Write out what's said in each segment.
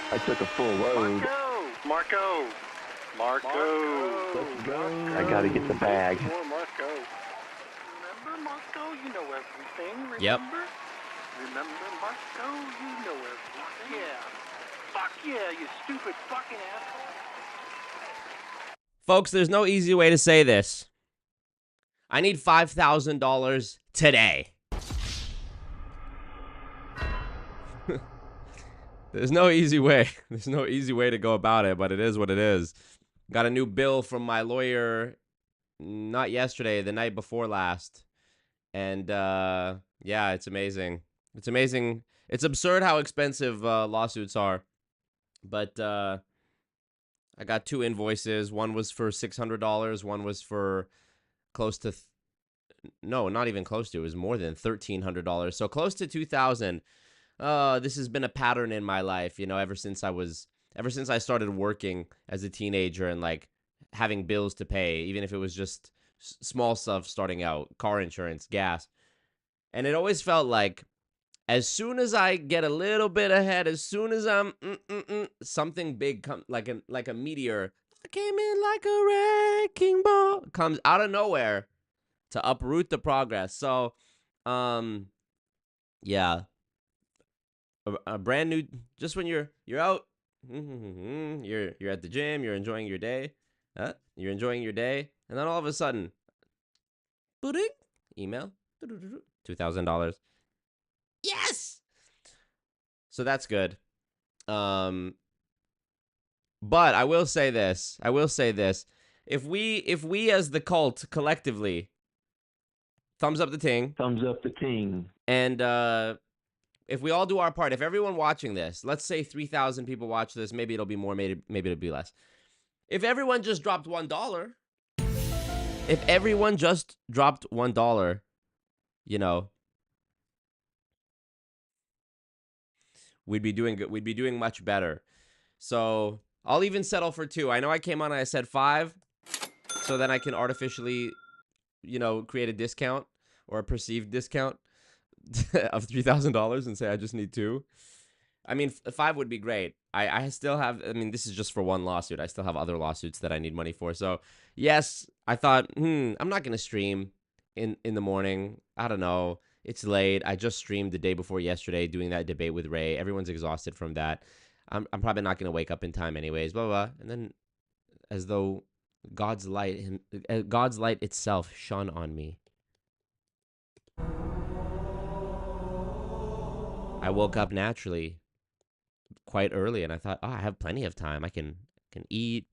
I took a full load. Marco. Let's go. I gotta get the bag. More Marco. Remember, Marco? You know everything. Remember? Yep. Remember, Marco? You know everything. Yeah. Fuck yeah, you stupid fucking asshole. Folks, there's no easy way to say this. I need $5,000 today. There's no easy way. There's no easy way to go about it, but it is what it is. Got a new bill from my lawyer, not yesterday, the night before last. And, yeah, it's amazing. It's amazing. It's absurd how expensive lawsuits are. But I got two invoices. One was for $600. One was for close to... no, not even close to. It was more than $1,300. So close to $2,000. This has been a pattern in my life, ever since I started working as a teenager and like having bills to pay, even if it was just small stuff starting out, car insurance, gas. And it always felt like as soon as I get a little bit ahead, as soon as I'm something big comes like a meteor came in like a wrecking ball, comes out of nowhere to uproot the progress. So, yeah. A brand new, just when you're out, you're at the gym, you're enjoying your day, and then all of a sudden, email, $2,000. Yes. So that's good. But I will say this. If we as the cult collectively, thumbs up the ting. Thumbs up the ting. And if we all do our part, if everyone watching this, let's say 3,000 people watch this, maybe it'll be more, maybe it'll be less. If everyone just dropped $1, we'd be doing good. We'd be doing much better. So I'll even settle for 2. I know I came on and I said 5, so then I can artificially, create a discount or a perceived discount of $3,000 and say I just need 2. I mean, 5 would be great. I still have, this is just for one lawsuit. I still have other lawsuits that I need money for. So yes, I thought, I'm not going to stream in the morning. I don't know. It's late. I just streamed the day before yesterday doing that debate with Ray. Everyone's exhausted from that. I'm probably not going to wake up in time anyways, blah, blah, blah. And then as though God's light itself shone on me. I woke up naturally quite early, and I thought, I have plenty of time. I can eat,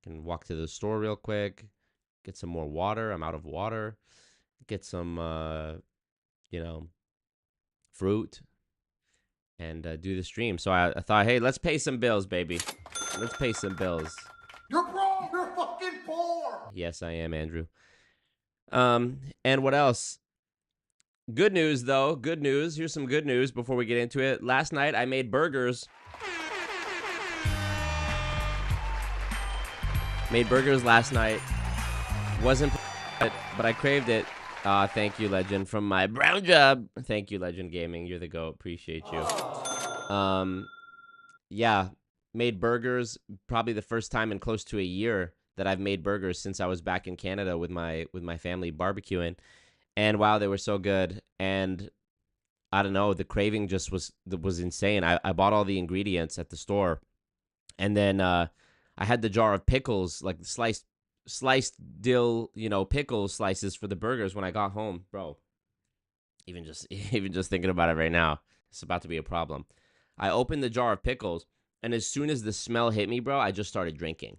can walk to the store real quick, get some more water. I'm out of water. Get some, fruit, and do the stream. So I thought, hey, let's pay some bills, baby. Let's pay some bills. You're broke. You're fucking poor. Yes, I am, Andrew. And what else? Good news, though. Good news. Here's some good news before we get into it. Last night, I made burgers. Made burgers last night. Wasn't, but I craved it. Thank you, Legend, from my brown job. Thank you, Legend Gaming. You're the GOAT. Appreciate you. Yeah, made burgers. Probably the first time in close to a year that I've made burgers since I was back in Canada with my family barbecuing. And wow, they were so good. And I don't know, the craving just was insane. I bought all the ingredients at the store. And then I had the jar of pickles, like sliced dill, pickle slices for the burgers when I got home. Bro, even just thinking about it right now, it's about to be a problem. I opened the jar of pickles, and as soon as the smell hit me, bro, I just started drinking.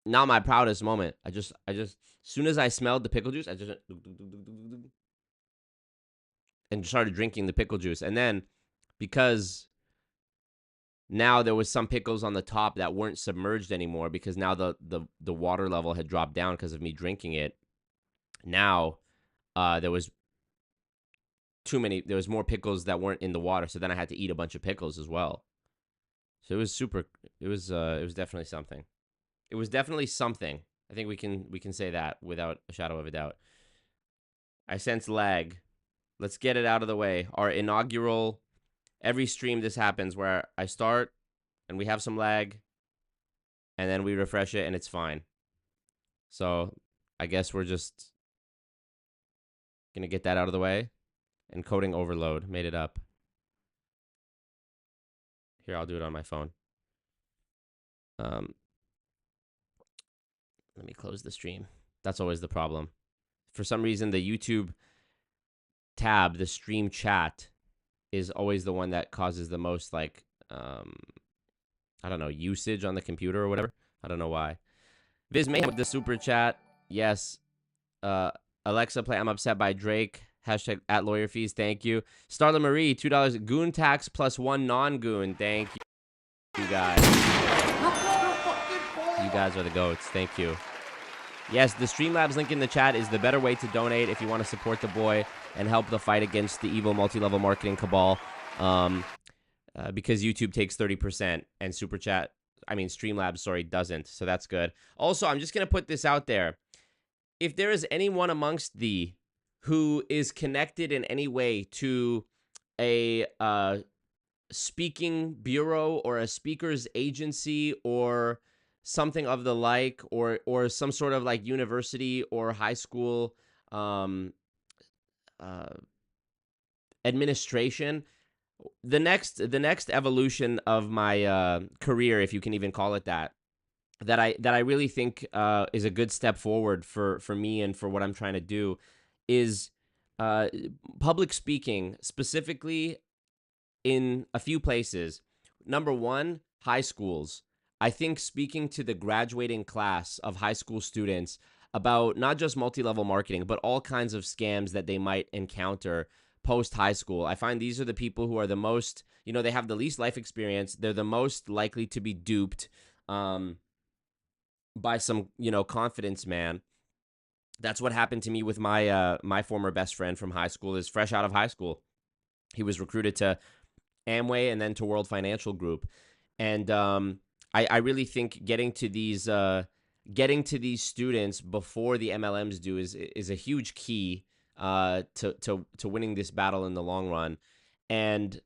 Not my proudest moment. I just, as soon as I smelled the pickle juice, I just and started drinking the pickle juice. And then, because now there was some pickles on the top that weren't submerged anymore, because now the water level had dropped down because of me drinking it. Now, there was more pickles that weren't in the water, so then I had to eat a bunch of pickles as well. So it was definitely something. It was definitely something. I think we can say that without a shadow of a doubt. I sense lag. Let's get it out of the way. Our inaugural Every stream this happens where I start and we have some lag and then we refresh it and it's fine. So I guess we're just going to get that out of the way. Encoding overload. Made it up. Here, I'll do it on my phone. Let me close the stream. That's always the problem. For some reason, the YouTube tab, the stream chat, is always the one that causes the most, like, I don't know, usage on the computer or whatever. I don't know why. Viz Mayhem with the super chat. Yes. Alexa, play I'm Upset by Drake. Hashtag at lawyer fees. Thank you. Starla Marie, $2. Goon tax plus 1 non-goon. Thank you guys. You guys are the goats. Thank you. Yes, the Streamlabs link in the chat is the better way to donate if you want to support the boy and help the fight against the evil multi-level marketing cabal. Because YouTube takes 30% and Streamlabs, doesn't. So that's good. Also, I'm just going to put this out there. If there is anyone amongst thee who is connected in any way to a speaking bureau or a speaker's agency or something of the like, or some sort of like university or high school administration, the next evolution of my career, if you can even call it that I really think is a good step forward for me and for what I'm trying to do, is public speaking, specifically in a few places. Number one, high schools. I think speaking to the graduating class of high school students about not just multi-level marketing, but all kinds of scams that they might encounter post-high school. I find these are the people who are the most, they have the least life experience. They're the most likely to be duped by some, confidence man. That's what happened to me with my my former best friend from high school. Is fresh out of high school. He was recruited to Amway and then to World Financial Group. And I really think getting to these students before the MLMs do is a huge key to winning this battle in the long run. And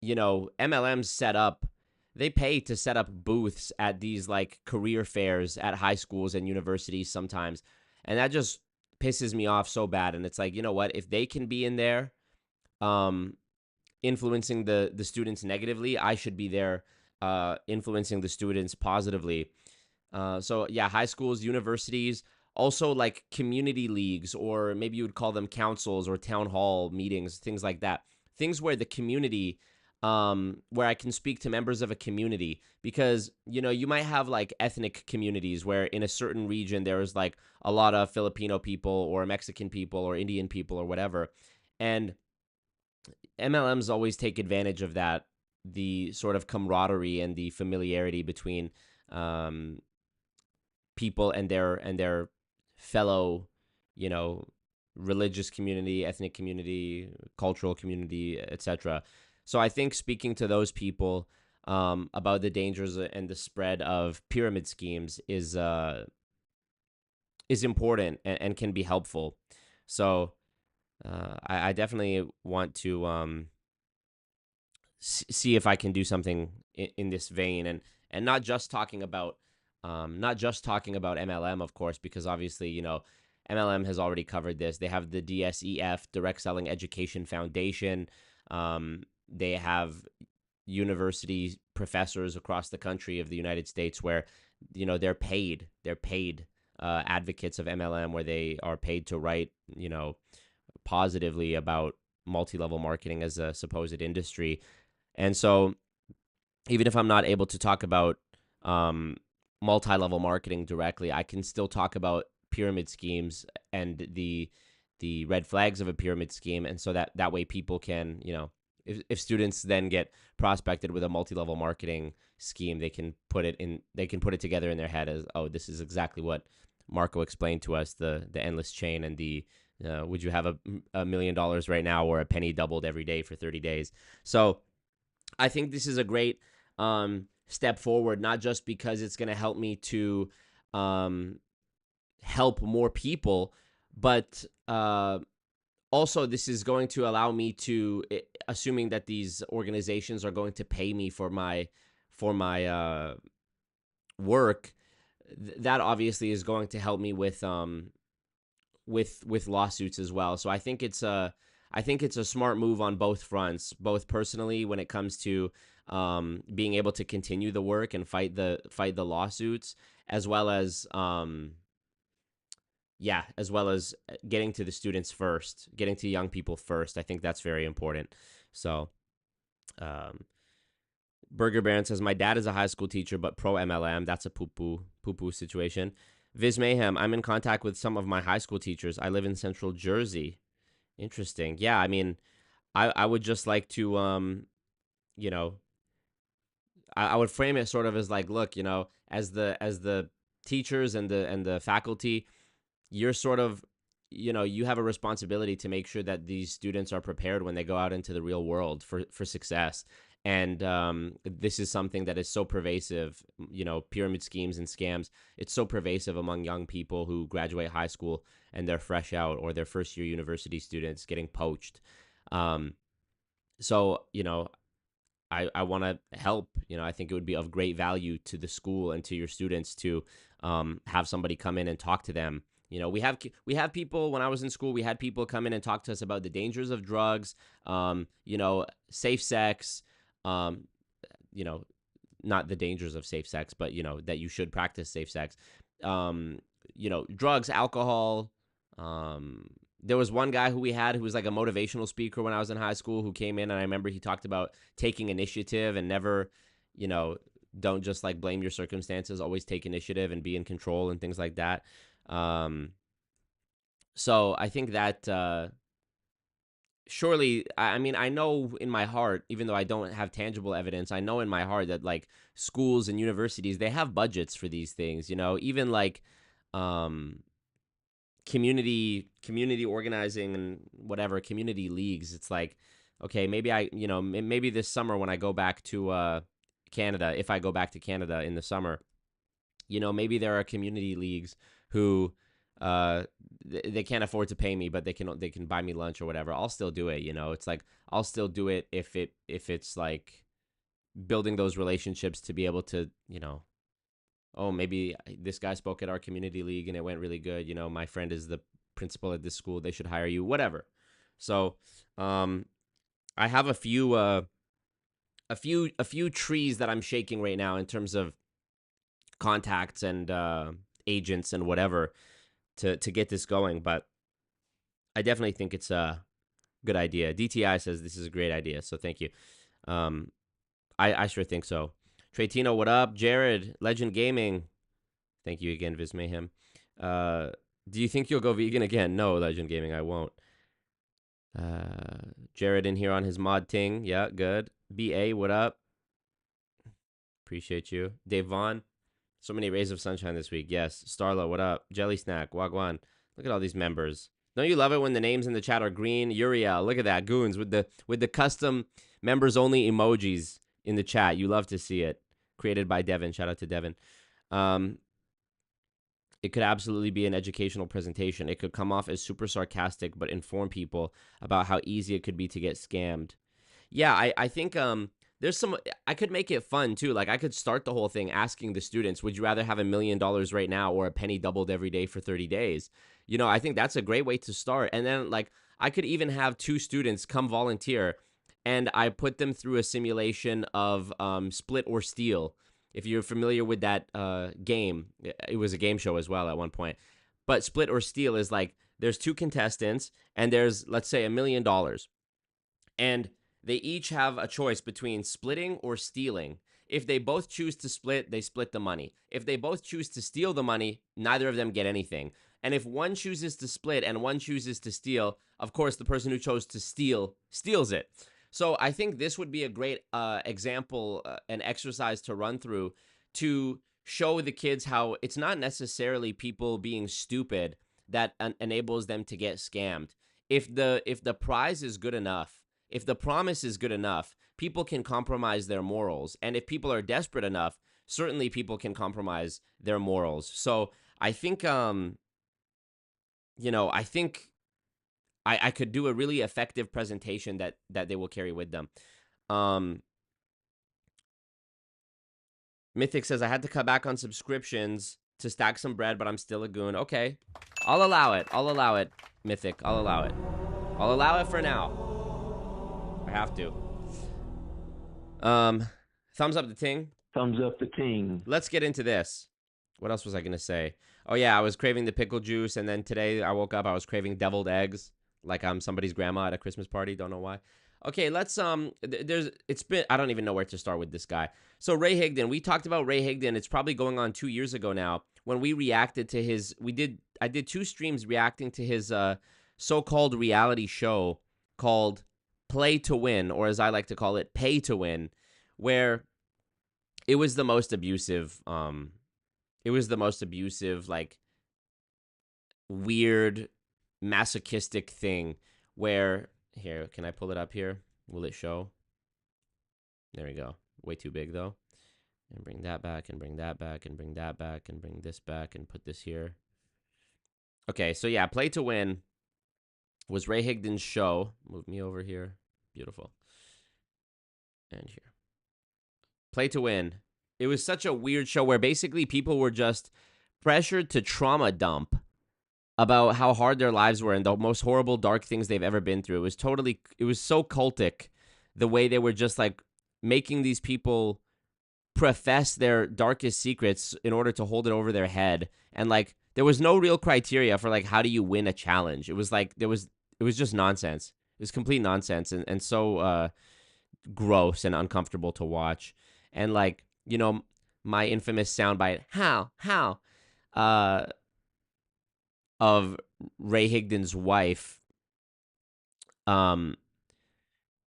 MLMs they pay to set up booths at these like career fairs at high schools and universities sometimes. And that just pisses me off so bad. And it's like, you know what, if they can be in there influencing the students negatively, I should be there influencing the students positively. So yeah, high schools, universities, also like community leagues, or maybe you would call them councils or town hall meetings, things like that. Things where the community, where I can speak to members of a community, because, you might have like ethnic communities where in a certain region there is like a lot of Filipino people or Mexican people or Indian people or whatever. And MLMs always take advantage of that, the sort of camaraderie and the familiarity between people and their fellow, religious community, ethnic community, cultural community, etc. So I think speaking to those people about the dangers and the spread of pyramid schemes is important and can be helpful. So I definitely want to see if I can do something in this vein, and not just talking about MLM, of course, because obviously, MLM has already covered this. They have the DSEF, Direct Selling Education Foundation. They have university professors across the country of the United States where, they're paid advocates of MLM, where they are paid to write, positively about multi-level marketing as a supposed industry. And so even if I'm not able to talk about multi-level marketing directly, I can still talk about pyramid schemes and the red flags of a pyramid scheme. And so that way people can, if students then get prospected with a multi-level marketing scheme, they can put it together in their head as, oh, this is exactly what Marco explained to us, the endless chain and the would you have $1 million right now, or a penny doubled every day for 30 days? So I think this is a great step forward, not just because it's going to help me to help more people, but also this is going to allow me to assuming that these organizations are going to pay me for my work, that obviously is going to help me with lawsuits as well. So I think it's a smart move on both fronts, both personally when it comes to being able to continue the work and fight the lawsuits, as well as getting to the students first, getting to young people first. I think that's very important. So Burger Baron says, my dad is a high school teacher, but pro MLM. That's a poo-poo situation. Viz Mayhem, I'm in contact with some of my high school teachers. I live in Central Jersey. Interesting. Yeah, I mean, I would just like to, you know, I would frame it sort of as like, look, you know, as the teachers and the faculty, you're sort of, you know, you have a responsibility to make sure that these students are prepared when they go out into the real world for success. And this is something that is so pervasive, you know, pyramid schemes and scams. It's so pervasive among young people who graduate high school and they're fresh out, or they're first year university students getting poached. So, you know, I want to help. You know, I think it would be of great value to the school and to your students to have somebody come in and talk to them. You know, we have people, when I was in school, we had people come in and talk to us about the dangers of drugs, you know, safe sex, you know, not the dangers of safe sex, but, you know, that you should practice safe sex, you know, drugs, alcohol. There was one guy who we had who was like a motivational speaker when I was in high school, who came in, and I remember he talked about taking initiative and never, you know, don't just like blame your circumstances, always take initiative and be in control and things like that. So I think that surely, I mean, I know in my heart, even though I don't have tangible evidence, I know in my heart that like schools and universities, they have budgets for these things, you know, even like community organizing and whatever, community leagues. It's like, okay, maybe maybe this summer when I go back to Canada, if I go back to Canada in the summer, you know, maybe there are community leagues who they can't afford to pay me, but they can buy me lunch or whatever. I'll still do it, you know. It's like I'll still do it if it's like building those relationships to be able to, you know, oh, maybe this guy spoke at our community league and it went really good, you know, my friend is the principal at this school, they should hire you, whatever. So I have a few trees that I'm shaking right now in terms of contacts and agents and whatever to get this going, but I definitely think it's a good idea. DTI says this is a great idea, so thank you. I sure think so. Treytino, what up? Jared, Legend Gaming, thank you again, Viz Mayhem. Do you think you'll go vegan again? No, Legend Gaming, I won't. Jared in here on his mod ting. Yeah, good. BA, what up? Appreciate you. Dave Vaughn, so many rays of sunshine this week. Yes. Starla, what up? Jelly Snack, Wagwan. Look at all these members. Don't you love it when the names in the chat are green? Uriel, look at that. Goons with the custom members only emojis in the chat. You love to see it. Created by Devin. Shout out to Devin. It could absolutely be an educational presentation. It could come off as super sarcastic, but inform people about how easy it could be to get scammed. Yeah, I think there's some, I could make it fun too. Like I could start the whole thing asking the students, would you rather have $1 million right now or a penny doubled every day for 30 days? You know, I think that's a great way to start. And then like I could even have 2 students come volunteer and I put them through a simulation of Split or Steal. If you're familiar with that game, it was a game show as well at one point. But Split or Steal is like there's 2 contestants and there's, let's say, $1 million. And they each have a choice between splitting or stealing. If they both choose to split, they split the money. If they both choose to steal the money, neither of them get anything. And if one chooses to split and one chooses to steal, of course, the person who chose to steal steals it. So I think this would be a great example, an exercise to run through to show the kids how it's not necessarily people being stupid that enables them to get scammed. If the prize is good enough, if the promise is good enough, people can compromise their morals. And if people are desperate enough, certainly people can compromise their morals. So I think, you know, I think I could do a really effective presentation that they will carry with them. Mythic says, I had to cut back on subscriptions to stack some bread, but I'm still a goon. Okay. I'll allow it. I'll allow it, Mythic. I'll allow it. I'll allow it for now. I have to. Thumbs up the ting. Thumbs up the ting. Let's get into this. What else was I going to say? Oh, yeah, I was craving the pickle juice, and then today I woke up, I was craving deviled eggs, like I'm somebody's grandma at a Christmas party. Don't know why. Okay, let's, I don't even know where to start with this guy. So Ray Higdon, we talked about Ray Higdon. It's probably going on 2 years ago now when we reacted to his, I did 2 streams reacting to his so-called reality show called Play to Win, or as I like to call it, Pay to Win, where it was the most abusive, like, weird, masochistic thing where, here, can I pull it up here? Will it show? There we go. Way too big, though. And bring that back, and bring that back, and bring that back, and bring this back, and put this here. Okay, so yeah, Play to Win was Ray Higdon's show. Move me over here. Beautiful. And here. Play to Win. It was such a weird show where basically people were just pressured to trauma dump about how hard their lives were and the most horrible, dark things they've ever been through. It was so cultic, the way they were just like making these people profess their darkest secrets in order to hold it over their head. And like, there was no real criteria for like, how do you win a challenge? It was like, it was just nonsense. It was complete nonsense and so gross and uncomfortable to watch. And like, you know, my infamous soundbite, how, of Ray Higdon's wife, Jessica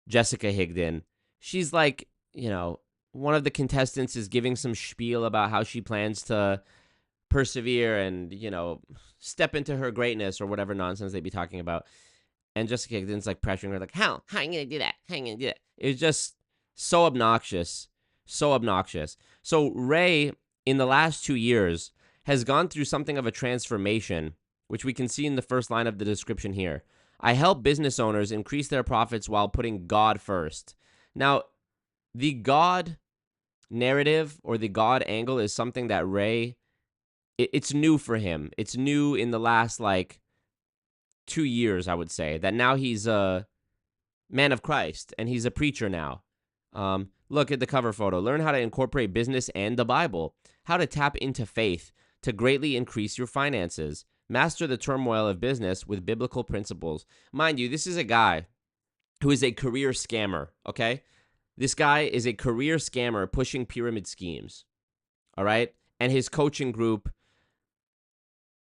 Higdon. She's like, you know, one of the contestants is giving some spiel about how she plans to persevere and, you know, step into her greatness or whatever nonsense they'd be talking about. And Jessica Higdon's like pressuring her, like, how are you gonna do that? How are you gonna do that? It was just so obnoxious. So obnoxious. So Ray, in the last 2 years, has gone through something of a transformation, which we can see in the first line of the description here. I help business owners increase their profits while putting God first. Now, the God narrative or the God angle is something that Ray, it's new for him. It's new in the last, like, 2 years, I would say, that now he's a man of Christ and he's a preacher now. Look at the cover photo. Learn how to incorporate business and the Bible. How to tap into faith to greatly increase your finances. Master the turmoil of business with biblical principles. Mind you, this is a guy who is a career scammer, okay? This guy is a career scammer pushing pyramid schemes, all right? And his coaching group,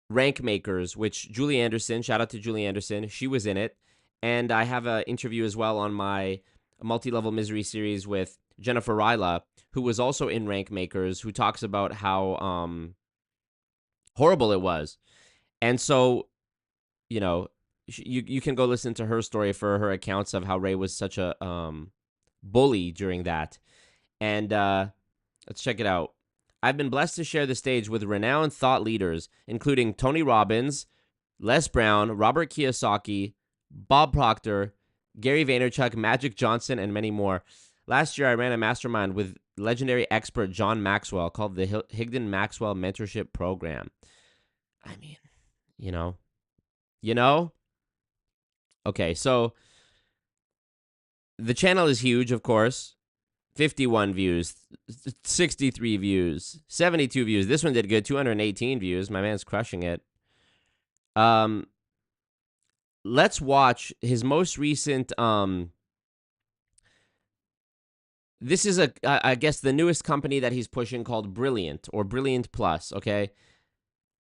Rank Makers, which Julie Anderson, shout out to Julie Anderson, she was in it. And I have an interview as well on my multi-level misery series with Jennifer Ryla, who was also in Rank Makers, who talks about how horrible it was. And so, you know, you can go listen to her story for her accounts of how Ray was such a bully during that. And let's check it out. I've been blessed to share the stage with renowned thought leaders, including Tony Robbins, Les Brown, Robert Kiyosaki, Bob Proctor, Gary Vaynerchuk, Magic Johnson, and many more. Last year, I ran a mastermind with legendary expert John Maxwell called the Higdon Maxwell Mentorship Program. I mean, you know? Okay, so the channel is huge, of course. 51 views, 63 views, 72 views. This one did good, 218 views. My man's crushing it. Let's watch his most recent, this is I guess the newest company that he's pushing called Brilliant or Brilliant Plus, okay?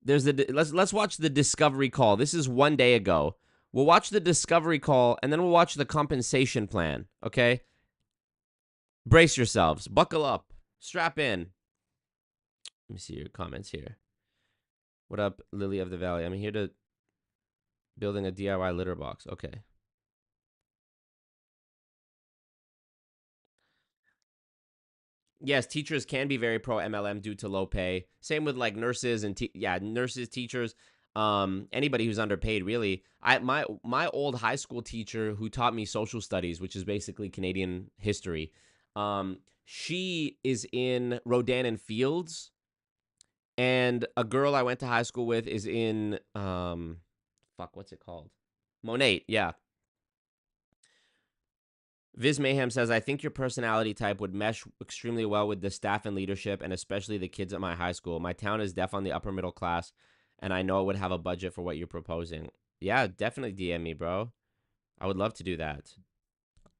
Let's watch the discovery call. This is 1 day ago. We'll watch the discovery call and then we'll watch the compensation plan, okay? Brace yourselves. Buckle up. Strap in. Let me see your comments here. What up, Lily of the Valley? I'm here to building a DIY litter box. Okay. Yes, teachers can be very pro MLM due to low pay. Same with like nurses and nurses, teachers. Anybody who's underpaid, really. My old high school teacher who taught me social studies, which is basically Canadian history, she is in Rodan and Fields, and a girl I went to high school with is in what's it called? Monate, yeah. Viz Mayhem says, I think your personality type would mesh extremely well with the staff and leadership, and especially the kids at my high school. My town is deaf on the upper middle class, and I know it would have a budget for what you're proposing. Yeah, definitely DM me, bro. I would love to do that.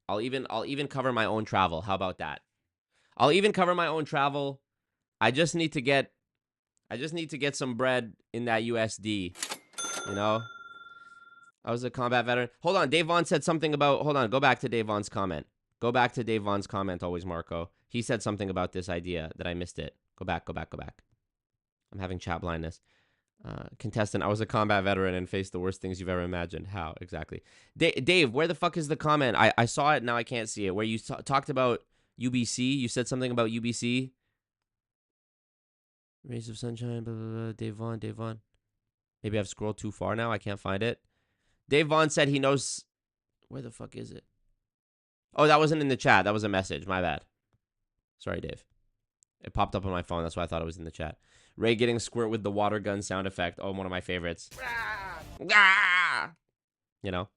I'll even cover my own travel. How about that? I'll even cover my own travel. I just need to get some bread in that USD, you know? I was a combat veteran. Hold on, Dave Vaughn said something about... Hold on, go back to Dave Vaughn's comment. Go back to Dave Vaughn's comment, always, Marco. He said something about this idea that I missed it. Go back. I'm having chat blindness. Contestant, I was a combat veteran and faced the worst things you've ever imagined. How? Exactly. Dave, where the fuck is the comment? I saw it, now I can't see it. Where you talked about UBC. You said something about UBC. Rays of Sunshine, blah, blah, blah. Dave Vaughn. Maybe I've scrolled too far now. I can't find it. Dave Vaughn said he knows... Where the fuck is it? Oh, that wasn't in the chat. That was a message. My bad. Sorry, Dave. It popped up on my phone. That's why I thought it was in the chat. Ray getting squirt with the water gun sound effect. Oh, one of my favorites. You know?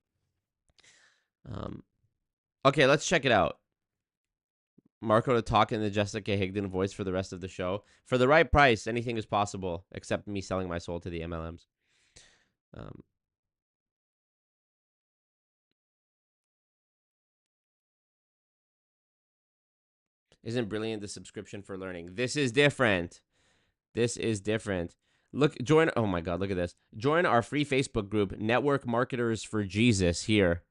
Okay, let's check it out. Marco to talk in the Jessica Higdon voice for the rest of the show. For the right price, anything is possible, except me selling my soul to the MLMs. Isn't brilliant the subscription for learning? This is different. Look, join. Oh my God, look at this. Join our free Facebook group, Network Marketers for Jesus, here.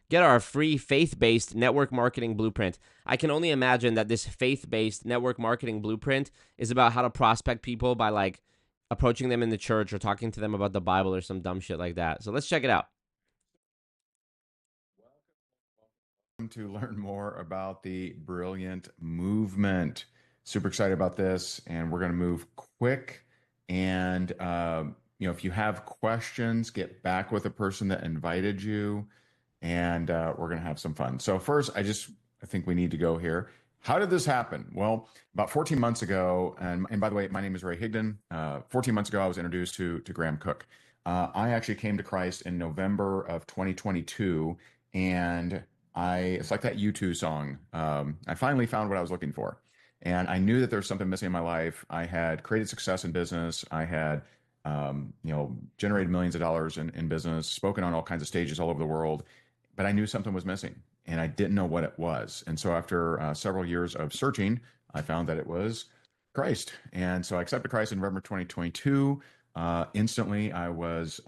Get our free faith-based network marketing blueprint. I can only imagine that this faith-based network marketing blueprint is about how to prospect people by like approaching them in the church or talking to them about the Bible or some dumb shit like that. So let's check it out. To learn more about the Brilliant Movement. Super excited about this, and we're going to move quick. And if you have questions, get back with the person that invited you, and we're going to have some fun. So first, I think we need to go here. How did this happen? Well, about 14 months ago, and by the way, my name is Ray Higdon. 14 months ago, I was introduced to Graham Cook. I actually came to Christ in November of 2022, and it's like that U2 song. I finally found what I was looking for. And I knew that there was something missing in my life. I had created success in business. I had, generated millions of dollars in business, spoken on all kinds of stages all over the world. But I knew something was missing, and I didn't know what it was. And so after several years of searching, I found that it was Christ. And so I accepted Christ in November 2022. Instantly, I was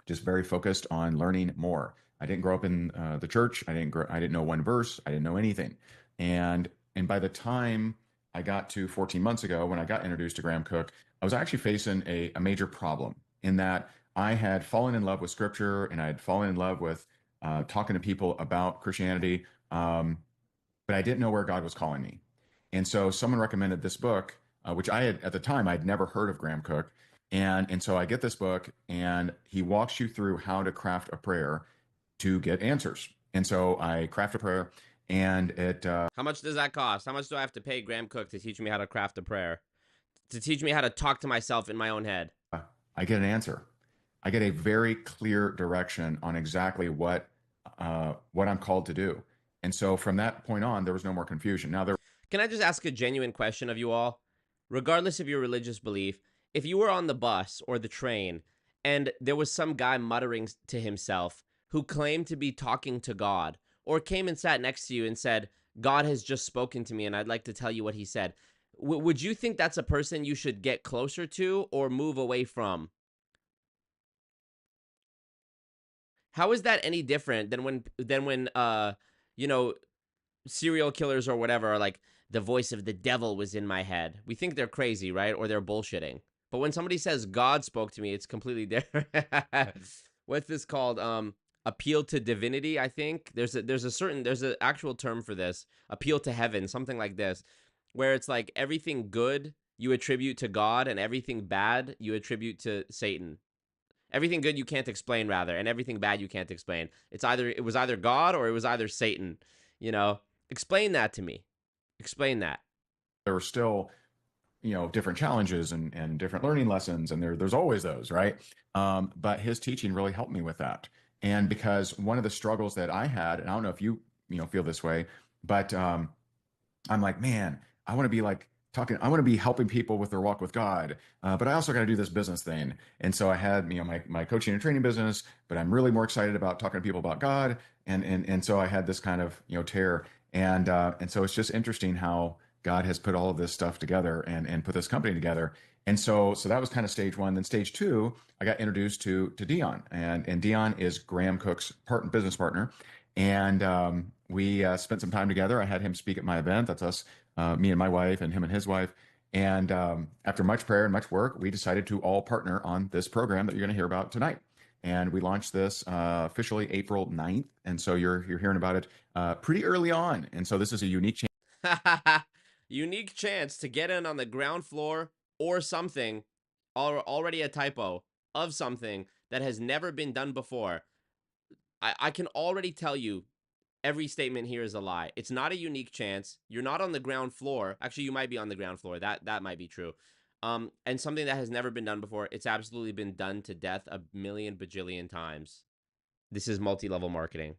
just very focused on learning more. I didn't grow up in the church. I didn't know one verse. I didn't know anything. And by the time I got to 14 months ago, when I got introduced to Graham Cook, I was actually facing a major problem in that I had fallen in love with Scripture, and I had fallen in love with talking to people about Christianity, but I didn't know where God was calling me. And so someone recommended this book, which I had, at the time, I'd never heard of Graham Cook. And so I get this book, and he walks you through how to craft a prayer to get answers. And so I craft a prayer, and it... How much does that cost? How much do I have to pay Graham Cook to teach me how to craft a prayer? To teach me how to talk to myself in my own head? I get an answer. I get a very clear direction on exactly what I'm called to do. And so from that point on, there was no more confusion. Now Can I just ask a genuine question of you all? Regardless of your religious belief, if you were on the bus or the train and there was some guy muttering to himself who claimed to be talking to God, or came and sat next to you and said, God has just spoken to me and I'd like to tell you what he said, would you think that's a person you should get closer to or move away from? How is that any different than when serial killers or whatever are like, the voice of the devil was in my head? We think they're crazy, right? Or they're bullshitting. But when somebody says God spoke to me, it's completely different. What's this called? Appeal to divinity, I think. There's an actual term for this. Appeal to heaven, something like this, where it's like everything good you attribute to God, and everything bad you attribute to Satan. Everything good you can't explain, rather, and everything bad you can't explain. It was either God or it was either Satan. You know, explain that to me. Explain that. There were still, different challenges and different learning lessons, and there's always those, right? But his teaching really helped me with that. And because one of the struggles that I had, and I don't know if you feel this way, but I'm like, man, I want to be like talking, I want to be helping people with their walk with God, but I also got to do this business thing. And so I had, my coaching and training business, but I'm really more excited about talking to people about God. And so I had this kind of, tear. And so it's just interesting how God has put all of this stuff together and put this company together. And so that was kind of stage one. Then stage two, I got introduced to Dion, and Dion is Graham Cook's business partner. And we spent some time together. I had him speak at my event. That's us, me and my wife, and him and his wife. And after much prayer and much work, we decided to all partner on this program that you're going to hear about tonight. And we launched this officially April 9th. And so you're hearing about it pretty early on. And so this is a unique chance. Unique chance to get in on the ground floor or something, already a typo, of something that has never been done before. I can already tell you every statement here is a lie. It's not a unique chance. You're not on the ground floor. Actually, you might be on the ground floor. That might be true. And something that has never been done before. It's absolutely been done to death a million bajillion times. This is multi-level marketing.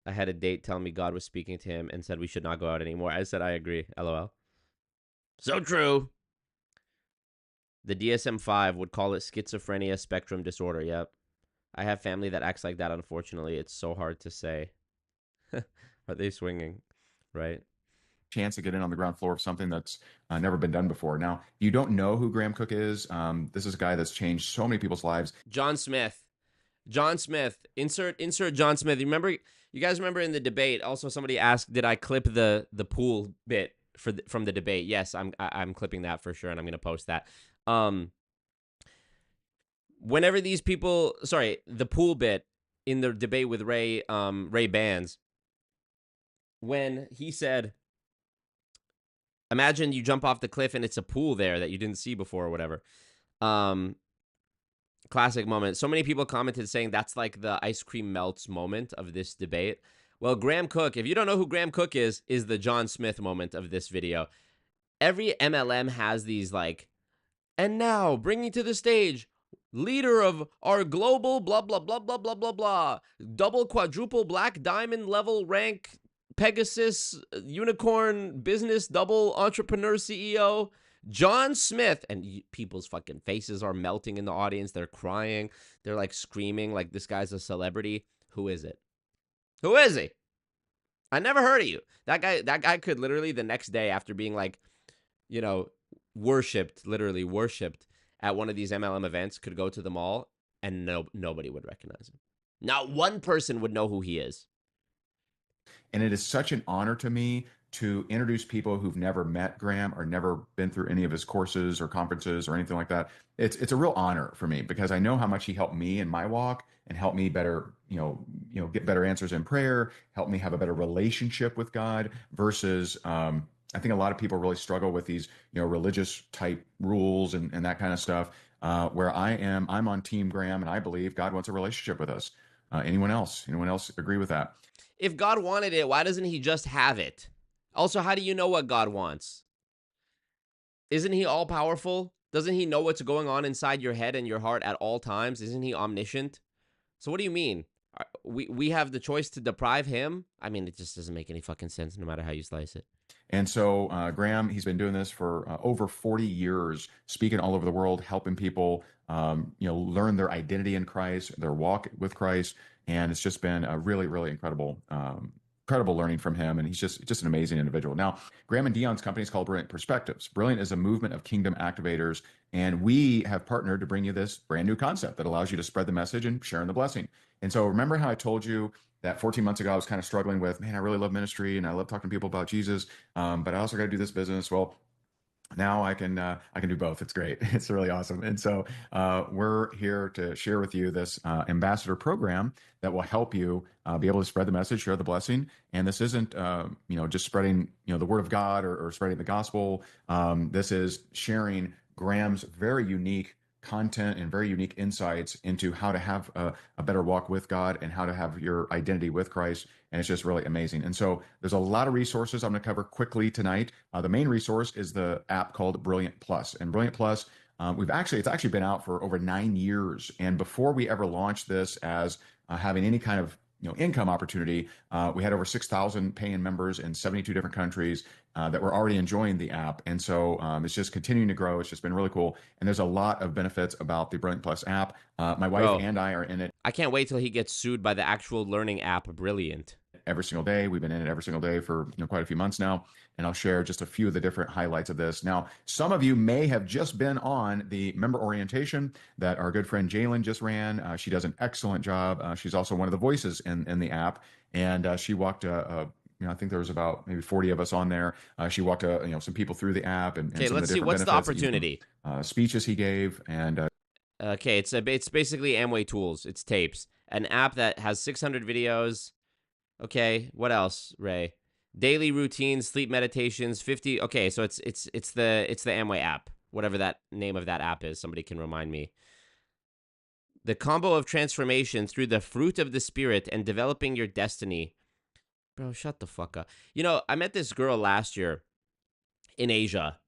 I had a date tell me God was speaking to him and said we should not go out anymore. I said, I agree. LOL. So true. The DSM-5 would call it schizophrenia spectrum disorder. Yep. I have family that acts like that, unfortunately. It's so hard to say. Are they swinging? Right? Chance to get in on the ground floor of something that's never been done before. Now, you don't know who Graham Cook is. This is a guy that's changed so many people's lives. John Smith. John Smith. Insert John Smith. You guys remember in the debate, also somebody asked, did I clip the pool bit from the debate? Yes, I'm clipping that for sure, and I'm going to post that. Whenever these people, the pool bit in the debate with Ray Bans, when he said, imagine you jump off the cliff and it's a pool there that you didn't see before or whatever. Classic moment. So many people commented saying that's like the ice cream melts moment of this debate. Well, Graham Cook, if you don't know who Graham Cook is the John Smith moment of this video. Every MLM has these like, and now bringing to the stage, leader of our global blah, blah, blah, blah, blah, blah, blah, double, quadruple, black, diamond level rank, Pegasus, unicorn, business, double, entrepreneur CEO, John Smith. And people's fucking faces are melting in the audience. They're crying. They're like screaming like this guy's a celebrity. Who is it? Who is he? I never heard of you. That guy could literally the next day after being like, literally worshipped at one of these MLM events, could go to the mall and nobody would recognize him. Not one person would know who he is. And it is such an honor to me to introduce people who've never met Graham or never been through any of his courses or conferences or anything like that. It's a real honor for me because I know how much he helped me in my walk and helped me better, get better answers in prayer, helped me have a better relationship with God versus, I think a lot of people really struggle with these, religious type rules and that kind of stuff. Where I'm on Team Graham, and I believe God wants a relationship with us. Anyone else agree with that? If God wanted it, why doesn't he just have it? Also, how do you know what God wants? Isn't he all powerful? Doesn't he know what's going on inside your head and your heart at all times? Isn't he omniscient? So what do you mean? We have the choice to deprive him? I mean, it just doesn't make any fucking sense no matter how you slice it. And so Graham, he's been doing this for over 40 years, speaking all over the world, helping people, learn their identity in Christ, their walk with Christ. And it's just been a really, really incredible learning from him. And he's just an amazing individual. Now, Graham and Dion's company is called Brilliant Perspectives. Brilliant is a movement of kingdom activators. And we have partnered to bring you this brand new concept that allows you to spread the message and share in the blessing. And so remember how I told you that 14 months ago, I was kind of struggling with, man, I really love ministry and I love talking to people about Jesus, but I also got to do this business. Well, now I can do both. It's great. It's really awesome. And so we're here to share with you this ambassador program that will help you be able to spread the message, share the blessing. And this isn't just spreading the word of God or spreading the gospel. This is sharing Graham's very unique content and very unique insights into how to have a better walk with God and how to have your identity with Christ. And it's just really amazing. And so there's a lot of resources I'm going to cover quickly tonight. The main resource is the app called Brilliant Plus. And Brilliant Plus, it's actually been out for over 9 years. And before we ever launched this as having any kind of income opportunity, we had over 6,000 paying members in 72 different countries that were already enjoying the app. And so it's just continuing to grow. It's just been really cool. And there's a lot of benefits about the Brilliant Plus app. My wife Bro, and I are in it I can't wait till he gets sued by the actual learning app Brilliant. every single day. We've been in it every single day for quite a few months now, and I'll share just a few of the different highlights of this. Now, some of you may have just been on the member orientation that our good friend Jalen just ran. She does an excellent job. She's also one of the voices in the app, and she walked I think there was about maybe 40 of us on there. She walked some people through the app and Okay, some of let's the see. different What's the benefits, opportunity? speeches he gave, and Okay, it's basically Amway Tools. It's tapes. An app that has 600 videos. Okay, what else, Ray? Daily routines, sleep meditations, 50. Okay, so it's the Amway app. Whatever that name of that app is, somebody can remind me. The combo of transformation through the fruit of the spirit and developing your destiny. Bro, shut the fuck up. I met this girl last year in Asia.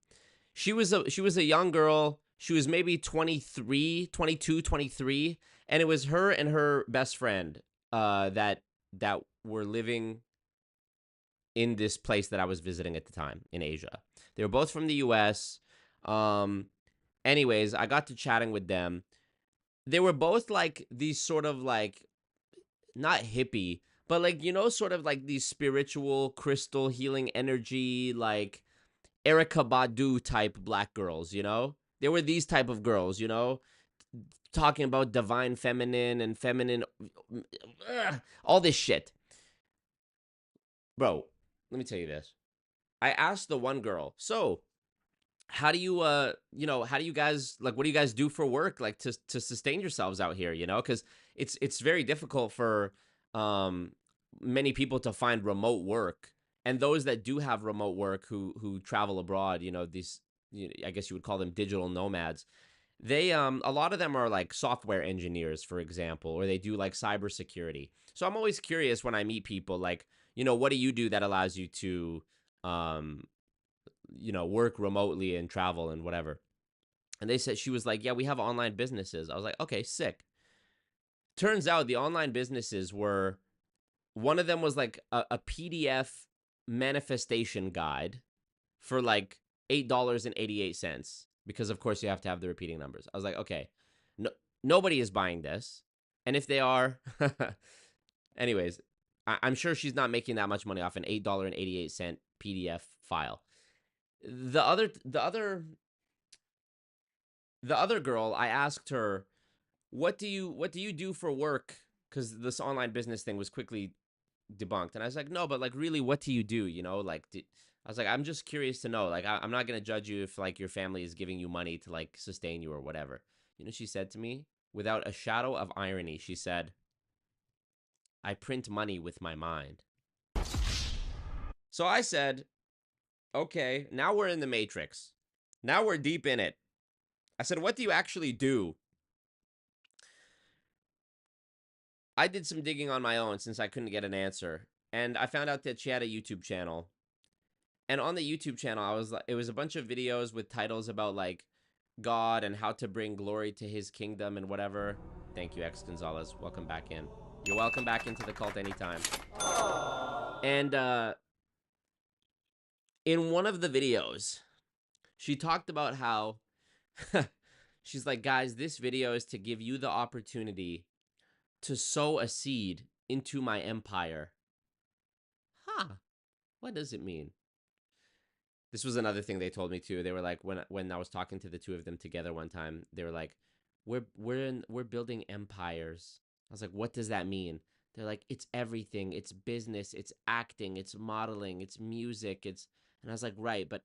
She was a young girl. She was maybe 23, 22, 23, and it was her and her best friend that were living in this place that I was visiting at the time in Asia. They were both from the US. Anyways, I got to chatting with them. They were both like these sort of like, not hippie, but like, sort of like these spiritual crystal healing energy, like Erykah Badu type black girls, They were these type of girls, talking about divine feminine and feminine, all this shit. Bro, let me tell you this. I asked the one girl, so how do you, how do you guys, like, what do you guys do for work, like, to sustain yourselves out here, Because it's very difficult for many people to find remote work. And those that do have remote work who travel abroad, these, I guess you would call them digital nomads. They a lot of them are like software engineers, for example, or they do like cybersecurity. So I'm always curious when I meet people, like, what do you do that allows you to work remotely and travel and whatever. And she was like, yeah, we have online businesses. I was like, okay, sick. Turns out the online businesses were, one of them was like a PDF manifestation guide for like $8.88, because of course you have to have the repeating numbers. I was like, okay, nobody is buying this. And if they are, anyways, I'm sure she's not making that much money off an $8.88 PDF file. The other girl, I asked her, what do you do for work? Because this online business thing was quickly debunked. And I was like, no, but like, really, what do you do? Like, I was like, I'm just curious to know. Like, I'm not going to judge you if like your family is giving you money to like sustain you or whatever. She said to me, without a shadow of irony, she said, I print money with my mind. So I said, okay, now we're in the Matrix. Now we're deep in it. I said, what do you actually do? I did some digging on my own since I couldn't get an answer. And I found out that she had a YouTube channel. And on the YouTube channel, it was a bunch of videos with titles about like God and how to bring glory to his kingdom and whatever. Thank you, X Gonzalez. Welcome back in. You're welcome back into the cult anytime. And in one of the videos, she talked about how she's like, guys, this video is to give you the opportunity to sow a seed into my empire. What does it mean? This was another thing they told me too. They were like, when I was talking to the two of them together one time, they were like, we're building empires. I was like, what does that mean? They're like, it's everything. It's business. It's acting. It's modeling. It's music. And I was like, right, but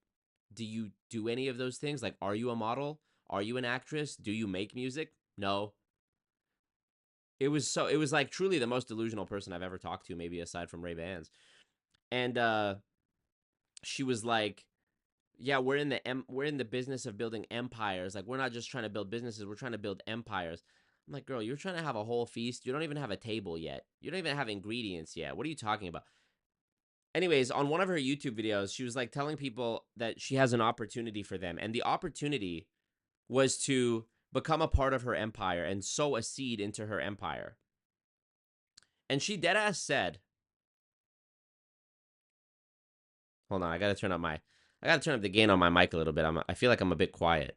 Do you do any of those things? Like, are you a model? Are you an actress? Do you make music? No. It was like truly the most delusional person I've ever talked to, maybe aside from Ray Bans. And she was like, yeah, we're in the business of building empires. Like, we're not just trying to build businesses, we're trying to build empires. I'm like, girl, you're trying to have a whole feast. You don't even have a table yet. You don't even have ingredients yet. What are you talking about? Anyways, on one of her YouTube videos, she was like telling people that she has an opportunity for them. And the opportunity was to become a part of her empire and sow a seed into her empire. And she deadass said, hold on, I gotta turn up the gain on my mic a little bit. I feel like I'm a bit quiet.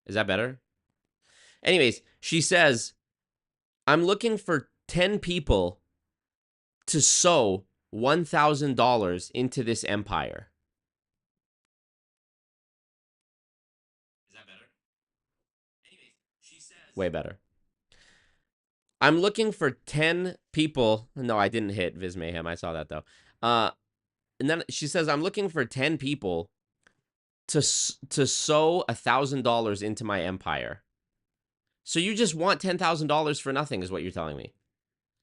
Is that better? Anyways, she says, I'm looking for 10 people to sow $1,000 into this empire. Is that better? Anyways, she says, way better. I'm looking for 10 people. No, I didn't hit Viz Mayhem. I saw that though. And then she says, I'm looking for 10 people to sow $1,000 into my empire. So you just want $10,000 for nothing is what you're telling me.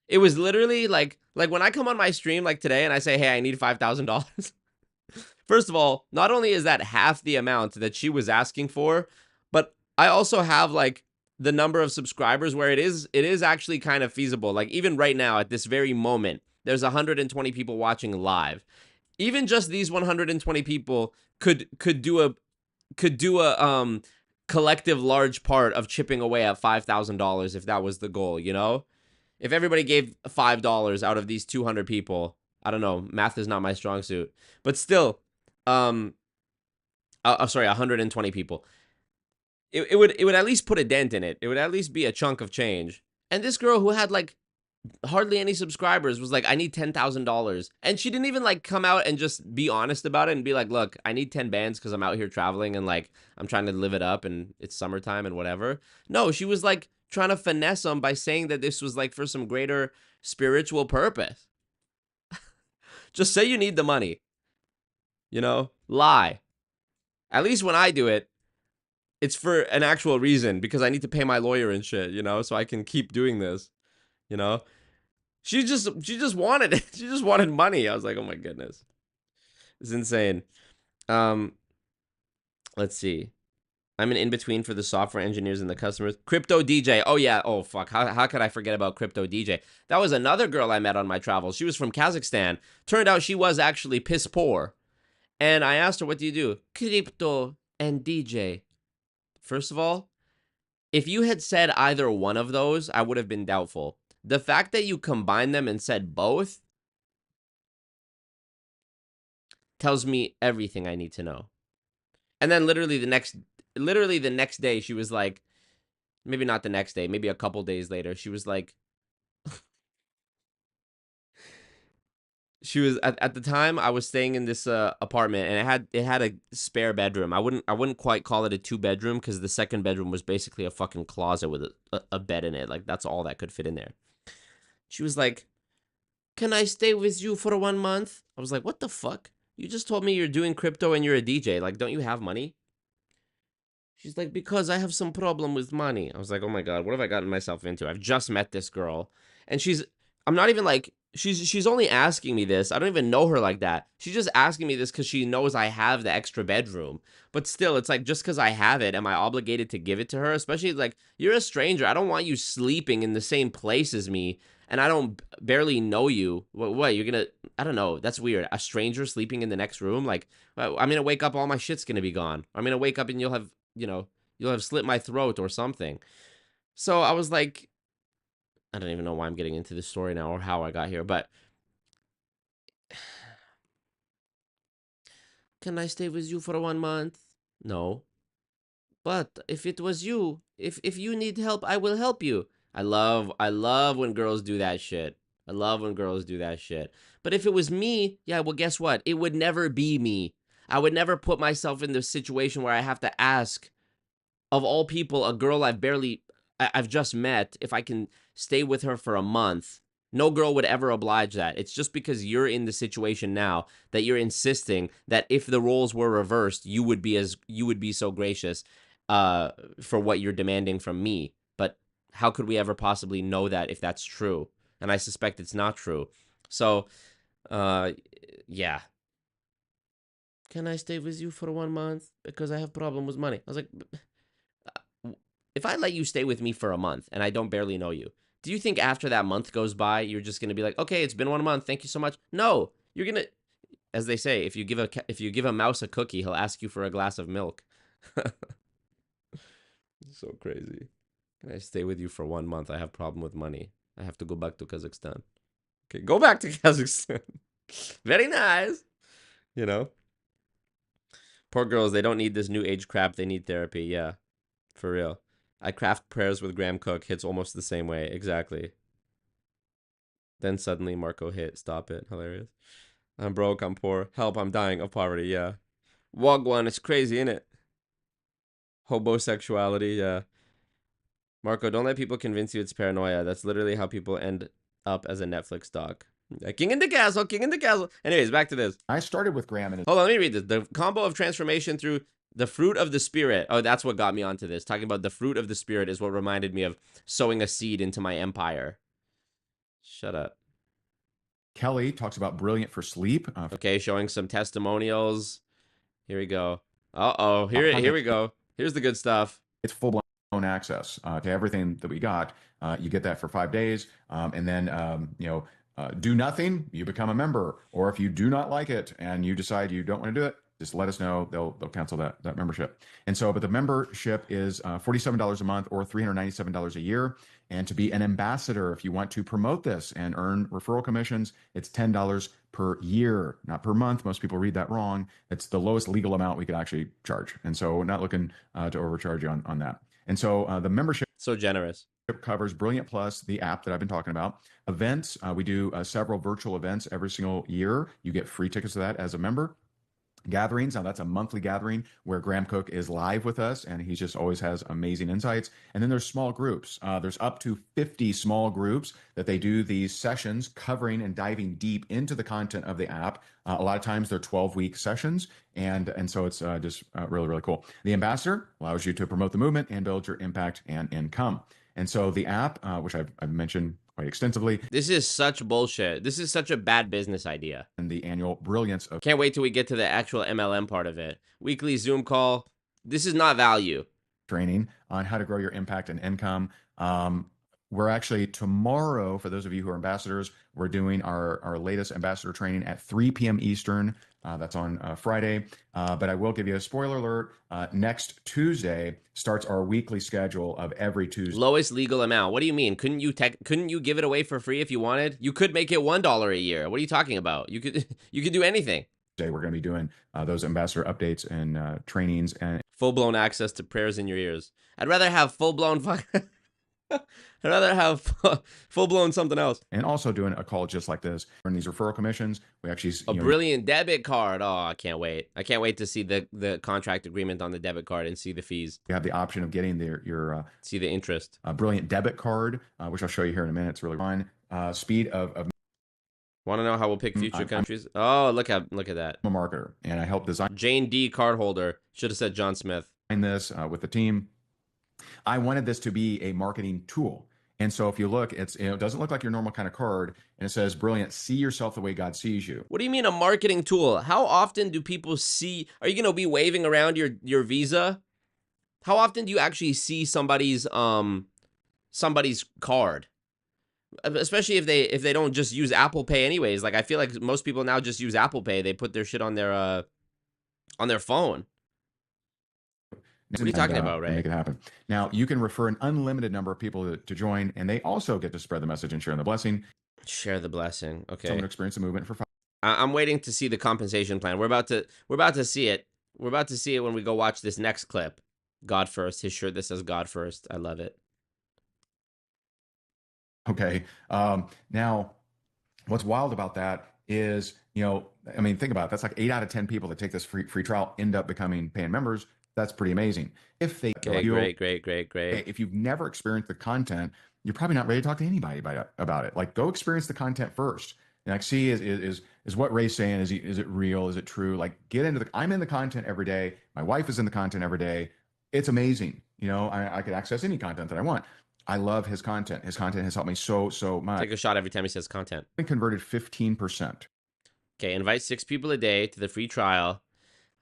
It was literally like when I come on my stream like today and I say, hey, I need $5,000. First of all, not only is that half the amount that she was asking for, but I also have like the number of subscribers where it is actually kind of feasible. Like even right now at this very moment, there's 120 people watching live. Even just these 120 people could do a collective large part of chipping away at $5,000 if that was the goal, you know? If everybody gave $5 out of these 200 people, I don't know, math is not my strong suit, but still, sorry, 120 people. It would at least put a dent in it. It would at least be a chunk of change. And this girl who had like hardly any subscribers was like, I need $10,000. And she didn't even like come out and just be honest about it and be like, look, I need 10 bands because I'm out here traveling and like I'm trying to live it up and it's summertime and whatever. No, she was like trying to finesse them by saying that this was like for some greater spiritual purpose. Just say you need the money. You know, lie. At least when I do it, it's for an actual reason because I need to pay my lawyer and shit, you know, so I can keep doing this, you know. She just wanted it. She just wanted money. I was like, oh my goodness. It's insane. Let's see. I'm an in-between for the software engineers and the customers. Crypto DJ. Oh, yeah. Oh, fuck. How could I forget about Crypto DJ? That was another girl I met on my travels. She was from Kazakhstan. Turned out she was actually piss poor. And I asked her, what do you do? Crypto and DJ. First of all, if you had said either one of those, I would have been doubtful. The fact that you combined them and said both tells me everything I need to know. And then literally the next day, she was like, maybe not the next day, maybe a couple days later, she was like, she was at the time I was staying in this apartment and it had a spare bedroom. I wouldn't quite call it a 2-bedroom because the second bedroom was basically a fucking closet with a bed in it. Like that's all that could fit in there. She was like, can I stay with you for 1 month? I was like, what the fuck? You just told me you're doing crypto and you're a DJ. Like, don't you have money? She's like, because I have some problem with money. I was like, oh my God, what have I gotten myself into? I've just met this girl. And I'm not even like, she's only asking me this. I don't even know her like that. She's just asking me this because she knows I have the extra bedroom. But still, it's like, just because I have it, am I obligated to give it to her? Especially like, you're a stranger. I don't want you sleeping in the same place as me. And I don't barely know you. What, you're gonna, I don't know. That's weird. A stranger sleeping in the next room? Like, I'm gonna wake up, all my shit's gonna be gone. I'm gonna wake up and you'll have, you'll have slit my throat or something. So I was like, I don't even know why I'm getting into this story now or how I got here, but can I stay with you for 1 month? No. But if it was you, if you need help, I will help you. I love when girls do that shit. I love when girls do that shit. But if it was me, yeah, well, guess what? It would never be me. I would never put myself in the situation where I have to ask, of all people, a girl I've just met, if I can stay with her for a month. No girl would ever oblige that. It's just because you're in the situation now that you're insisting that if the roles were reversed, you would be so gracious for what you're demanding from me. But how could we ever possibly know that if that's true? And I suspect it's not true. So, yeah. Can I stay with you for 1 month? Because I have problem with money. I was like, if I let you stay with me for a month and I don't barely know you, do you think after that month goes by, you're just going to be like, okay, it's been 1 month. Thank you so much. No, you're going to, as they say, if you give a mouse a cookie, he'll ask you for a glass of milk. So crazy. Can I stay with you for 1 month? I have problem with money. I have to go back to Kazakhstan. Okay, go back to Kazakhstan. Very nice. You know? Poor girls, they don't need this new age crap. They need therapy. Yeah, for real. I craft prayers with Graham Cook. Hits almost the same way. Exactly. Then suddenly Marco hit. Stop it. Hilarious. I'm broke. I'm poor. Help. I'm dying of poverty. Yeah. Wagwan. It's crazy, innit? Hobosexuality. Yeah. Marco, don't let people convince you it's paranoia. That's literally how people end up as a Netflix doc. King in the castle. King in the castle. Anyways, back to this. I started with Graham and Hold on, let me read this. The combo of transformation through the fruit of the spirit. Oh, that's what got me onto this. Talking about the fruit of the spirit is what reminded me of sowing a seed into my empire. Shut up. Kelly talks about brilliant for sleep. Okay, showing some testimonials. Here we go. Uh-oh. Here we go. Here's the good stuff. It's full-blown access to everything that we got. You get that for 5 days. And then, do nothing, you become a member. Or if you do not like it and you decide you don't want to do it, just let us know. They'll cancel that membership. And so, but the membership is $47 a month or $397 a year. And to be an ambassador, if you want to promote this and earn referral commissions, it's $10 per year, not per month. Most people read that wrong. It's the lowest legal amount we could actually charge. And so we're not looking to overcharge you on that. And so the membership So generous. covers Brilliant Plus, the app that I've been talking about. Events, we do several virtual events every single year. You get free tickets to that as a member. Gatherings, now that's a monthly gathering where Graham Cook is live with us, and he just always has amazing insights. And then there's small groups. There's up to 50 small groups that they do these sessions covering and diving deep into the content of the app. A lot of times they're 12-week sessions, and so it's just really, really cool. The ambassador allows you to promote the movement and build your impact and income. And so the app, which I've mentioned quite extensively. This is such bullshit. This is such a bad business idea. And the annual brilliance of Can't wait till we get to the actual MLM part of it. Weekly Zoom call. This is not value. training on how to grow your impact and income. We're actually tomorrow, for those of you who are ambassadors, we're doing our latest ambassador training at 3 p.m. Eastern. That's on Friday. But I will give you a spoiler alert. Next Tuesday starts our weekly schedule of every Tuesday. Lowest legal amount. What do you mean? Couldn't you give it away for free if you wanted? You could make it $1 a year. What are you talking about? You could do anything. We're going to be doing those ambassador updates and trainings and Full-blown access to prayers in your ears. I'd rather have full-blown I'd rather have full-blown something else. and also doing a call just like this. And these referral commissions, we actually A brilliant debit card. Oh, I can't wait. I can't wait to see the contract agreement on the debit card and see the fees. you have the option of getting your See the interest. brilliant debit card, which I'll show you here in a minute. It's really fun. Speed of Want to know how we'll pick future countries? Oh, look at that. a marketer, and I help design Jane D. cardholder. Should have said John Smith. this with the team. I wanted this to be a marketing tool. And so if you look, it doesn't look like your normal kind of card, and it says, brilliant, see yourself the way God sees you. What do you mean a marketing tool? How often do people see? Are you going to be waving around your Visa? How often do you actually see somebody's card? Especially if they don't just use Apple Pay anyways. Like I feel like most people now just use Apple Pay. They put their shit on their phone. What are you talking about, Ray? Make it happen. Now, you can refer an unlimited number of people to join, and they also get to spread the message and share the blessing. Share the blessing. Okay. Someone to experience the movement for 5. I'm waiting to see the compensation plan. We're about to see it. We're about to see it when we go watch this next clip. God first. His shirt that says God first. I love it. Okay. Now, what's wild about that is, think about it. That's like 8 out of 10 people that take this free trial end up becoming paying members. That's pretty amazing. If they great. if you've never experienced the content, you're probably not ready to talk to anybody about it. Like, go experience the content first. And like, see, is what Ray's saying, is it real? Is it true? Like, get into I'm in the content every day. My wife is in the content every day. It's amazing. You know, I can access any content that I want. I love his content. His content has helped me so much. Take a shot every time he says content. I converted 15%. Okay, invite 6 people a day to the free trial.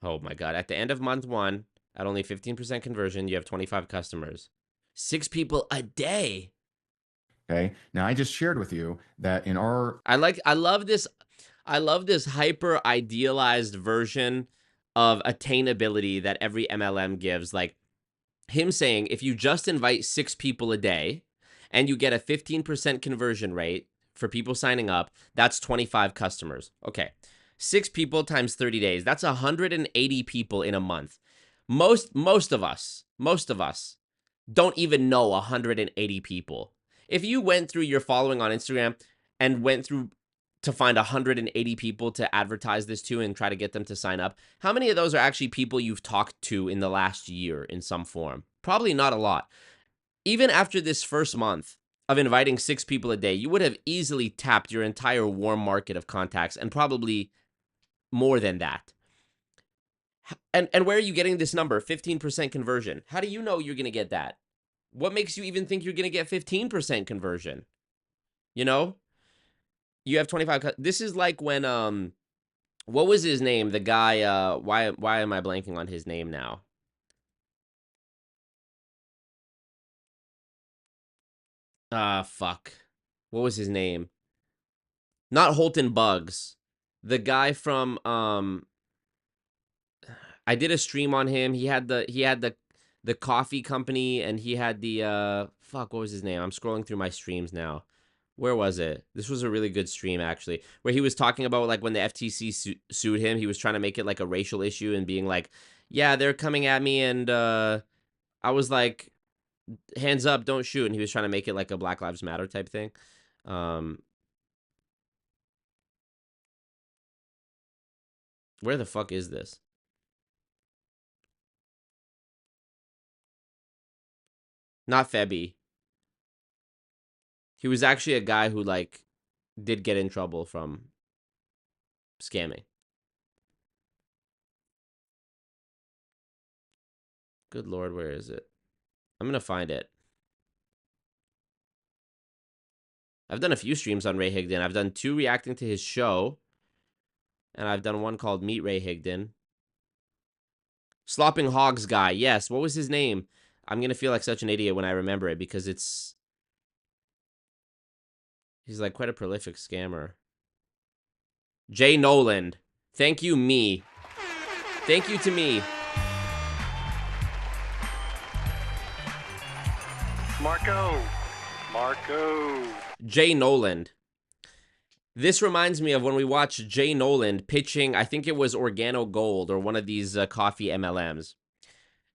Oh my God. At the end of month 1, at only 15% conversion, you have 25 customers. 6 people a day. Okay. Now, I just shared with you that in our... I love this hyper idealized version of attainability that every MLM gives. Like him saying, if you just invite 6 people a day and you get a 15% conversion rate for people signing up, that's 25 customers. Okay. 6 people times 30 days. That's 180 people in a month. Most of us don't even know 180 people. If you went through your following on Instagram and went through to find 180 people to advertise this to and try to get them to sign up, how many of those are actually people you've talked to in the last year in some form? Probably not a lot. Even after this first month of inviting 6 people a day, you would have easily tapped your entire warm market of contacts, and probably more than that. And where are you getting this number? 15% conversion. How do you know you're going to get that? What makes you even think you're going to get 15% conversion? You know? You have 25. This is like when, what was his name? The guy, why am I blanking on his name now? Fuck. What was his name? Not Holton Bugs. The guy from, I did a stream on him. He had the coffee company, and he had the, fuck, what was his name? I'm scrolling through my streams now. Where was it? This was a really good stream, actually, where he was talking about, like, when the FTC sued him, he was trying to make it, like, a racial issue and being like, yeah, they're coming at me, and I was like, hands up, don't shoot, and he was trying to make it, like, a Black Lives Matter type thing. Where the fuck is this? Not Febby. He was actually a guy who, like, did get in trouble from scamming. Good Lord, where is it? I'm gonna find it. I've done a few streams on Ray Higdon. I've done 2 reacting to his show, and I've done one called Meet Ray Higdon. Slopping Hogs guy, yes. What was his name? I'm gonna feel like such an idiot when I remember it, because he's like quite a prolific scammer. Jay Noland. Thank you, me. Thank you to me. Marco. Jay Noland. This reminds me of when we watched Jay Noland pitching, I think it was Organo Gold or one of these coffee MLMs.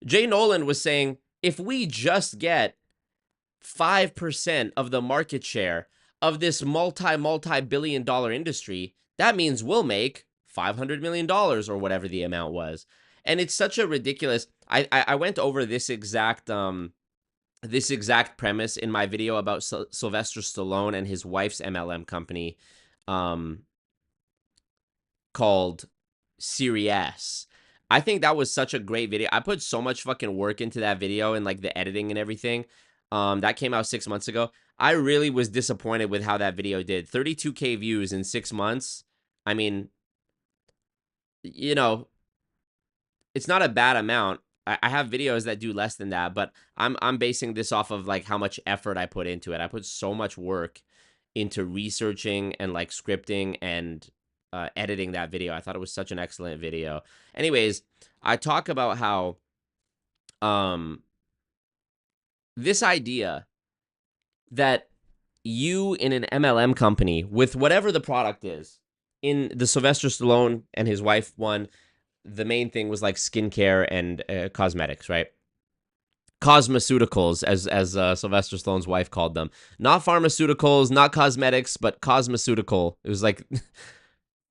Jay Noland was saying, if we just get 5% of the market share of this multi-billion dollar industry, that means we'll make $500 million or whatever the amount was. And it's such a ridiculous... I went over this exact premise in my video about Sylvester Stallone and his wife's MLM company called Sirius. I think that was such a great video. I put so much fucking work into that video and like the editing and everything. That came out 6 months ago. I really was disappointed with how that video did. 32K views in 6 months. I mean, you know, it's not a bad amount. I have videos that do less than that, but I'm basing this off of like how much effort I put into it. I put so much work into researching and like scripting and editing that video. I thought it was such an excellent video. Anyways, I talk about how this idea that you in an MLM company with whatever the product is, in the Sylvester Stallone and his wife one, the main thing was like skincare and cosmetics, right? Cosmeceuticals, as Sylvester Stallone's wife called them. Not pharmaceuticals, not cosmetics, but cosmeceutical. It was like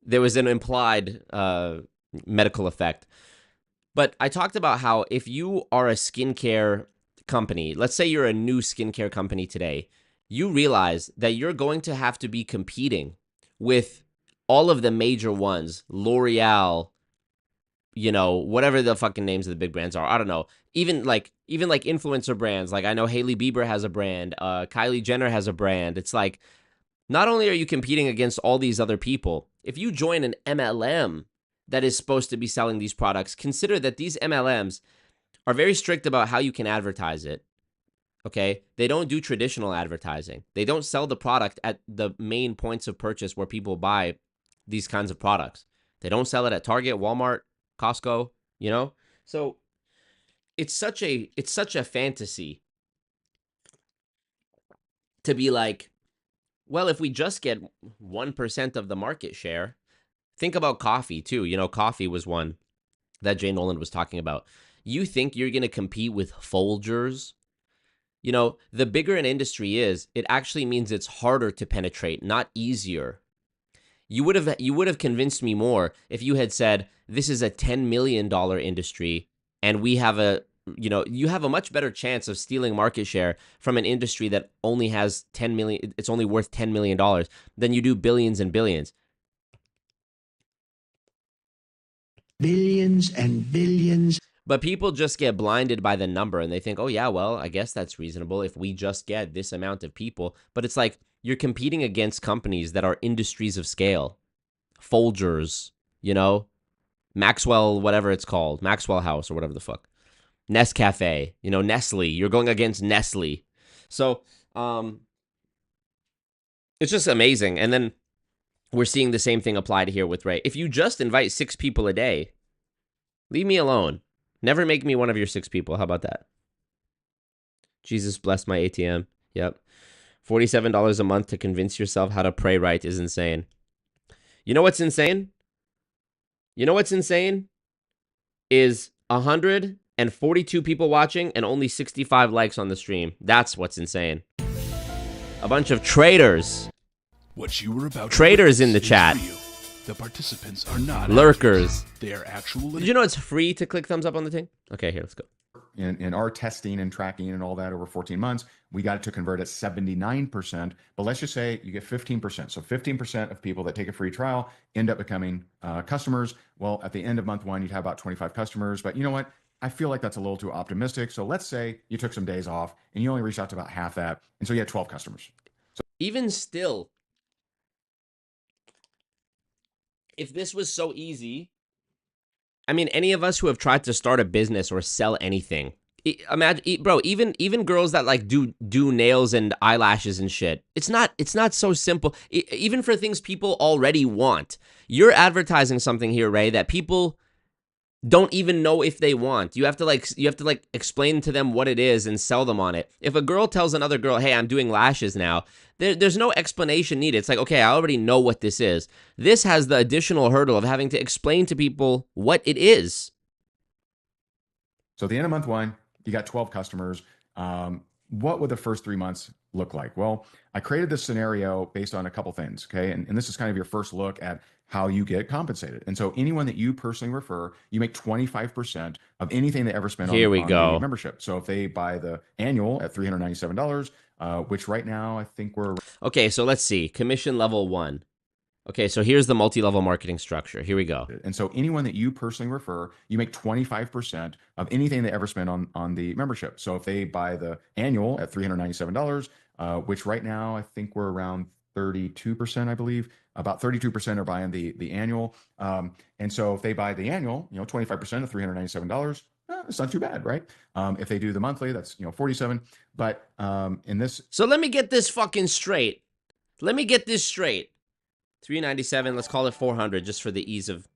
there was an implied medical effect. But I talked about how if you are a skincare company, let's say you're a new skincare company today, you realize that you're going to have to be competing with all of the major ones, L'Oreal, you know, whatever the fucking names of the big brands are. I don't know. Even like influencer brands. Like I know Hailey Bieber has a brand. Kylie Jenner has a brand. It's like, not only are you competing against all these other people, if you join an MLM that is supposed to be selling these products, consider that these MLMs are very strict about how you can advertise it. Okay? They don't do traditional advertising. They don't sell the product at the main points of purchase where people buy these kinds of products. They don't sell it at Target, Walmart, Costco, you know? So it's such a fantasy to be like, well, if we just get 1% of the market share, think about coffee too. You know, coffee was one that Jay Nolan was talking about. You think you're going to compete with Folgers? You know, the bigger an industry is, it actually means it's harder to penetrate, not easier. You would have convinced me more if you had said this is a $10 million industry and we have you have a much better chance of stealing market share from an industry that only has 10 million, it's only worth $10 million than you do billions and billions. Billions and billions. But people just get blinded by the number and they think, oh yeah, well, I guess that's reasonable if we just get this amount of people. But it's like you're competing against companies that are industries of scale. Folgers, you know, Maxwell, whatever it's called, Maxwell House or whatever the fuck. Nescafe, you know, Nestle. You're going against Nestle. So it's just amazing. And then we're seeing the same thing applied here with Ray. If you just invite 6 people a day, leave me alone. Never make me one of your 6 people. How about that? Jesus bless my ATM. Yep. $47 a month to convince yourself how to pray right is insane. You know what's insane? You know what's insane? Is 142 people watching and only 65 likes on the stream. That's what's insane. A bunch of traitors. What you were about Traitors in the chat. real. The participants are not Lurkers. actors. They are actual. Did you know it's free to click thumbs up on the thing? Okay, here, let's go. In our testing and tracking and all that over 14 months, we got it to convert at 79%. But let's just say you get 15%. So 15% of people that take a free trial end up becoming customers. Well, at the end of month 1, you'd have about 25 customers. But you know what? I feel like that's a little too optimistic. So let's say you took some days off and you only reached out to about half that. And so you had 12 customers. Even still, if this was so easy, I mean, any of us who have tried to start a business or sell anything, imagine, bro, even girls that like do nails and eyelashes and shit, it's not so simple. Even for things people already want, you're advertising something here, Ray, that people don't even know if they want. You have to explain to them what it is and sell them on it. If a girl tells another girl, hey, I'm doing lashes now, there's no explanation needed. It's like, okay, I already know what this is. This has the additional hurdle of having to explain to people what it is. So at the end of month 1, you got 12 customers. What would the first 3 months look like? Well, I created this scenario based on a couple things, okay? And this is kind of your first look at how you get compensated. And so anyone that you personally refer, you make 25% of anything they ever spend on the membership. So if they buy the annual at $397, which right now I think we're... Okay, so let's see. Commission level 1. Okay, so here's the multi-level marketing structure. Here we go. And so anyone that you personally refer, you make 25% of anything they ever spend on the membership. So if they buy the annual at $397, which right now I think we're around 32%, I believe. About 32% are buying the annual. And so if they buy the annual, 25% of $397, it's not too bad, right? If they do the monthly, that's 47. But in this... So let me get this fucking straight. Let me get this straight. $397, let's call it $400 just for the ease of...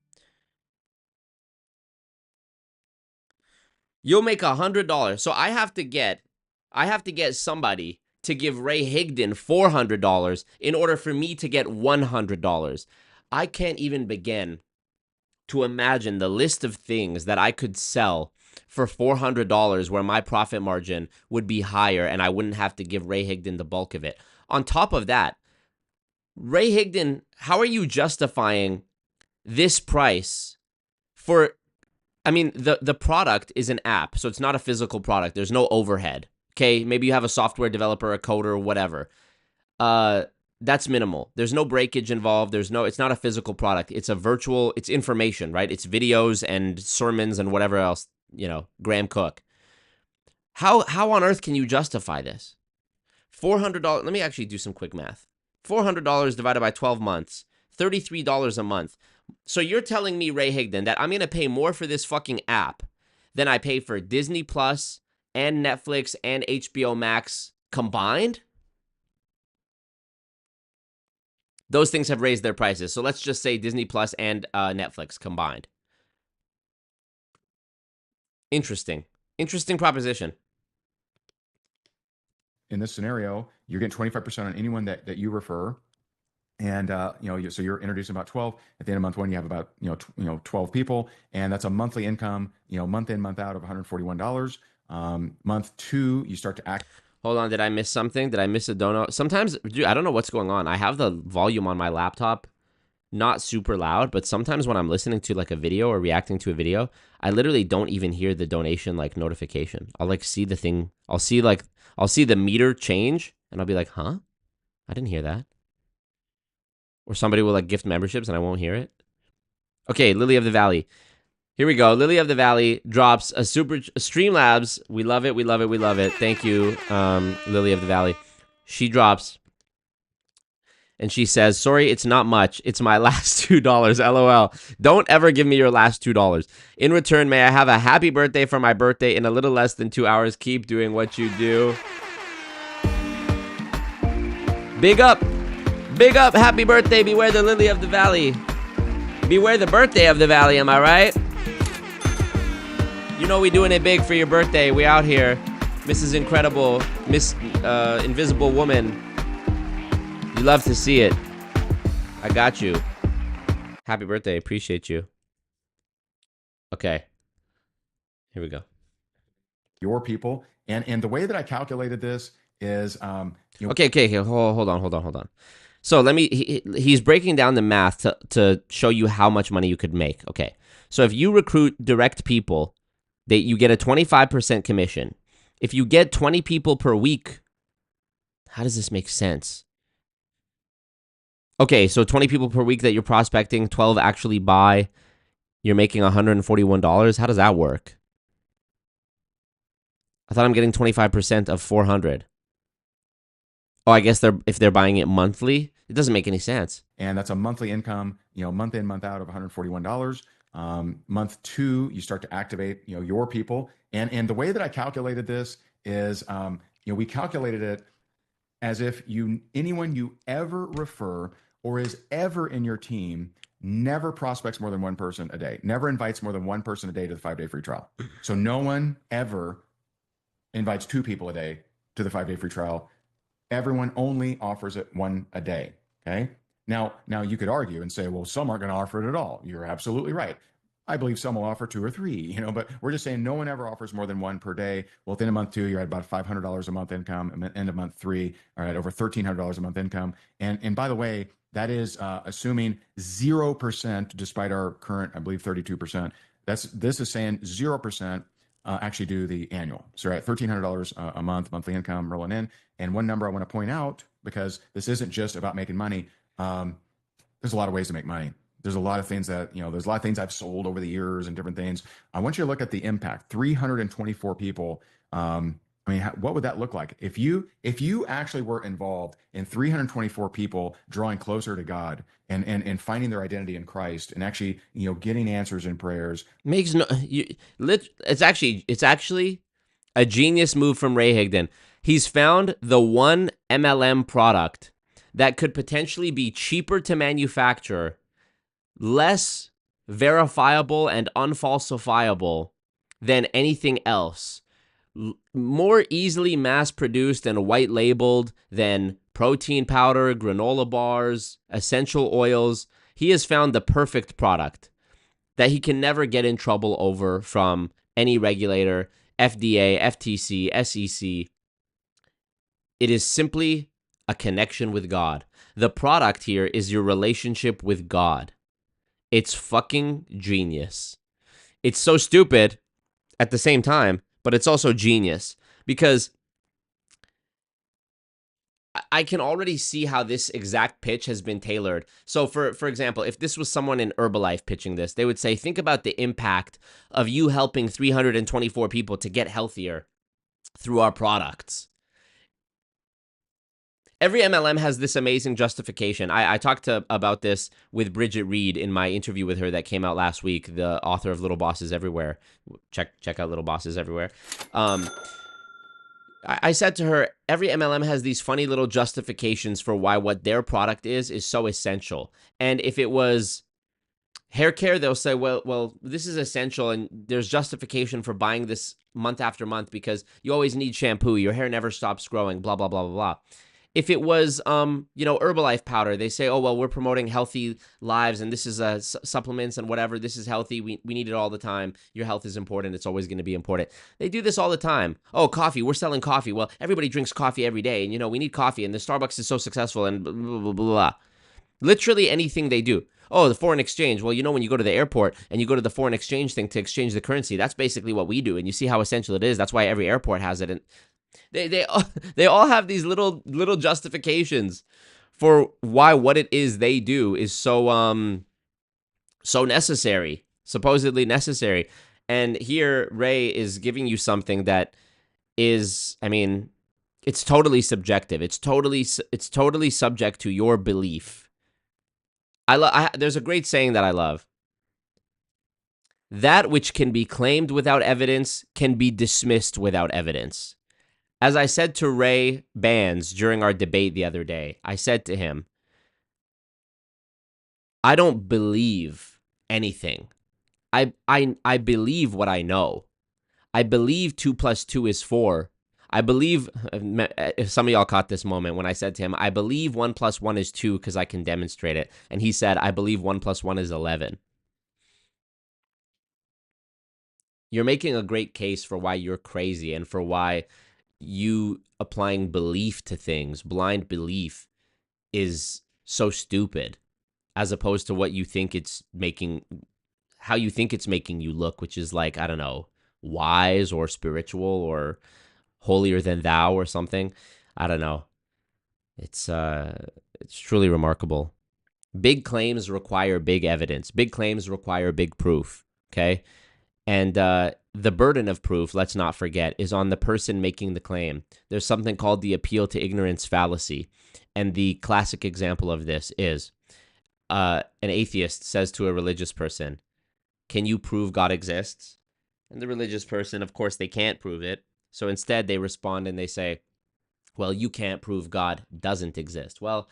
You'll make $100. So I have to get somebody to give Ray Higdon $400 in order for me to get $100. I can't even begin to imagine the list of things that I could sell for $400 where my profit margin would be higher and I wouldn't have to give Ray Higdon the bulk of it. On top of that, Ray Higdon, how are you justifying this price for... I mean, the product is an app, so it's not a physical product. There's no overhead. Okay, maybe you have a software developer, a coder, whatever. That's minimal. There's no breakage involved. It's not a physical product. It's a virtual, it's information, right? It's videos and sermons and whatever else, Graham Cook. How on earth can you justify this? $400, let me actually do some quick math. $400 divided by 12 months, $33 a month. So you're telling me, Ray Higdon, that I'm going to pay more for this fucking app than I pay for Disney Plus and Netflix and HBO Max combined? Those things have raised their prices. So let's just say Disney Plus and Netflix combined. Interesting proposition. In this scenario, you're getting 25% on anyone that you refer. And, so you're introducing about 12. At the end of month one, you have about, 12 people. And that's a monthly income, month in, month out of $141. Month two, you start to act. Hold on, did I miss something? Did I miss a donut? Sometimes, dude, I don't know what's going on. I have the volume on my laptop not super loud, but sometimes when I'm listening to like a video or reacting to a video, I literally don't even hear the donation like notification. I'll like see the thing. I'll see the meter change and I'll be like, huh? I didn't hear that. Or somebody will like gift memberships and I won't hear it. Okay, Lily of the Valley. Here we go. Lily of the Valley drops a super Streamlabs. We love it. We love it. We love it. Thank you, Lily of the Valley. She drops and she says, sorry, it's not much. It's my last $2. LOL. Don't ever give me your last $2. In return, may I have a happy birthday for my birthday in a little less than 2 hours. Keep doing what you do. Big up. Big up. Happy birthday. Beware the Lily of the Valley. Beware the birthday of the valley. Am I right? You know we doing it big for your birthday. We out here. Mrs. Incredible. Miss Invisible Woman. You love to see it. I got you. Happy birthday. Appreciate you. Okay. Here we go. Your people. And the way that I calculated this is... Okay. Hold on. So he's breaking down the math to show you how much money you could make. Okay. So if you recruit direct people, you get a 25% commission. If you get 20 people per week, how does this make sense? Okay, so 20 people per week that you're prospecting, 12 actually buy, you're making $141. How does that work? I thought I'm getting 25% of 400. Oh, I guess if they're buying it monthly, it doesn't make any sense. And that's a monthly income, month in, month out of $141. Month two, you start to activate, your people. And the way that I calculated this is, we calculated it as if anyone you ever refer or is ever in your team never prospects more than one person a day, never invites more than one person a day to the 5-day free trial. So no one ever invites 2 people a day to the 5-day free trial. Everyone only offers it 1 a day. Okay. Now you could argue and say, well, some aren't going to offer it at all. You're absolutely right. I believe some will offer 2 or 3, but we're just saying no one ever offers more than 1 per day. Well, at the end of month 2, you're at about $500 a month income. And end of month 3, all right, over $1,300 a month income. And by the way, that is assuming 0%, despite our current, I believe, 32%. This is saying 0% actually do the annual. So we're at $1,300 a month, monthly income rolling in. And one number I want to point out, because this isn't just about making money. There's a lot of ways to make money. There's a lot of things that, there's a lot of things I've sold over the years and different things. I want you to look at the impact. 324 people. What would that look like? If you actually were involved in 324 people drawing closer to God and finding their identity in Christ and actually, getting answers in prayers. It's actually a genius move from Ray Higdon. He's found the one MLM product that could potentially be cheaper to manufacture, less verifiable and unfalsifiable than anything else, more easily mass-produced and white-labeled than protein powder, granola bars, essential oils. He has found the perfect product that he can never get in trouble over from any regulator, FDA, FTC, SEC. It is simply a connection with God. The product here is your relationship with God. It's fucking genius. It's so stupid at the same time, but it's also genius because I can already see how this exact pitch has been tailored. So for example, if this was someone in Herbalife pitching this, they would say, think about the impact of you helping 324 people to get healthier through our products. Every MLM has this amazing justification. I talked about this with Bridget Reed in my interview with her that came out last week, the author of Little Bosses Everywhere. Check out Little Bosses Everywhere. I said to her, every MLM has these funny little justifications for why what their product is so essential. And if it was hair care, they'll say, well, this is essential and there's justification for buying this month after month because you always need shampoo. Your hair never stops growing, blah, blah, blah, blah, blah. If it was, Herbalife powder, they say, oh, well, we're promoting healthy lives and this is supplements and whatever. This is healthy. We need it all the time. Your health is important. It's always going to be important. They do this all the time. Oh, coffee. We're selling coffee. Well, everybody drinks coffee every day. And, we need coffee. And the Starbucks is so successful and blah, blah, blah, blah. Literally anything they do. Oh, the foreign exchange. Well, when you go to the airport and you go to the foreign exchange thing to exchange the currency, that's basically what we do. And you see how essential it is. That's why every airport has it. And they all have these little justifications for why what it is they do is so necessary, supposedly necessary. And here Ray is giving you something that is, it's totally subjective. It's totally subject to your belief. There's a great saying that I love. That which can be claimed without evidence can be dismissed without evidence. As I said to Ray Bands during our debate the other day, I said to him, I don't believe anything. I believe what I know. I believe 2 + 2 is 4. I believe, if some of y'all caught this moment when I said to him, I believe 1 + 1 is 2 because I can demonstrate it. And he said, I believe 1 + 1 is 11. You're making a great case for why you're crazy and for why you applying belief to things, blind belief, is so stupid, as opposed to what you think it's making, how you think it's making you look, which is like, I don't know, wise or spiritual or holier than thou or something. I don't know. It's truly remarkable. Big claims require big evidence. Big claims require big proof. Okay. And the burden of proof, let's not forget, is on the person making the claim. There's something called the appeal to ignorance fallacy. And the classic example of this is an atheist says to a religious person, can you prove God exists? And the religious person, of course, they can't prove it. So instead they respond and they say, well, you can't prove God doesn't exist. Well,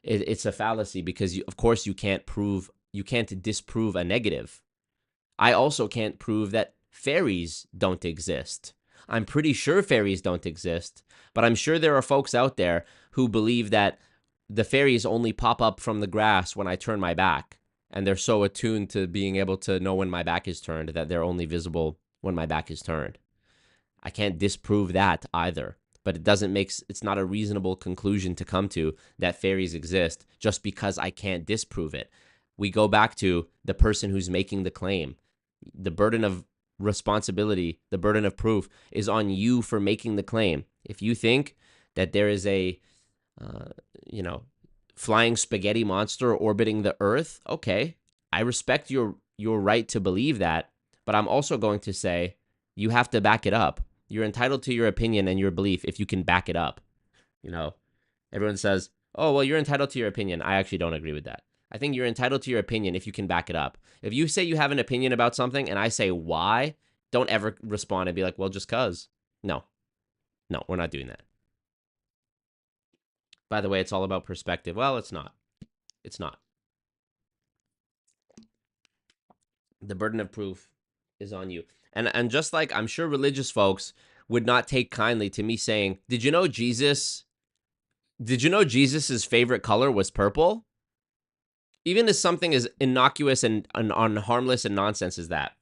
it's a fallacy because, of course, you can't disprove a negative. I also can't prove that fairies don't exist. I'm pretty sure fairies don't exist, but I'm sure there are folks out there who believe that the fairies only pop up from the grass when I turn my back, and they're so attuned to being able to know when my back is turned that they're only visible when my back is turned. I can't disprove that either, but it's not a reasonable conclusion to come to that fairies exist just because I can't disprove it. We go back to the person who's making the claim. The burden of responsibility, the burden of proof is on you for making the claim. If you think that there is a, flying spaghetti monster orbiting the earth, okay, I respect your right to believe that, but I'm also going to say you have to back it up. You're entitled to your opinion and your belief if you can back it up. Everyone says, oh, well, you're entitled to your opinion. I actually don't agree with that. I think you're entitled to your opinion if you can back it up. If you say you have an opinion about something and I say why, don't ever respond and be like, well, just cuz. No, we're not doing that. By the way, it's all about perspective. Well, it's not. It's not. The burden of proof is on you. And just like I'm sure religious folks would not take kindly to me saying, did you know Jesus's favorite color was purple? Even as something as innocuous and harmless and nonsense as that.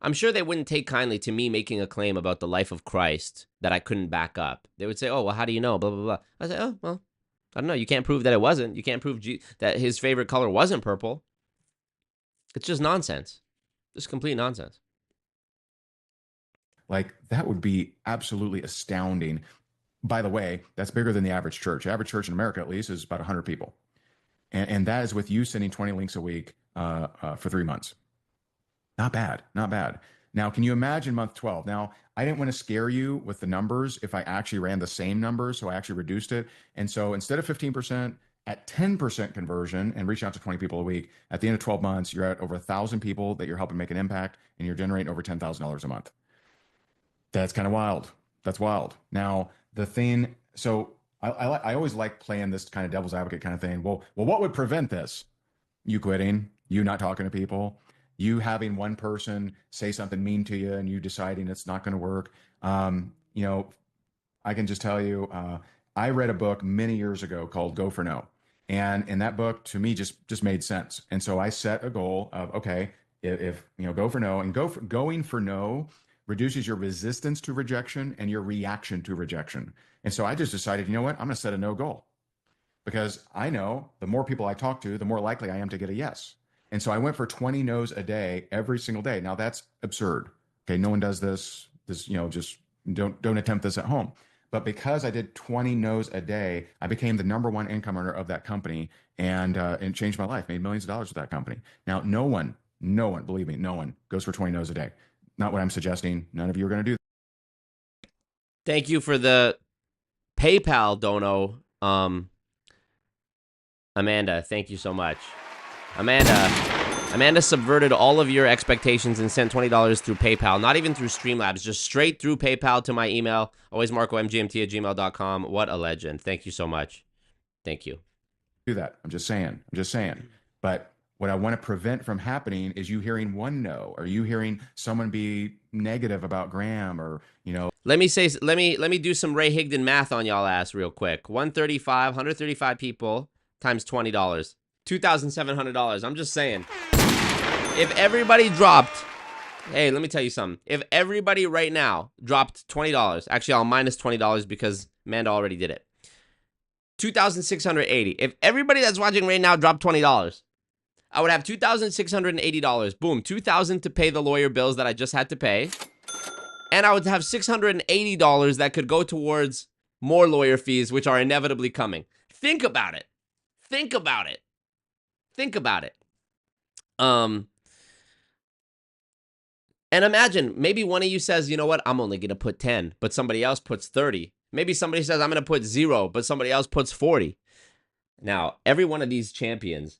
I'm sure they wouldn't take kindly to me making a claim about the life of Christ that I couldn't back up. They would say, oh, well, how do you know? Blah, blah, blah. I say, oh, well, I don't know. You can't prove that it wasn't. You can't prove that his favorite color wasn't purple. It's just nonsense. Just complete nonsense. Like, that would be absolutely astounding. by the way, that's bigger than the average church. The average church in America, at least, is about 100 people. And that is with you sending 20 links a week for 3 months. Not bad. Not bad. Now, can you imagine month 12? Now, I didn't want to scare you with the numbers if I actually ran the same numbers, so I actually reduced it. And so instead of 15%, at 10% conversion and reaching out to 20 people a week, at the end of 12 months, you're at over 1,000 people that you're helping make an impact, and you're generating over $10,000 a month. That's kind of wild. That's wild. Now, the thing, so I always like playing this kind of devil's advocate kind of thing. Well, what would prevent this? You quitting, you not talking to people, you having one person say something mean to you and you deciding it's not going to work. You know, I can just tell you, I read a book many years ago called Go for No. And in that book, to me, just made sense. And so I set a goal of, okay, if you know, go for no, and going for no reduces your resistance to rejection and your reaction to rejection. And so I just decided, you know what, I'm going to set a no goal, because I know the more people I talk to, the more likely I am to get a yes. And so I went for 20 no's a day, every single day. Now that's absurd. Okay, no one does this. You know, just don't attempt this at home. But because I did 20 no's a day, I became the #1 income earner of that company, and changed my life, made millions of dollars with that company. Now, no one, believe me, no one goes for 20 no's a day. Not what I'm suggesting. None of you are going to do that. Thank you for the PayPal dono, Amanda. Thank you so much. Amanda subverted all of your expectations and sent $20 through PayPal, not even through Streamlabs, just straight through PayPal to my email, alwaysmarcomgmt@gmail.com. What a legend. Thank you so much. Thank you. Do that. I'm just saying. But what I want to prevent from happening is you hearing one no, or you hearing someone be negative about Graham, or, you know. Let me do some Ray Higdon math on y'all ass real quick. 135 people times $20. $2,700. I'm just saying. If everybody dropped, hey, let me tell you something. If everybody right now dropped $20, actually I'll minus $20 because Amanda already did it. $2,680. If everybody that's watching right now dropped $20, I would have $2,680. Boom, $2,000 to pay the lawyer bills that I just had to pay. And I would have $680 that could go towards more lawyer fees, which are inevitably coming. Think about it. Think about it. Think about it. And imagine, maybe one of you says, you know what, I'm only going to put 10, but somebody else puts 30. Maybe somebody says, I'm going to put 0, but somebody else puts 40. Now, every one of these champions,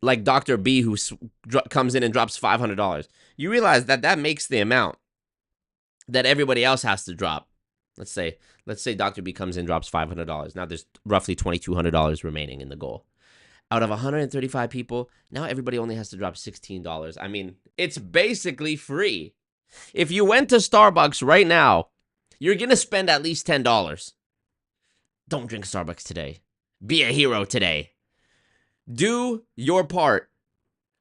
like Dr. B, who comes in and drops $500, you realize that that makes the amount that everybody else has to drop. Let's say Dr. B comes in and drops $500. Now there's roughly $2,200 remaining in the goal. Out of 135 people, now everybody only has to drop $16. I mean, it's basically free. If you went to Starbucks right now, you're going to spend at least $10. Don't drink Starbucks today. Be a hero today. Do your part.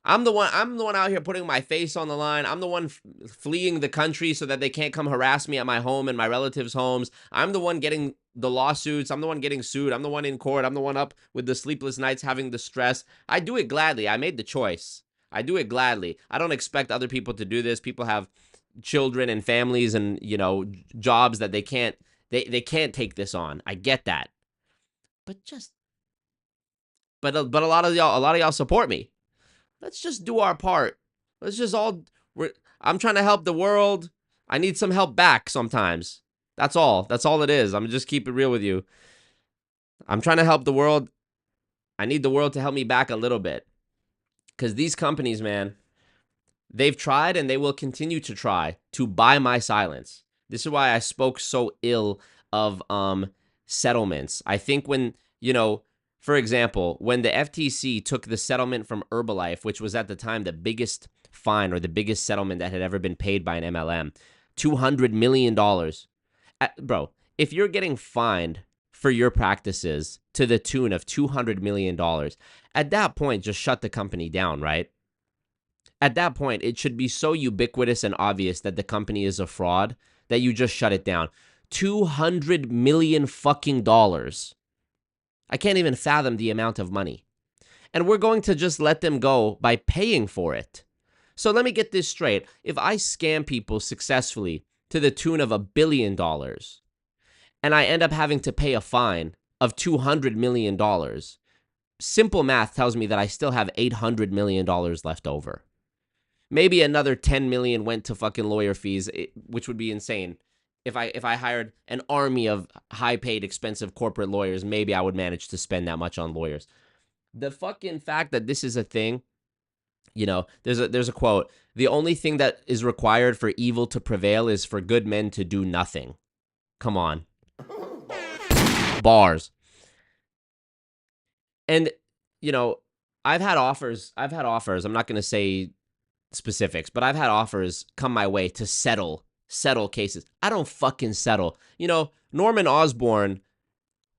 I'm the one out here putting my face on the line. I'm the one fleeing the country so that they can't come harass me at my home and my relatives' homes. I'm the one getting the lawsuits. I'm the one getting sued. I'm the one in court. I'm the one up with the sleepless nights, having the stress. I do it gladly. I made the choice. I do it gladly. I don't expect other people to do this. People have children and families and, you know, jobs that they can't take this on. I get that. But a lot of y'all support me. Let's just do our part. Let's just I'm trying to help the world. I need some help back sometimes. That's all. That's all it is. I'm just keep it real with you. I'm trying to help the world. I need the world to help me back a little bit. Because these companies, man, they've tried and they will continue to try to buy my silence. This is why I spoke so ill of settlements. I think when, you know, for example, when the FTC took the settlement from Herbalife, which was at the time the biggest fine or the biggest settlement that had ever been paid by an MLM, $200 million. Bro, if you're getting fined for your practices to the tune of $200 million, at that point, just shut the company down, right? At that point, it should be so ubiquitous and obvious that the company is a fraud that you just shut it down. $200 million fucking dollars. I can't even fathom the amount of money. And we're going to just let them go by paying for it. So let me get this straight. If I scam people successfully to the tune of $1 billion, and I end up having to pay a fine of $200 million, simple math tells me that I still have $800 million left over. Maybe another 10 million went to fucking lawyer fees, which would be insane. If I hired an army of high-paid, expensive corporate lawyers, maybe I would manage to spend that much on lawyers. The fucking fact that this is a thing, you know, there's a quote, the only thing that is required for evil to prevail is for good men to do nothing. Come on. Bars. And, you know, I've had offers, I'm not going to say specifics, but I've had offers come my way to settle cases. I don't fucking settle. You know, Norman Osborn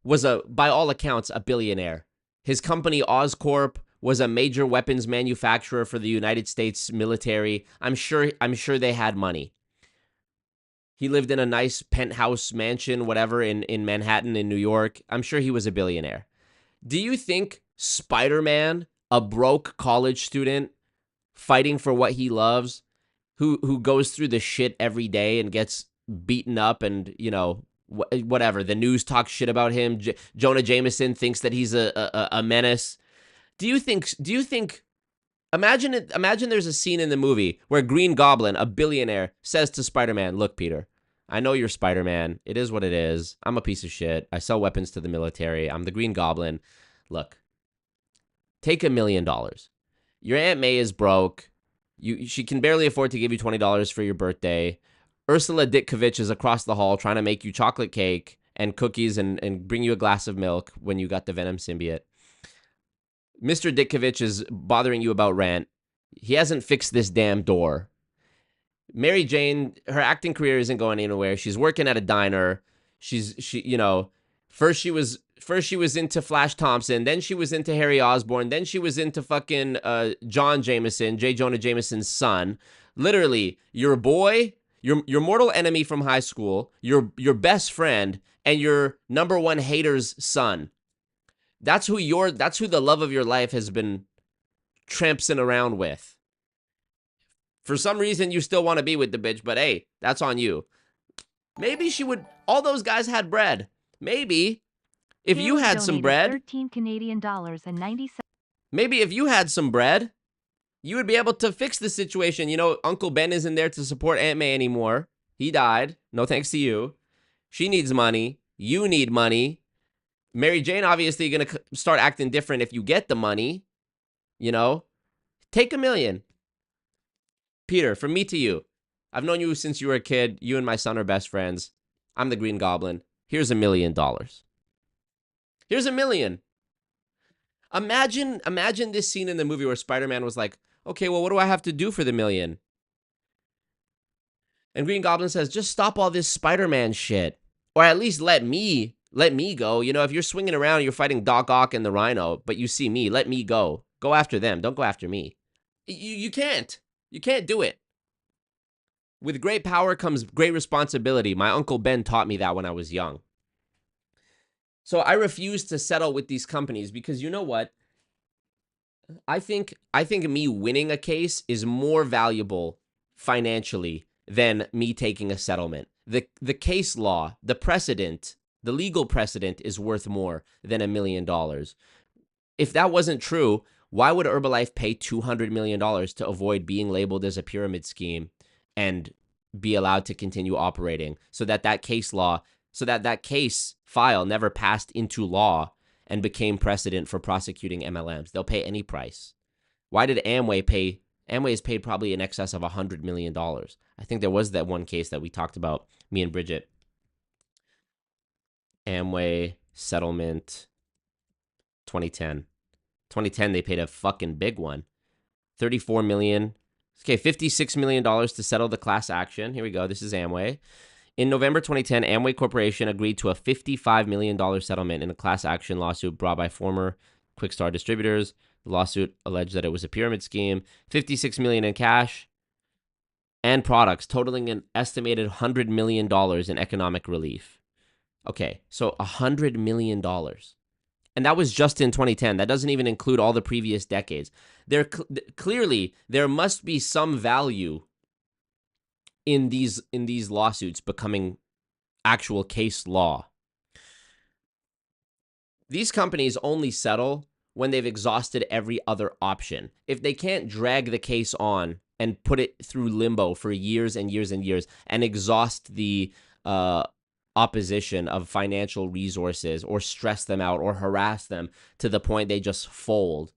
was by all accounts, a billionaire. His company Oscorp was a major weapons manufacturer for the United States military. I'm sure they had money. He lived in a nice penthouse mansion, whatever, in Manhattan, in New York. I'm sure he was a billionaire. Do you think Spider-Man, a broke college student fighting for what he loves, who goes through the shit every day and gets beaten up and, you know, whatever, the news talks shit about him, Jonah Jameson thinks that he's a menace. Do you think imagine there's a scene in the movie where Green Goblin, a billionaire, says to Spider-Man, look, Peter, I know you're Spider-Man. It is what it is. I'm a piece of shit. I sell weapons to the military. I'm the Green Goblin. Look, take $1 million. Your Aunt May is broke. She can barely afford to give you $20 for your birthday. Ursula Ditkovich is across the hall trying to make you chocolate cake and cookies and bring you a glass of milk when you got the Venom symbiote. Mr. Ditkovich is bothering you about rent. He hasn't fixed this damn door. Mary Jane, her acting career isn't going anywhere. She's working at a diner. You know, first she was into Flash Thompson, then she was into Harry Osborn, then she was into fucking John Jameson, J. Jonah Jameson's son. Literally, your boy, your mortal enemy from high school, your best friend, and your number one hater's son. That's who the love of your life has been trampsing around with. For some reason, you still want to be with the bitch, but hey, that's on you. Maybe she would. All those guys had bread. Maybe if you had some bread, 13 Canadian dollars and 90 cents. Maybe if you had some bread, you would be able to fix the situation. You know, Uncle Ben isn't there to support Aunt May anymore. He died. No thanks to you. She needs money. You need money. Mary Jane obviously going to start acting different if you get the money. You know, take $1 million. Peter, from me to you. I've known you since you were a kid. You and my son are best friends. I'm the Green Goblin. Here's $1 million. Here's $1 million. Imagine this scene in the movie where Spider-Man was like, okay, well, what do I have to do for the $1 million? And Green Goblin says, just stop all this Spider-Man shit. Or at least let me go. You know, if you're swinging around, you're fighting Doc Ock and the Rhino, but you see me, let me go. Go after them. Don't go after me. You can't. You can't do it. With great power comes great responsibility. My Uncle Ben taught me that when I was young. So I refuse to settle with these companies because you know what? I think me winning a case is more valuable financially than me taking a settlement. The case law, the precedent, the legal precedent is worth more than $1 million. If that wasn't true, why would Herbalife pay $200 million to avoid being labeled as a pyramid scheme and be allowed to continue operating so that case file never passed into law and became precedent for prosecuting MLMs? They'll pay any price. Why did Amway pay? Amway has paid probably in excess of $100 million. I think there was that one case that we talked about, me and Bridget. Amway settlement 2010. 2010, they paid a fucking big one. $34 million. Okay, $56 million to settle the class action. Here we go. This is Amway. In November 2010, Amway Corporation agreed to a $55 million settlement in a class action lawsuit brought by former Quickstar distributors. The lawsuit alleged that it was a pyramid scheme. $56 million in cash and products, totaling an estimated $100 million in economic relief. Okay, so $100 million. And that was just in 2010. That doesn't even include all the previous decades. Clearly, there must be some value in these lawsuits becoming actual case law. These companies only settle when they've exhausted every other option. If they can't drag the case on and put it through limbo for years and years and years and exhaust the opposition of financial resources or stress them out or harass them to the point they just fold,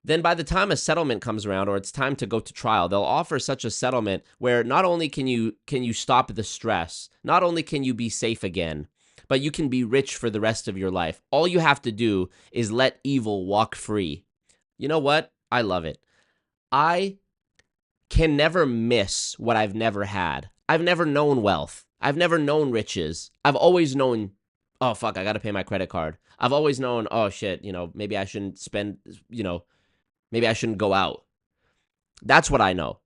then by the time a settlement comes around or it's time to go to trial, they'll offer such a settlement where not only can you stop the stress, not only can you be safe again, but you can be rich for the rest of your life. All you have to do is let evil walk free. You know what? I love it. I can never miss what I've never had. I've never known wealth. I've never known riches. I've always known, oh, fuck, I got to pay my credit card. I've always known, oh, shit, maybe I shouldn't spend, maybe I shouldn't go out. That's what I know.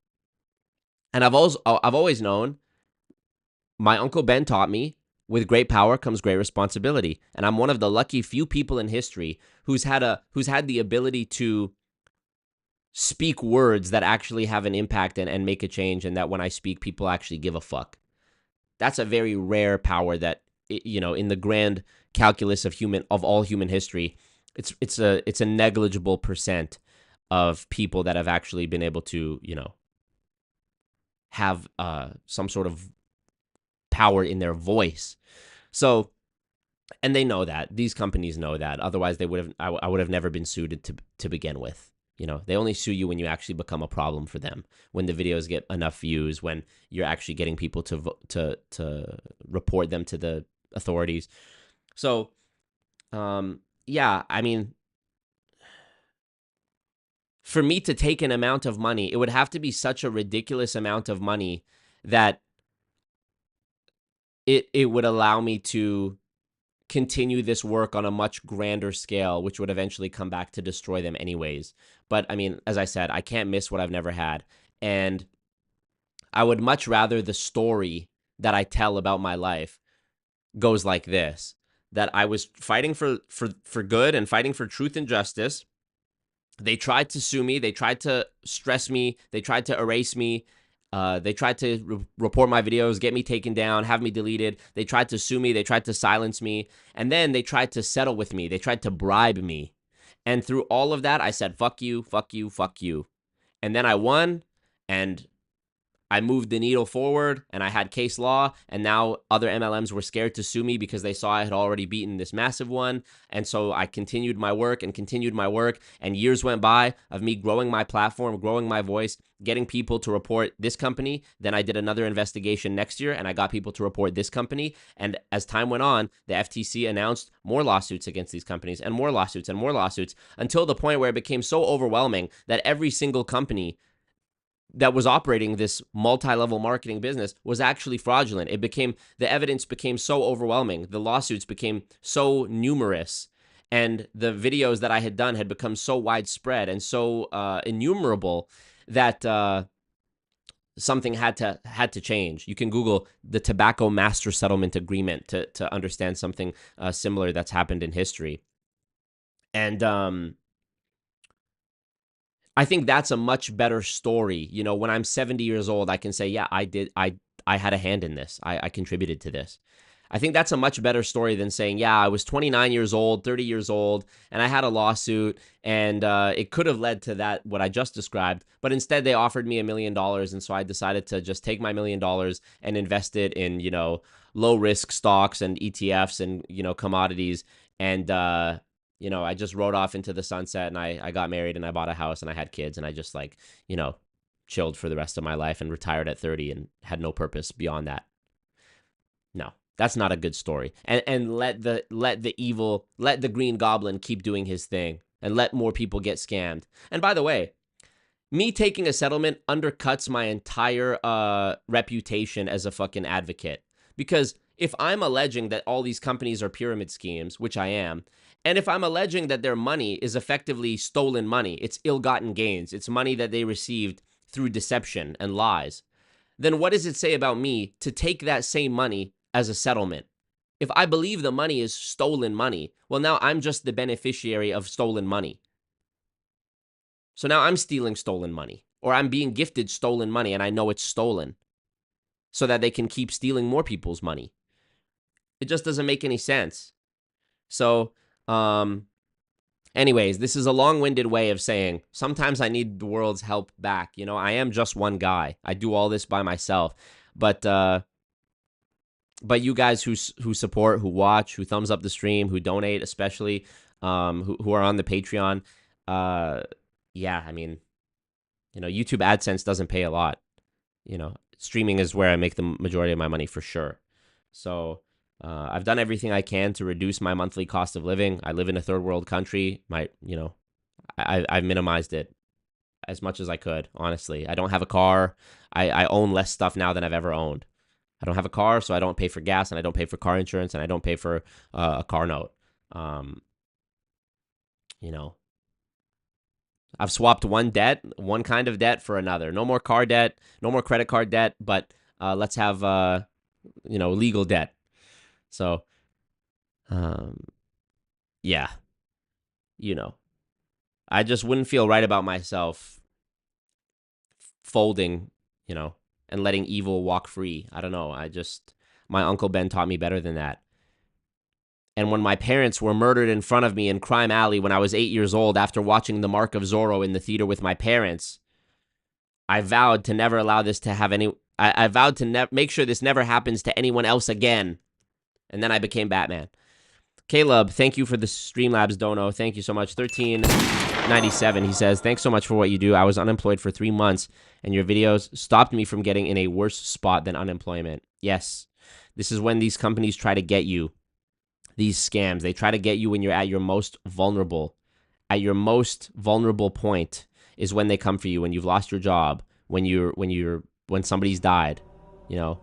And I've always known, my Uncle Ben taught me, with great power comes great responsibility. And I'm one of the lucky few people in history who's had the ability to speak words that actually have an impact and make a change, and that when I speak, people actually give a fuck. That's a very rare power that, in the grand calculus of all human history, it's a negligible percent of people that have actually been able to, have some sort of power in their voice. So, and they know that. These companies know that. Otherwise, I would have never been sued to begin with. They only sue you when you actually become a problem for them, when the videos get enough views, when you're actually getting people to report them to the authorities. So, yeah, I mean, for me to take an amount of money, it would have to be such a ridiculous amount of money that it would allow me to continue this work on a much grander scale, which would eventually come back to destroy them anyways. But I mean, as I said, I can't miss what I've never had. And I would much rather the story that I tell about my life goes like this, that I was fighting for good and fighting for truth and justice. They tried to sue me. They tried to stress me. They tried to erase me. They tried to report my videos, get me taken down, have me deleted. They tried to sue me. They tried to silence me. And then they tried to settle with me. They tried to bribe me. And through all of that, I said, fuck you, fuck you, fuck you. And then I won, and I moved the needle forward, and I had case law, and now other MLMs were scared to sue me because they saw I had already beaten this massive one. And so I continued my work, and years went by of me growing my platform, growing my voice, getting people to report this company. Then I did another investigation next year, and I got people to report this company. And as time went on, the FTC announced more lawsuits against these companies, and more lawsuits, until the point where it became so overwhelming that every single company that was operating this multi-level marketing business was actually fraudulent. The evidence became so overwhelming. The lawsuits became so numerous, and the videos that I had done had become so widespread and so innumerable that something had to change. You can Google the Tobacco Master Settlement Agreement to understand something similar that's happened in history. And I think that's a much better story. When I'm 70 years old, I can say, yeah, I had a hand in this. I contributed to this. I think that's a much better story than saying, yeah, I was 29 years old, 30 years old, and I had a lawsuit, and it could have led to that, what I just described. But instead, they offered me $1 million, and so I decided to just take my $1 million and invest it in, low-risk stocks and ETFs and, commodities. And, I just rode off into the sunset, and I got married, and I bought a house, and I had kids, and I just, chilled for the rest of my life and retired at 30 and had no purpose beyond that. No. That's not a good story. And let the Green Goblin keep doing his thing, and let more people get scammed. And by the way, me taking a settlement undercuts my entire reputation as a fucking advocate. Because if I'm alleging that all these companies are pyramid schemes, which I am, and if I'm alleging that their money is effectively stolen money, it's ill-gotten gains, it's money that they received through deception and lies, then what does it say about me to take that same money as a settlement? If I believe the money is stolen money, well, now I'm just the beneficiary of stolen money. So now I'm stealing stolen money, or I'm being gifted stolen money, and I know it's stolen, so that they can keep stealing more people's money. It just doesn't make any sense. So Anyways, this is a long-winded way of saying sometimes I need the world's help back. You know, I am just one guy. I do all this by myself. But you guys who support, who watch, who thumbs up the stream, who donate, especially who are on the Patreon, yeah, I mean, you know, YouTube AdSense doesn't pay a lot. You know, streaming is where I make the majority of my money for sure. So I've done everything I can to reduce my monthly cost of living. I live in a third world country. I've minimized it as much as I could, honestly. I don't have a car. I own less stuff now than I've ever owned. I don't have a car, so I don't pay for gas, and I don't pay for car insurance, and I don't pay for a car note. You know, I've swapped one kind of debt for another. No more car debt, no more credit card debt, but let's have, legal debt. So, yeah, you know, I just wouldn't feel right about myself folding, you know, and letting evil walk free. I don't know. My Uncle Ben taught me better than that. And when my parents were murdered in front of me in Crime Alley when I was 8 years old after watching The Mark of Zorro in the theater with my parents, I vowed to never allow this to have any... I vowed to make sure this never happens to anyone else again. And then I became Batman. Caleb, thank you for the Streamlabs dono. Thank you so much. 1397, he says, thanks so much for what you do. I was unemployed for 3 months, and your videos stopped me from getting in a worse spot than unemployment. Yes, this is when these companies try to get you. These scams, they try to get you when you're at your most vulnerable. At your most vulnerable point is when they come for you, when you've lost your job, when somebody's died, you know.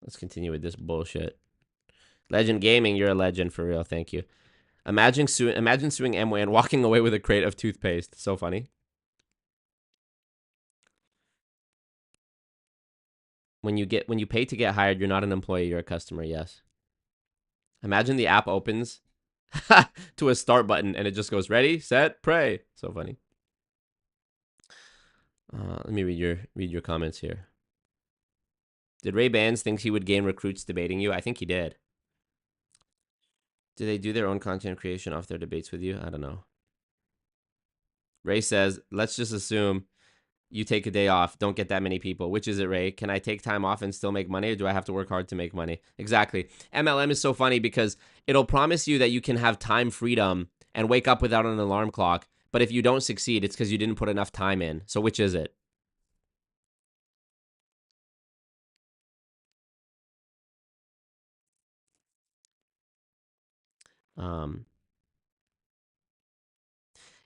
Let's continue with this bullshit. Legend Gaming, you're a legend for real. Thank you. Imagine suing Amway and walking away with a crate of toothpaste. So funny. When you pay to get hired, you're not an employee, you're a customer. Yes. Imagine the app opens to a start button and it just goes ready, set, pray. So funny. Let me read your comments here. Did Ray Bans think he would gain recruits debating you? I think he did. Do they do their own content creation off their debates with you? I don't know. Ray says, let's just assume you take a day off. Don't get that many people. Which is it, Ray? Can I take time off and still make money, or do I have to work hard to make money? Exactly. MLM is so funny because it'll promise you that you can have time freedom and wake up without an alarm clock. But if you don't succeed, it's because you didn't put enough time in. So which is it?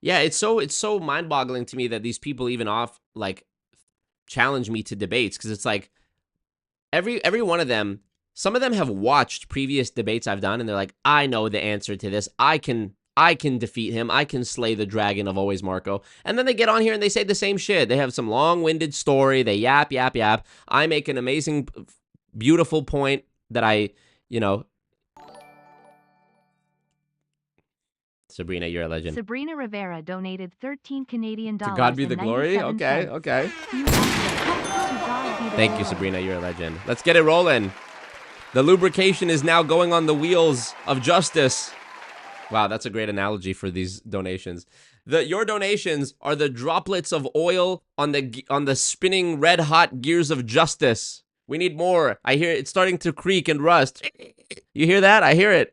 Yeah, it's so mind-boggling to me that these people even challenge me to debates, because it's like every one of them, some of them have watched previous debates I've done and they're like, I know the answer to this. I can defeat him. I can slay the dragon of Always Marco. And then they get on here and they say the same shit. They have some long-winded story. They yap. I make an amazing, beautiful point that Sabrina, you're a legend. Sabrina Rivera donated 13 Canadian dollars. To God be the glory? Okay. Thank you, Sabrina. You're a legend. Let's get it rolling. The lubrication is now going on the wheels of justice. Wow, that's a great analogy for these donations. Your donations are the droplets of oil on the spinning red-hot gears of justice. We need more. I hear it's starting to creak and rust. You hear that? I hear it.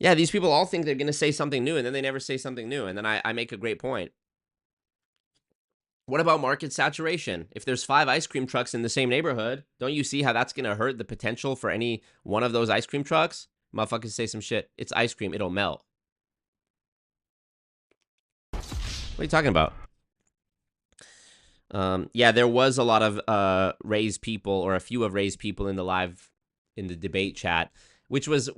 Yeah, these people all think they're going to say something new, and then they never say something new, and then I make a great point. What about market saturation? If there's 5 ice cream trucks in the same neighborhood, don't you see how that's going to hurt the potential for any one of those ice cream trucks? Motherfuckers say some shit. It's ice cream. It'll melt. What are you talking about? Yeah, there was a lot of Ray's people, or a few of Ray's people in the debate chat, which was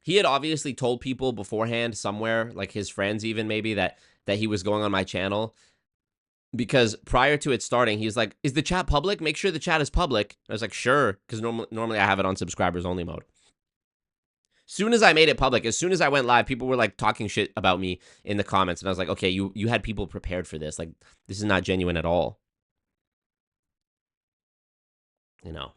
he had obviously told people beforehand somewhere, like his friends even maybe, that he was going on my channel. Because prior to it starting, he's like, is the chat public? Make sure the chat is public. I was like, sure, because normally I have it on subscribers only mode. Soon as I made it public, as soon as I went live, people were like talking shit about me in the comments, and I was like, okay, you had people prepared for this. Like, this is not genuine at all. You know,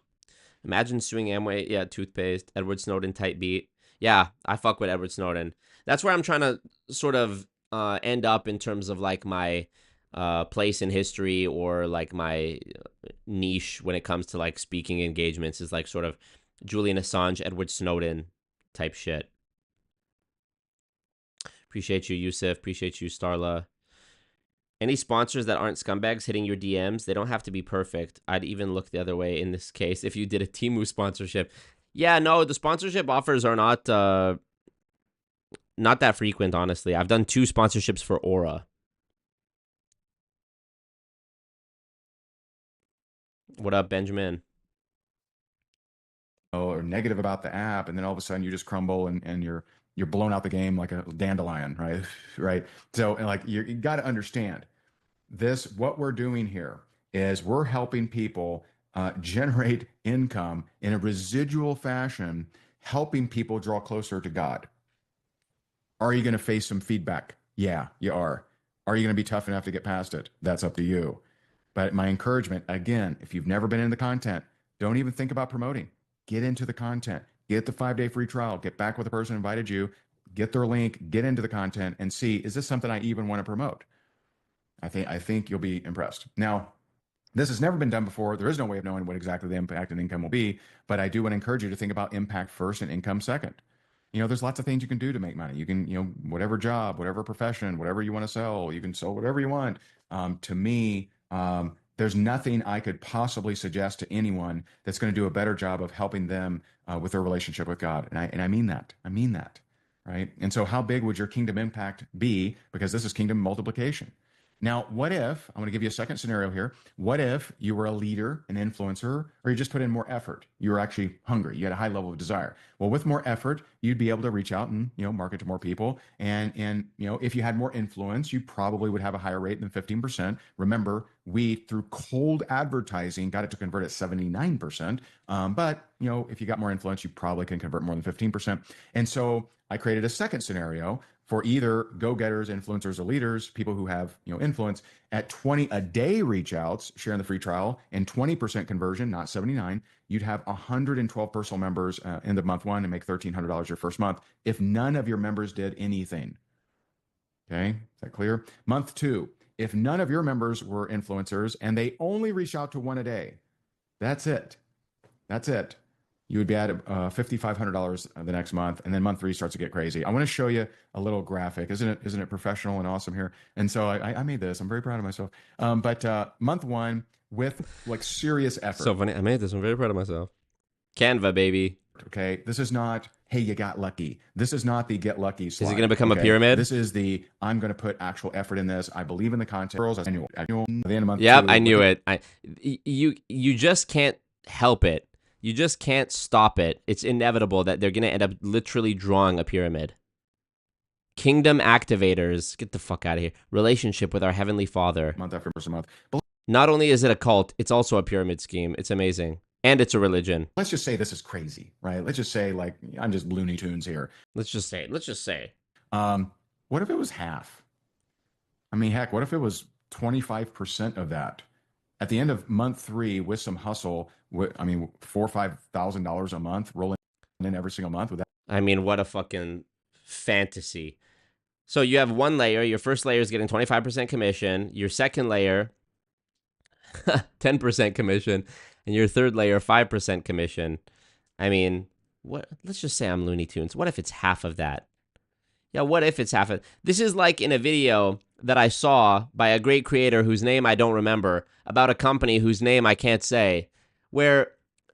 imagine suing Amway. Yeah, toothpaste. Edward Snowden type beat. Yeah, I fuck with Edward Snowden. That's where I'm trying to sort of end up in terms of like my place in history, or like my niche when it comes to like speaking engagements, is like sort of Julian Assange, Edward Snowden type shit. Appreciate you, Yusuf. Appreciate you, Starla. Any sponsors that aren't scumbags hitting your DMs, they don't have to be perfect. I'd even look the other way in this case if you did a Temu sponsorship. Yeah, no, the sponsorship offers are not that frequent, honestly. I've done 2 sponsorships for Aura. What up, Benjamin? Or negative about the app, and then all of a sudden you just crumble and you're blown out the game like a dandelion, right? Right. So, and like you got to understand this. What we're doing here is we're helping people generate income in a residual fashion, helping people draw closer to God. Are you going to face some feedback? Yeah, you are. Are you going to be tough enough to get past it? That's up to you. But my encouragement, again, if you've never been in the content, don't even think about promoting. Get into the content. Get the 5-day free trial. Get back with the person who invited you. Get their link. Get into the content and see, is this something I even want to promote? I think you'll be impressed. Now, this has never been done before. There is no way of knowing what exactly the impact and income will be, but I do want to encourage you to think about impact first and income second. You know, there's lots of things you can do to make money. You can, you know, whatever job, whatever profession, whatever you want to sell, you can sell whatever you want. To me, there's nothing I could possibly suggest to anyone that's going to do a better job of helping them with their relationship with God. And I mean that. I mean that, right? And so how big would your kingdom impact be? Because this is kingdom multiplication. Now, what if, I'm going to give you a second scenario here. What if you were a leader, an influencer, or you just put in more effort? You were actually hungry. You had a high level of desire. Well, with more effort, you'd be able to reach out and, you know, market to more people. And you know, if you had more influence, you probably would have a higher rate than 15%. Remember, we, through cold advertising, got it to convert at 79%. But, you know, if you got more influence, you probably can convert more than 15%. And so I created a second scenario for either go-getters, influencers, or leaders, people who have, you know, influence, at 20 a day reach outs, sharing the free trial, and 20% conversion, not 79, you'd have 112 personal members end of month 1 and make $1,300 your first month if none of your members did anything. Okay, is that clear? Month 2, if none of your members were influencers and they only reach out to 1 a day, that's it. That's it. You would be at $5,500 the next month, and then month 3 starts to get crazy. I want to show you a little graphic. Isn't it professional and awesome here? And so I made this. I'm very proud of myself. But month 1 with like serious effort. So funny. I made this. I'm very proud of myself. Canva, baby. Okay, this is not, hey, you got lucky. This is not the get lucky slide. Is it going to become a pyramid? This is the, I'm going to put actual effort in this. I believe in the content. Annual at the end of month 2. Yep, I knew it. You just can't help it. You just can't stop it. It's inevitable that they're going to end up literally drawing a pyramid. Kingdom activators. Get the fuck out of here. Relationship with our Heavenly Father. Month after month. Not only is it a cult, it's also a pyramid scheme. It's amazing. And it's a religion. Let's just say this is crazy, right? Let's just say, like, I'm just Looney Tunes here. Let's just say. What if it was half? I mean, heck, what if it was 25% of that? At the end of month 3, with some hustle, I mean, $4,000 or $5,000 a month rolling in every single month with that. I mean, what a fucking fantasy. So you have one layer. Your first layer is getting 25% commission. Your second layer, 10% commission. And your third layer, 5% commission. I mean, what? Let's just say I'm Looney Tunes. What if it's half of that? Yeah, what if it's half of... This is like in a video that I saw by a great creator whose name I don't remember, about a company whose name I can't say, where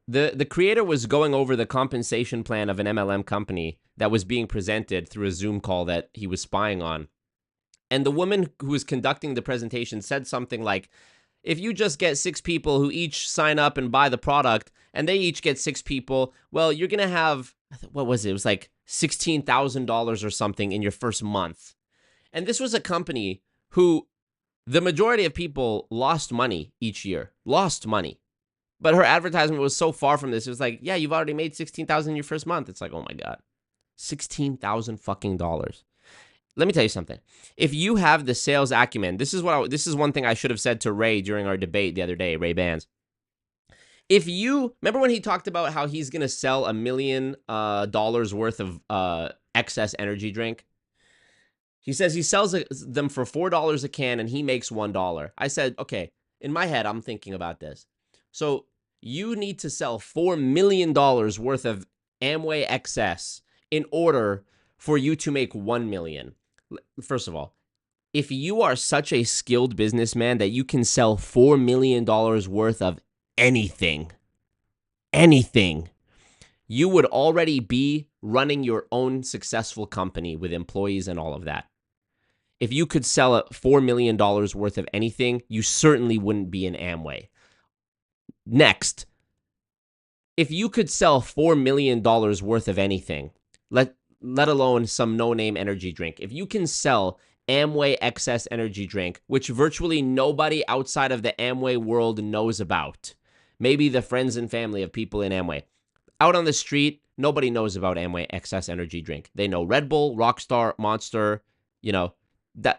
the creator was going over the compensation plan of an MLM company that was being presented through a Zoom call that he was spying on. And the woman who was conducting the presentation said something like, if you just get 6 people who each sign up and buy the product, and they each get 6 people, well, you're going to have, what was it? It was like $16,000 or something in your first month. And this was a company who the majority of people lost money each year. Lost money. But her advertisement was so far from this. It was like, yeah, you've already made $16,000 in your first month. It's like, oh my God. $16,000 fucking dollars. Let me tell you something. If you have the sales acumen, this is one thing I should have said to Ray during our debate the other day, Ray Bans. If you remember when he talked about how he's gonna sell $1 million worth of excess energy drink, he says he sells them for $4 a can and he makes $1. I said, okay, in my head, I'm thinking about this. So you need to sell $4 million worth of Amway excess in order for you to make $1 million. First of all, if you are such a skilled businessman that you can sell $4 million worth of anything, you would already be running your own successful company with employees and all of that. If you could sell $4 million worth of anything, you certainly wouldn't be in Amway. Next, if you could sell $4 million worth of anything, let alone some no-name energy drink, if you can sell Amway excess energy drink, which virtually nobody outside of the Amway world knows about, maybe the friends and family of people in Amway. Out on the street, nobody knows about Amway excess energy drink. They know Red Bull, Rockstar, Monster,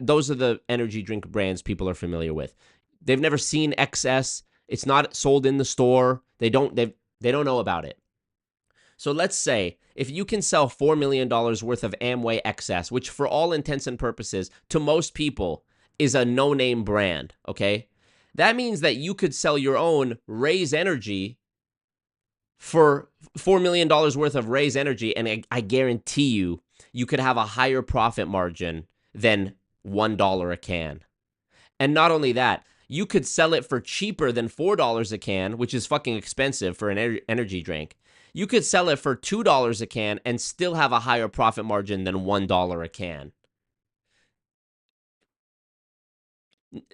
those are the energy drink brands people are familiar with. They've never seen XS. It's not sold in the store. They don't know about it. So let's say if you can sell $4 million worth of Amway XS, which for all intents and purposes, to most people, is a no-name brand, okay? That means that you could sell your own Raise Energy for $4 million worth of Raise Energy, and I guarantee you could have a higher profit margin than $1 a can. And not only that, you could sell it for cheaper than $4 a can, which is fucking expensive for an energy drink. You could sell it for $2 a can and still have a higher profit margin than $1 a can.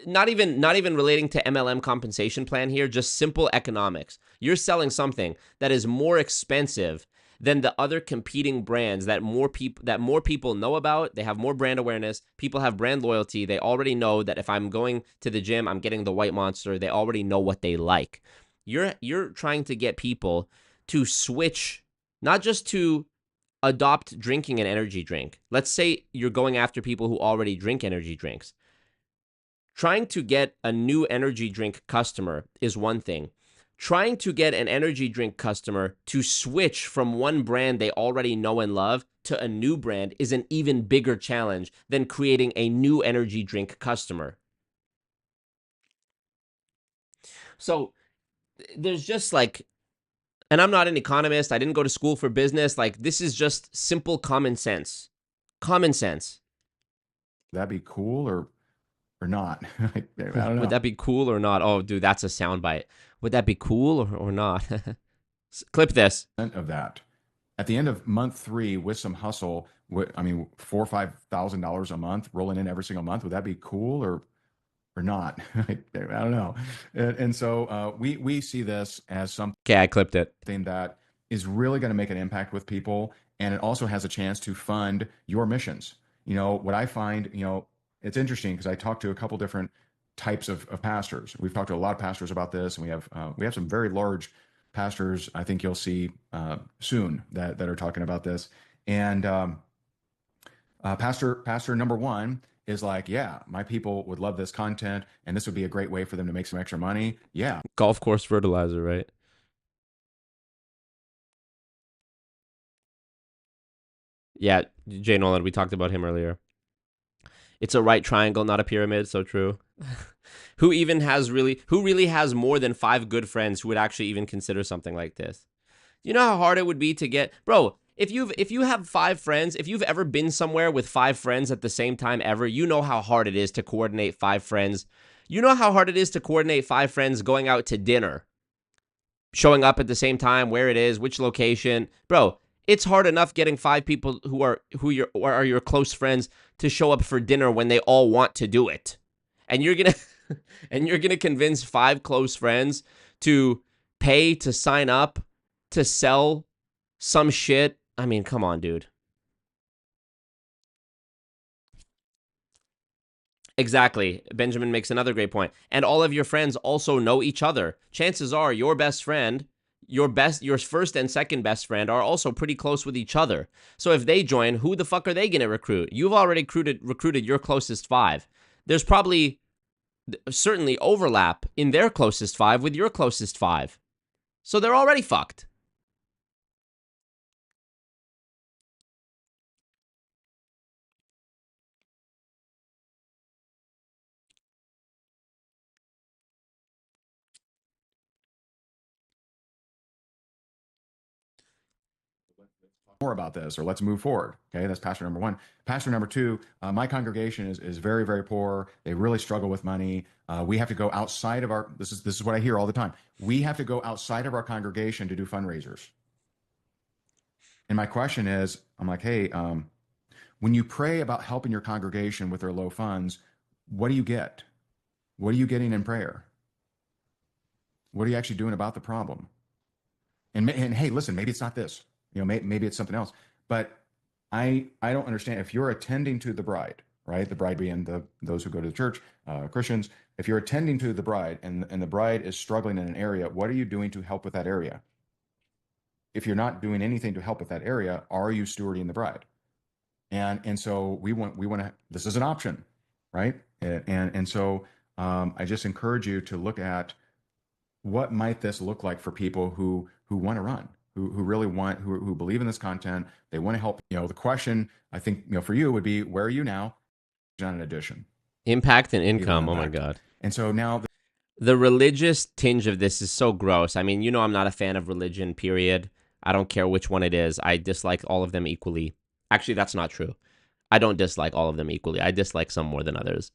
Not even relating to MLM compensation plan here, just simple economics. You're selling something that is more expensive than the other competing brands that more people know about. They have more brand awareness. People have brand loyalty. They already know that if I'm going to the gym, I'm getting the White Monster. They already know what they like. You're trying to get people to switch, not just to adopt drinking an energy drink. Let's say you're going after people who already drink energy drinks. Trying to get a new energy drink customer is one thing. Trying to get an energy drink customer to switch from one brand they already know and love to a new brand is an even bigger challenge than creating a new energy drink customer. So there's just and I'm not an economist. I didn't go to school for business. This is just simple common sense. Common sense. That'd be cool or not? I don't know. Would that be cool or not? Oh, dude, that's a soundbite. Would that be cool or not? Clip this. Of that. At the end of month 3, with some hustle, $4,000 or $5,000 a month rolling in every single month, would that be cool or not? I don't know. And so we see this as something. Okay, I clipped it. That is really going to make an impact with people, and it also has a chance to fund your missions. What I find, it's interesting because I talked to a couple different types of pastors. We've talked to a lot of pastors about this, and we have some very large pastors. I think you'll see soon that are talking about this. And pastor number 1 is like, yeah, my people would love this content, and this would be a great way for them to make some extra money. Yeah, golf course fertilizer, right? Yeah, Jay Nolan, we talked about him earlier. It's a right triangle, not a pyramid. So true. Who really has more than 5 good friends who would actually even consider something like this? You know how hard it would be to get, bro. If you have 5 friends, if you've ever been somewhere with 5 friends at the same time ever, you know how hard it is to coordinate 5 friends. You know how hard it is to coordinate 5 friends going out to dinner, showing up at the same time, where it is, which location, bro. It's hard enough getting 5 people who are your close friends to show up for dinner when they all want to do it. And you're gonna convince 5 close friends to pay to sign up to sell some shit. I mean, come on, dude. Exactly. Benjamin makes another great point. And all of your friends also know each other. Chances are your best friend, your first and second best friend are also pretty close with each other. So if they join, who the fuck are they going to recruit? You've already recruited your closest 5. There's probably certainly overlap in their closest 5 with your closest 5. So they're already fucked. More about this, or let's move forward. Okay, that's pastor number 1. Pastor number 2, my congregation is very, very poor. They really struggle with money. We have to go outside of our, this is what I hear all the time. We have to go outside of our congregation to do fundraisers. And my question is, I'm like, hey, when you pray about helping your congregation with their low funds, what do you get? What are you getting in prayer? What are you actually doing about the problem? And hey, listen, maybe it's not this. Maybe it's something else, but I don't understand. If you're attending to the bride, right? The bride being those who go to the church, Christians. If you're attending to the bride and the bride is struggling in an area, what are you doing to help with that area? If you're not doing anything to help with that area, are you stewarding the bride? And so we want to. This is an option, right? And so I just encourage you to look at what might this look like for people who want to run. Who really want, who believe in this content, they want to help. The question I think, for you would be, where are you now? On an addition. Impact and income. Oh my God. And so now the religious tinge of this is so gross. I mean, I'm not a fan of religion, period. I don't care which one it is. I dislike all of them equally. Actually, that's not true. I don't dislike all of them equally. I dislike some more than others.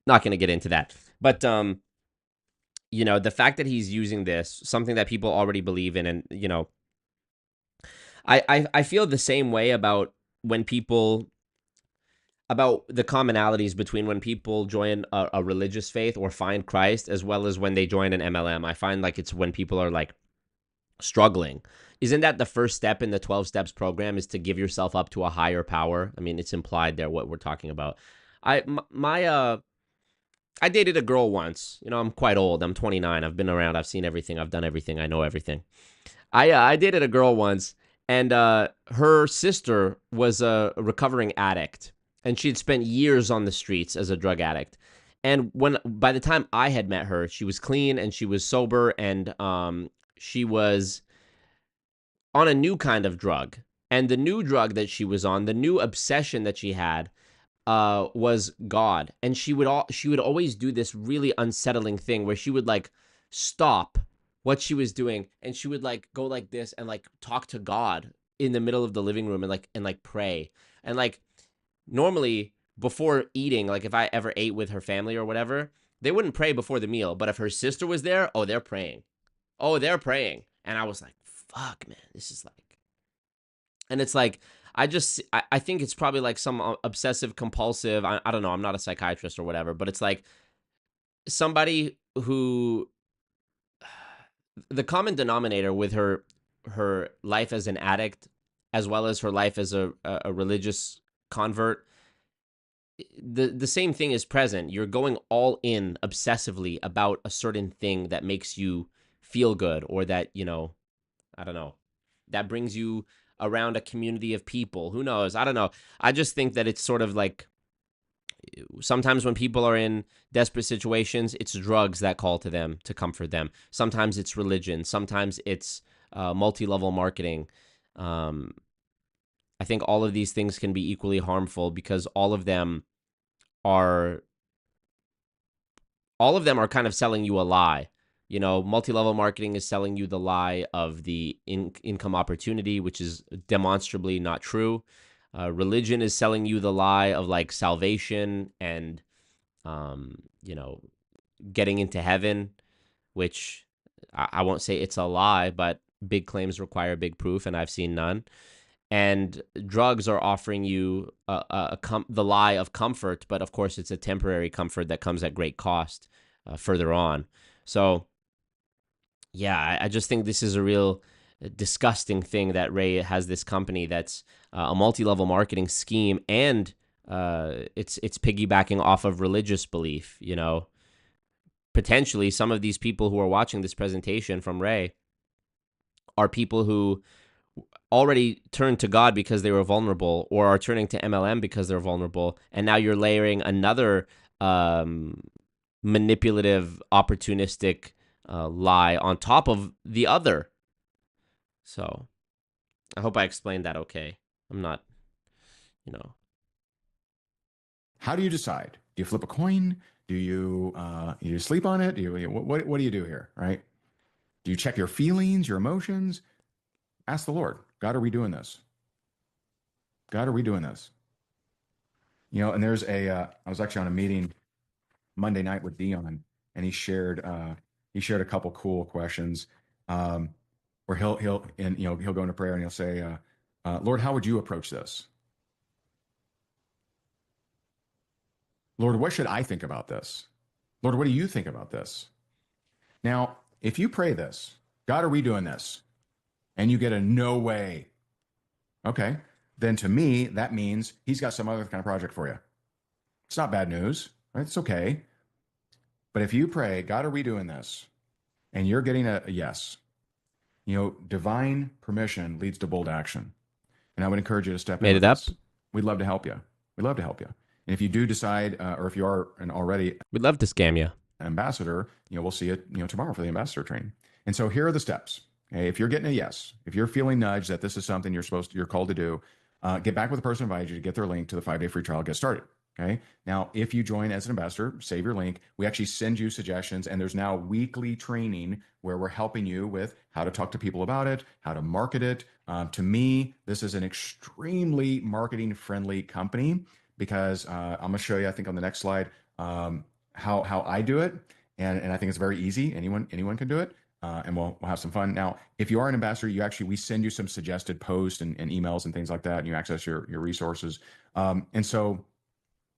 Not going to get into that. But, the fact that he's using this, something that people already believe in, and, I feel the same way about the commonalities between when people join a religious faith or find Christ, as well as when they join an MLM. I find like it's when people are like struggling. Isn't that the first step in the 12 steps program, is to give yourself up to a higher power? I mean, it's implied there what we're talking about. I dated a girl once. I'm quite old. I'm 29. I've been around. I've seen everything. I've done everything. I know everything. I dated a girl once. And her sister was a recovering addict, and she'd spent years on the streets as a drug addict. And by the time I had met her, she was clean and she was sober, and she was on a new kind of drug. And the new drug that she was on, the new obsession that she had, was God. And she would always do this really unsettling thing where she would like stop what she was doing, and she would like go like this and like talk to God in the middle of the living room and like pray. And like normally before eating, like if I ever ate with her family or whatever, they wouldn't pray before the meal. But if her sister was there, they're praying. They're praying. And I was like, fuck, man, this is like, and it's like, I think it's probably like some obsessive compulsive, I don't know, I'm not a psychiatrist or whatever, but it's like somebody who, the common denominator with her life as an addict, as well as her life as a religious convert, the same thing is present. You're going all in obsessively about a certain thing that makes you feel good, or that, I don't know, that brings you around a community of people. Who knows? I don't know. I just think that it's sort of like, sometimes when people are in desperate situations, it's drugs that call to them to comfort them. Sometimes it's religion. Sometimes it's multi-level marketing. I think all of these things can be equally harmful, because all of them are kind of selling you a lie. Multi-level marketing is selling you the lie of the income opportunity, which is demonstrably not true. Religion is selling you the lie of like salvation and, getting into heaven, which I won't say it's a lie, but big claims require big proof, and I've seen none. And drugs are offering you the lie of comfort, but of course it's a temporary comfort that comes at great cost further on. So, yeah, I just think this is a real disgusting thing that Ray has this company that's a multi-level marketing scheme, and it's piggybacking off of religious belief. Potentially some of these people who are watching this presentation from Ray are people who already turned to God because they were vulnerable, or are turning to MLM because they're vulnerable, and now you're layering another manipulative, opportunistic lie on top of the other. So I hope I explained that okay. I'm not, How do you decide? Do you flip a coin? Do you sleep on it? What do you do here, right? Do you check your feelings, your emotions? Ask the Lord, God, are we doing this? God, are we doing this? And there's I was actually on a meeting Monday night with Dion, and he shared a couple cool questions, where he'll go into prayer and he'll say, Lord, how would you approach this? Lord, what should I think about this? Lord, what do you think about this? Now, if you pray this, God, are we doing this? And you get a no way. Okay. Then to me, that means he's got some other kind of project for you. It's not bad news, right? It's okay. But if you pray, God, are we doing this? And you're getting a yes. Divine permission leads to bold action. And I would encourage you to step in. Made it up. We'd love to help you. We'd love to help you. And if you do decide, or if you are an already we'd love to scam you. Ambassador, we'll see you, tomorrow for the ambassador training. And so here are the steps. Okay? If you're getting a yes, if you're feeling nudged that this is something you're called to do, get back with the person who invited you to get their link to the 5-day free trial, get started. Okay. Now, if you join as an ambassador, save your link. We actually send you suggestions, and there's now weekly training where we're helping you with how to talk to people about it, how to market it. To me, this is an extremely marketing friendly company, because I'm going to show you, I think on the next slide, how I do it. And I think it's very easy. Anyone can do it. And we'll have some fun. Now, if you are an ambassador, we send you some suggested posts and emails and things like that, and you access your resources. And so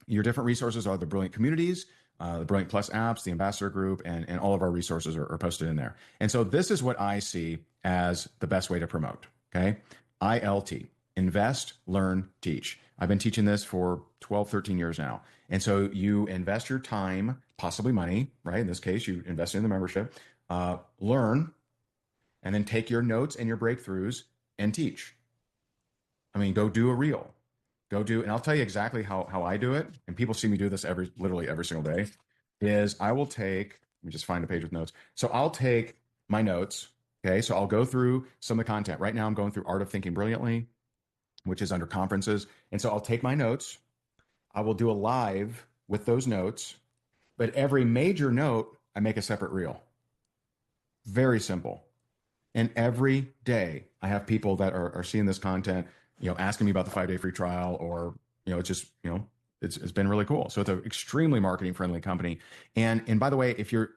your different resources are the Brilliant communities, the Brilliant Plus apps, the ambassador group, and all of our resources are posted in there. And so this is what I see as the best way to promote. Okay. ILT, invest, learn, teach. I've been teaching this for 12, 13 years now. And so you invest your time, possibly money, right? In this case, you invest in the membership, learn, and then take your notes and your breakthroughs and teach. I mean, go do a reel. And I'll tell you exactly how I do it. And people see me do this literally every single day. Is I will take, let me just find a page with notes. So I'll take my notes. Okay. So I'll go through some of the content. Right now I'm going through Art of Thinking Brilliantly, which is under conferences. And so I'll take my notes. I will do a live with those notes, but every major note, I make a separate reel. Very simple. And every day I have people that are seeing this content, asking me about the 5-day free trial, or, it's just, it's been really cool. So it's an extremely marketing friendly company. And by the way, if you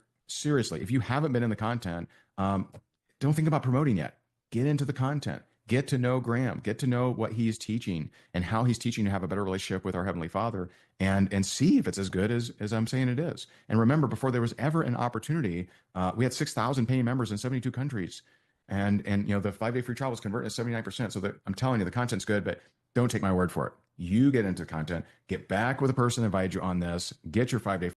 haven't been in the content, don't think about promoting yet. Get into the content. Get to know Graham, get to know what he's teaching and how he's teaching to have a better relationship with our Heavenly Father, and see if it's as good as I'm saying it is. And remember, before there was ever an opportunity, we had 6,000 paying members in 72 countries. And the 5-day free trial was converted at 79%. So I'm telling you, the content's good, but don't take my word for it. You get into the content, get back with the person that invited you on this, get your 5-day.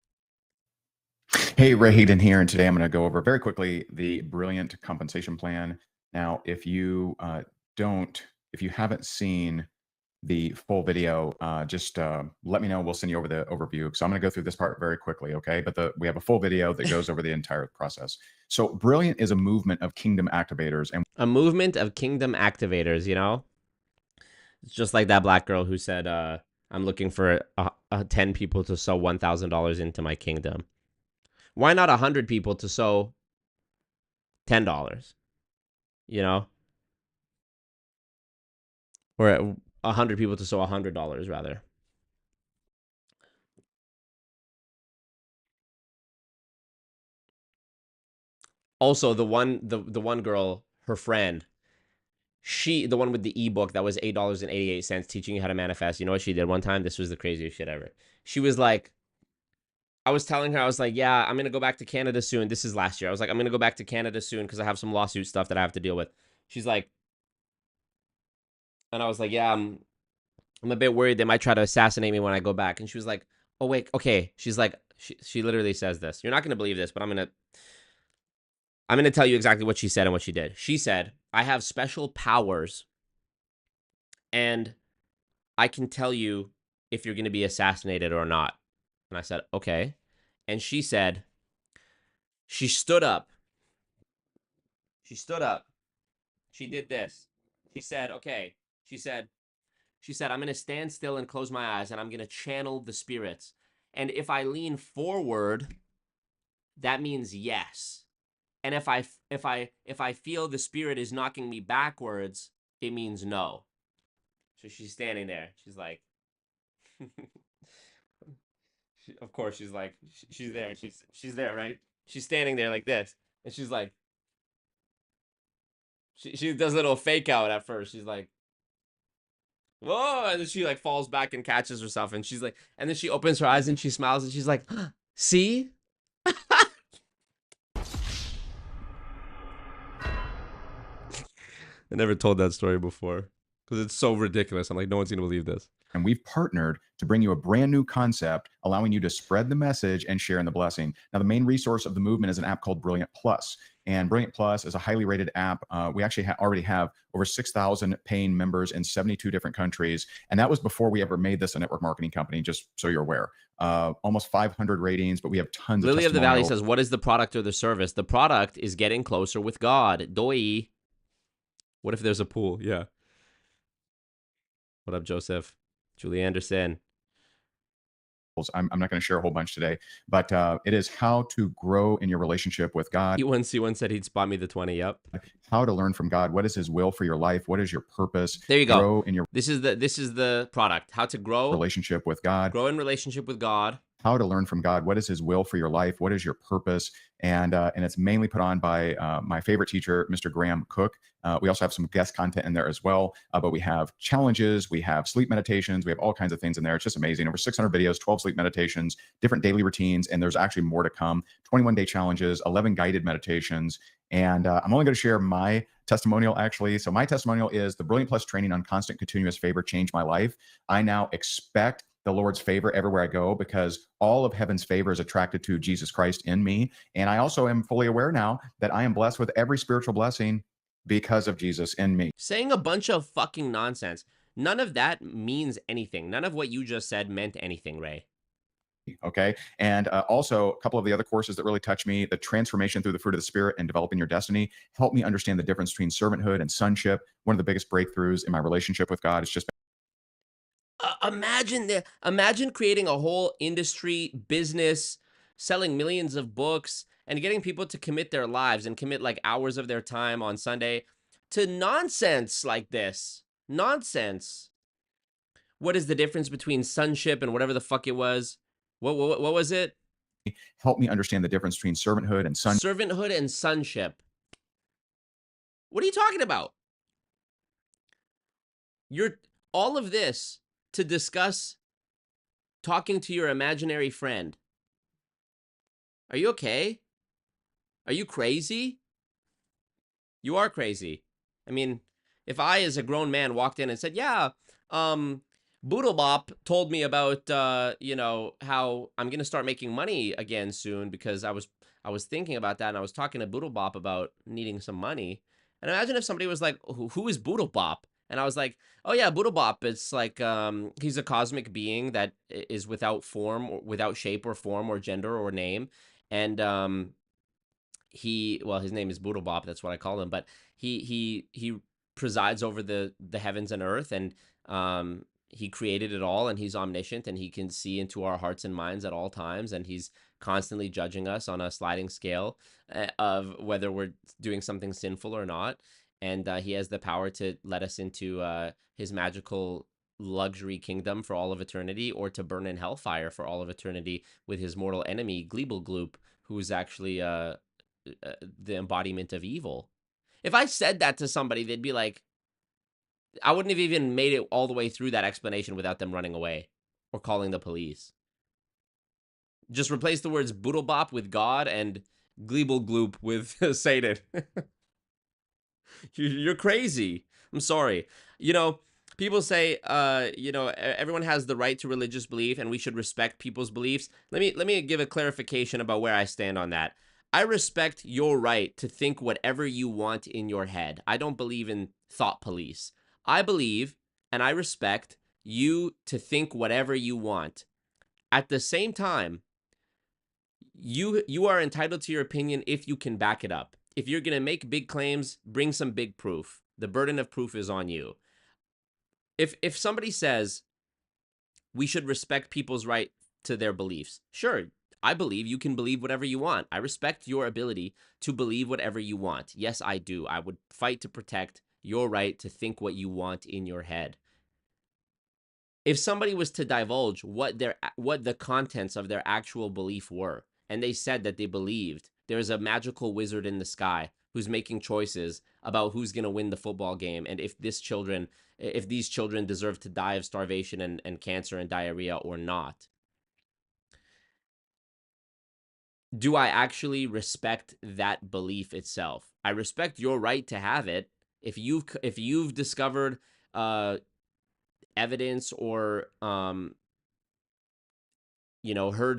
Hey, Ray Higdon here, and today I'm going to go over very quickly the Brilliant compensation plan. Now, if you haven't seen the full video, just let me know. We'll send you over the overview. So I'm going to go through this part very quickly, okay? But we have a full video that goes over the entire process. So Brilliant is a movement of kingdom activators. And a movement of kingdom activators, It's just like that black girl who said, I'm looking for 10 people to sow $1,000 into my kingdom. Why not 100 people to sow $10? Or 100 people to sow $100, rather. Also, the one girl, her friend, the one with the ebook that was $8.88 teaching you how to manifest. You know what she did one time? This was the craziest shit ever. She was like, I was telling her, I was like, yeah, I'm going to go back to Canada soon. This is last year. I was like, I'm going to go back to Canada soon because I have some lawsuit stuff that I have to deal with. She's like, and I was like, yeah, I'm a bit worried they might try to assassinate me when I go back. And she was like, oh, wait, okay. She's like, she literally says this. You're not going to believe this, but I'm going to. I'm going to tell you exactly what she said and what she did. She said, I have special powers, and I can tell you if you're going to be assassinated or not. And I said, okay. And she said, she stood up. She stood up. She did this. She said, okay. She said, I'm going to stand still and close my eyes, and I'm going to channel the spirits. And if I lean forward, that means yes. And if I feel the spirit is knocking me backwards, it means no. So she's standing there. She's like, of course she's like, she's there. She's there, right? She's standing there like this, and she's like, she does a little fake out at first. She's like, whoa, and then she like falls back and catches herself, and she's like, and then she opens her eyes and she smiles and she's like, see? I never told that story before because it's so ridiculous. I'm like, no one's gonna believe this. And we've partnered to bring you a brand new concept, allowing you to spread the message and share in the blessing. Now, the main resource of the movement is an app called Brilliant Plus. And Brilliant Plus is a highly rated app. We actually already have over 6,000 paying members in 72 different countries. And that was before we ever made this a network marketing company, just so you're aware. Almost 500 ratings, but we have tons Lily of of the Valley says, what is the product or the service? The product is getting closer with God. Doi. What if there's a pool? Yeah. What up, Joseph? Julie Anderson. I'm not going to share a whole bunch today, but it is how to grow in your relationship with God. C1 said he'd spot me the 20. Yep. How to learn from God. What is His will for your life? What is your purpose? There you go. Grow in your This is the product. How to grow relationship with God. Grow in relationship with God. How to learn from God. What is His will for your life? What is your purpose? And it's mainly put on by my favorite teacher, Mr. Graham Cook. We also have some guest content in there as well. But we have challenges, we have sleep meditations, we have all kinds of things in there. It's just amazing. Over 600 videos, 12 sleep meditations, different daily routines, and there's actually more to come. 21-day challenges, 11 guided meditations. And I'm only going to share my testimonial, actually. So my testimonial is the Brilliant Plus training on constant continuous favor changed my life. I now expect the Lord's favor everywhere I go because all of heaven's favor is attracted to Jesus Christ in me. And I also am fully aware now that I am blessed with every spiritual blessing because of Jesus in me. Saying a bunch of fucking nonsense. None of that means anything. None of what you just said meant anything, Ray. Okay. And also a couple of the other courses that really touch me, the transformation through the fruit of the Spirit and developing your destiny, help me understand the difference between servanthood and sonship. One of the biggest breakthroughs in my relationship with God is just imagine creating a whole industry, business, selling millions of books, and getting people to commit their lives and commit like hours of their time on Sunday to nonsense like this. Nonsense. What is the difference between sonship and whatever the fuck it was? What was it? help me understand the difference between servanthood and sonship. Servanthood and sonship. What are you talking about? You're all of this to discuss talking to your imaginary friend. Are you okay? Are you crazy? You are crazy. I mean, if I, as a grown man, walked in and said, yeah, Boodlebop told me about, you know, how I'm going to start making money again soon because I was thinking about that and I was talking to Boodlebop about needing some money. And imagine if somebody was like, who is Boodlebop? And I was like, oh yeah, Boodlebop, it's like, he's a cosmic being that is without form, or without shape or form or gender or name. And well, his name is Boodlebop, that's what I call him, but he presides over the heavens and earth, and he created it all, and he's omniscient, and he can see into our hearts and minds at all times, and he's constantly judging us on a sliding scale of whether we're doing something sinful or not. And he has the power to let us into his magical luxury kingdom for all of eternity, or to burn in hellfire for all of eternity with his mortal enemy, Gleeblegloop, who's actually the embodiment of evil. If I said that to somebody, they'd be like, I wouldn't have even made it all the way through that explanation without them running away or calling the police. Just replace the words Boodlebop with God and Gleeblegloop with Satan. You're crazy. I'm sorry. You know, people say, you know, everyone has the right to religious belief and we should respect people's beliefs. Let me give a clarification about where I stand on that. I respect your right to think whatever you want in your head. I don't believe in thought police. I believe and I respect you to think whatever you want. At the same time, you are entitled to your opinion if you can back it up. If you're going to make big claims, bring some big proof. The burden of proof is on you. If somebody says we should respect people's right to their beliefs, sure, I believe you can believe whatever you want. I respect your ability to believe whatever you want. Yes, I do. I would fight to protect your right to think what you want in your head. If somebody was to divulge what the contents of their actual belief were, and they said that they believed there's a magical wizard in the sky who's making choices about who's going to win the football game, and if these children deserve to die of starvation and cancer and diarrhea or not, do I actually respect that belief itself? I respect your right to have it. If you've discovered evidence or heard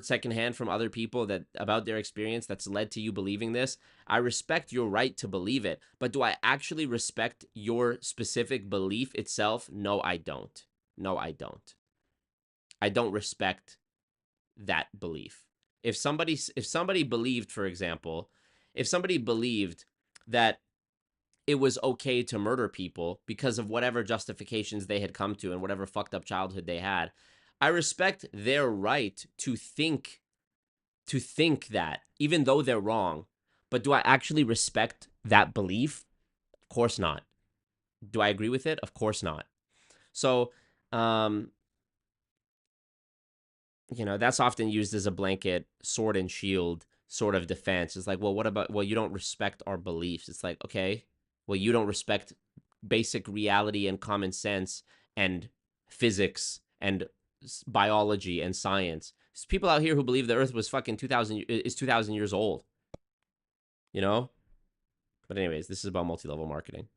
secondhand from other people that about their experience that's led to you believing this, I respect your right to believe it. But do I actually respect your specific belief itself? No, I don't. No, I don't. I don't respect that belief. If somebody believed, for example, if somebody believed that it was okay to murder people because of whatever justifications they had come to and whatever fucked up childhood they had, I respect their right to think that, even though they're wrong. But do I actually respect that belief? Of course not. Do I agree with it? Of course not. So, that's often used as a blanket sword and shield sort of defense. It's like, well, what about, well, you don't respect our beliefs. It's like, okay, well, you don't respect basic reality and common sense and physics and biology and science. There's people out here who believe the earth was fucking 2,000 years old, But anyways, this is about multi-level marketing.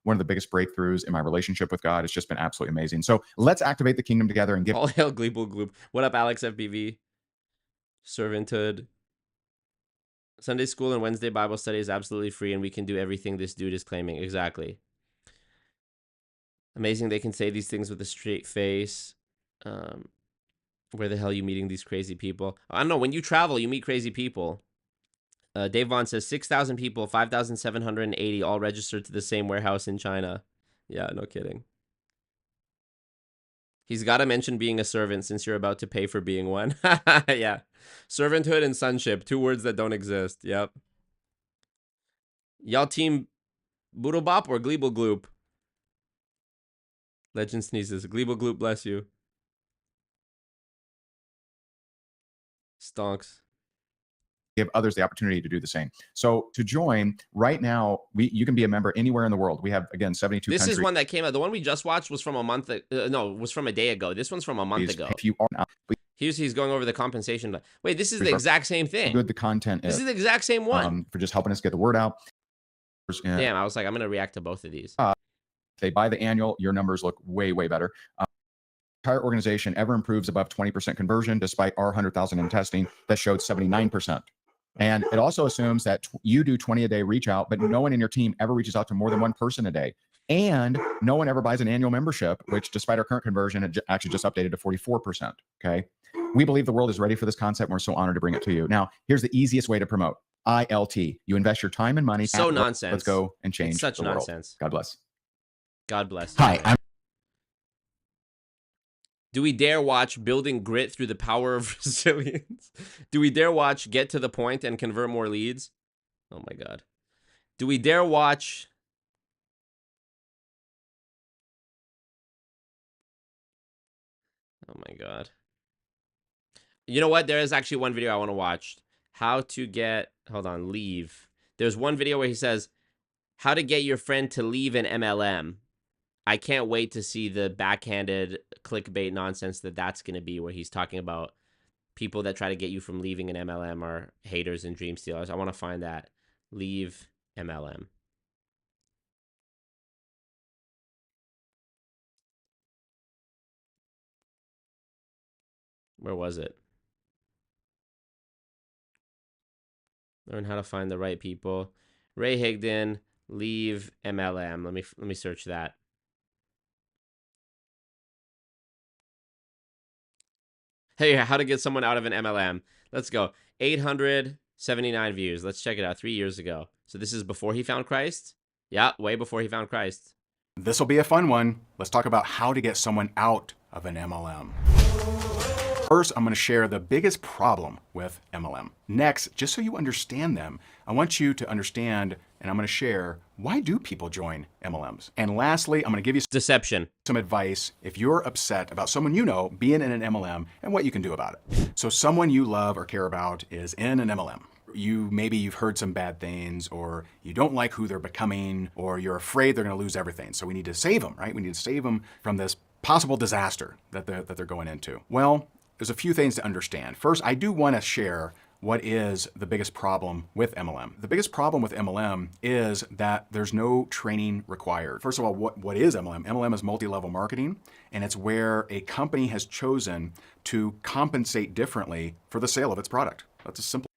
One of the biggest breakthroughs in my relationship with God. It's just been absolutely amazing. So let's activate the kingdom together and give all hail Gleeble Gloop. What up, Alex FBV? Servanthood. Sunday school and Wednesday Bible study is absolutely free, and we can do everything this dude is claiming. Exactly. Amazing they can say these things with a straight face. Where the hell are you meeting these crazy people? I don't know. When you travel, you meet crazy people. Dave Vaughn says 6,000 people, 5,780 all registered to the same warehouse in China. Yeah, no kidding. He's got to mention being a servant since you're about to pay for being one. Yeah. Servanthood and sonship, two words that don't exist. Yep. Y'all team Boodle Bop or Gleeble Gloop? Legend sneezes. Gleeble Gloop, bless you. Stonks. Give others the opportunity to do the same. So to join right now, you can be a member anywhere in the world. We have, again, 72 This countries. is one that came out. The one we just watched was from a month. Was from a day ago. This one's from a month ago. If you are now, He's going over the compensation. Wait, this is the exact same thing. Good the content This is the exact same one. For just helping us get the word out. Damn, I was like, I'm gonna react to both of these. If they buy the annual, your numbers look way, way better. Entire organization ever improves above 20% conversion, despite our 100,000 in testing that showed 79%. And it also assumes that you do 20 a day reach out, but no one in your team ever reaches out to more than one person a day. And no one ever buys an annual membership, which despite our current conversion, it actually just updated to 44%. Okay. We believe the world is ready for this concept. And we're so honored to bring it to you. Now, here's the easiest way to promote ILT. You invest your time and money. So nonsense. Let's go and change it's such the world. nonsense. God bless. God bless. Hi. Do we dare watch Building Grit Through the Power of Resilience? Do we dare watch Get to the Point and Convert More Leads? Oh my God. Do we dare watch... Oh my God. You know what? There is actually one video I want to watch. How to get... Hold on. Leave. There's one video where he says, how to get your friend to leave an MLM. I can't wait to see the backhanded clickbait nonsense that's going to be, where he's talking about people that try to get you from leaving an MLM are haters and dream stealers. I want to find that. Leave MLM. Where was it? Learn how to find the right people. Ray Higdon, leave MLM. Let me search that. Hey, how to get someone out of an MLM. Let's go. 879 views. Let's check it out. 3 years ago. So this is before he found Christ? Yeah, way before he found Christ. This will be a fun one. Let's talk about how to get someone out of an MLM. First, I'm going to share the biggest problem with MLM. Next, just so you understand them, I want you to understand, and I'm going to share, why do people join MLMs? And lastly, I'm going to give you Deception. some advice if you're upset about someone you know being in an MLM and what you can do about it. So someone you love or care about is in an MLM. Maybe you've heard some bad things, or you don't like who they're becoming, or you're afraid they're going to lose everything. So we need to save them, right? We need to save them from this possible disaster that they're going into. Well, there's a few things to understand. First, I do want to share what is the biggest problem with MLM. The biggest problem with MLM is that there's no training required. First of all, what is MLM? MLM is multi-level marketing, and it's where a company has chosen to compensate differently for the sale of its product. That's a simple.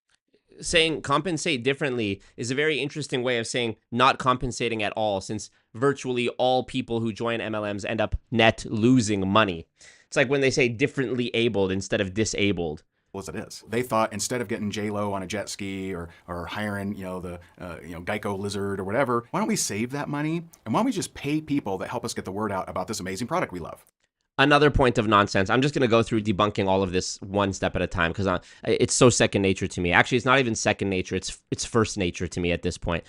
Saying compensate differently is a very interesting way of saying not compensating at all, since virtually all people who join MLMs end up net losing money. It's like when they say differently abled instead of disabled. As it is. They thought instead of getting J-Lo on a jet ski or hiring, the Geico lizard or whatever, why don't we save that money? And why don't we just pay people that help us get the word out about this amazing product we love? Another point of nonsense. I'm just going to go through debunking all of this one step at a time because it's so second nature to me. Actually, it's not even second nature. It's first nature to me at this point.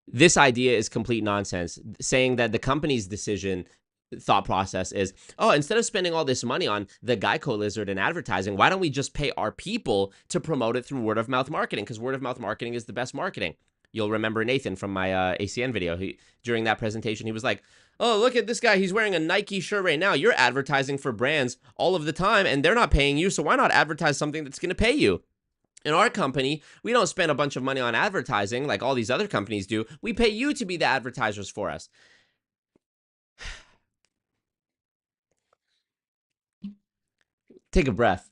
This idea is complete nonsense. Saying that the company's decision thought process is, oh, instead of spending all this money on the Geico lizard and advertising, why don't we just pay our people to promote it through word of mouth marketing? Because word of mouth marketing is the best marketing. You'll remember Nathan from my ACN video. During that presentation, he was like, oh, look at this guy. He's wearing a Nike shirt right now. You're advertising for brands all of the time, and they're not paying you. So why not advertise something that's going to pay you? In our company, we don't spend a bunch of money on advertising like all these other companies do. We pay you to be the advertisers for us. Take a breath.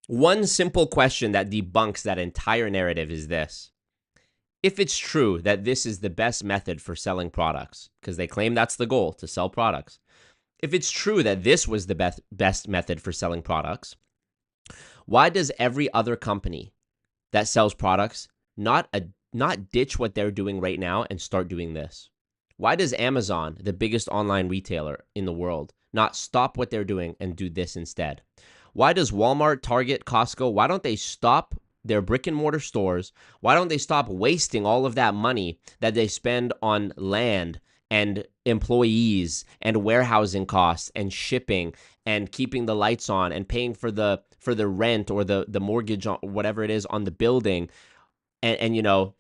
One simple question that debunks that entire narrative is this. If it's true that this is the best method for selling products, because they claim that's the goal, to sell products. If it's true that this was the best method for selling products, why does every other company that sells products not ditch what they're doing right now and start doing this? Why does Amazon, the biggest online retailer in the world, not stop what they're doing and do this instead? Why does Walmart, Target, Costco, why don't they stop their brick and mortar stores? Why don't they stop wasting all of that money that they spend on land and employees and warehousing costs and shipping and keeping the lights on and paying for the rent or the mortgage or whatever it is on the building and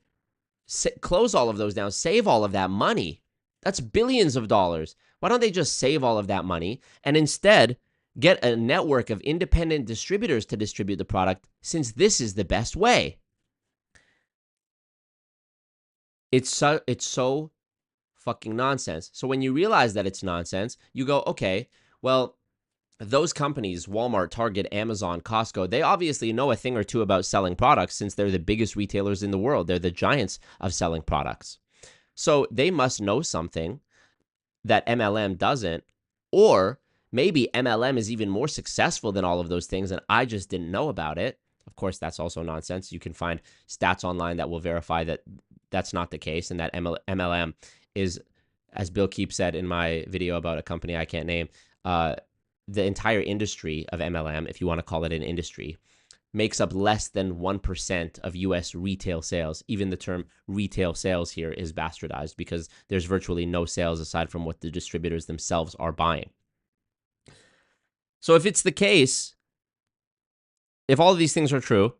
close all of those down, save all of that money? That's billions of dollars. Why don't they just save all of that money and instead get a network of independent distributors to distribute the product, since this is the best way? It's so fucking nonsense. So when you realize that it's nonsense, you go, okay, well, those companies, Walmart, Target, Amazon, Costco, they obviously know a thing or two about selling products, since they're the biggest retailers in the world. They're the giants of selling products. So they must know something that MLM doesn't, or maybe MLM is even more successful than all of those things and I just didn't know about it. Of course, that's also nonsense. You can find stats online that will verify that that's not the case, and that MLM is, as Bill Keep said in my video about a company I can't name, the entire industry of MLM, if you want to call it an industry, makes up less than 1% of U.S. retail sales. Even the term retail sales here is bastardized because there's virtually no sales aside from what the distributors themselves are buying. So if it's the case, if all of these things are true,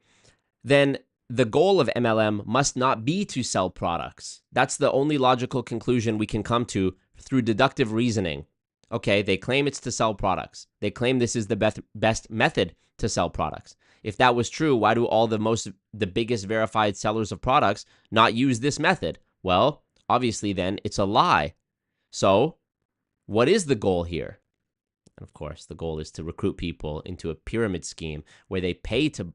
then the goal of MLM must not be to sell products. That's the only logical conclusion we can come to through deductive reasoning. Okay, they claim it's to sell products. They claim this is the best method to sell products. If that was true, why do all the biggest verified sellers of products not use this method? Well, obviously then it's a lie. So what is the goal here? And of course, the goal is to recruit people into a pyramid scheme where they pay to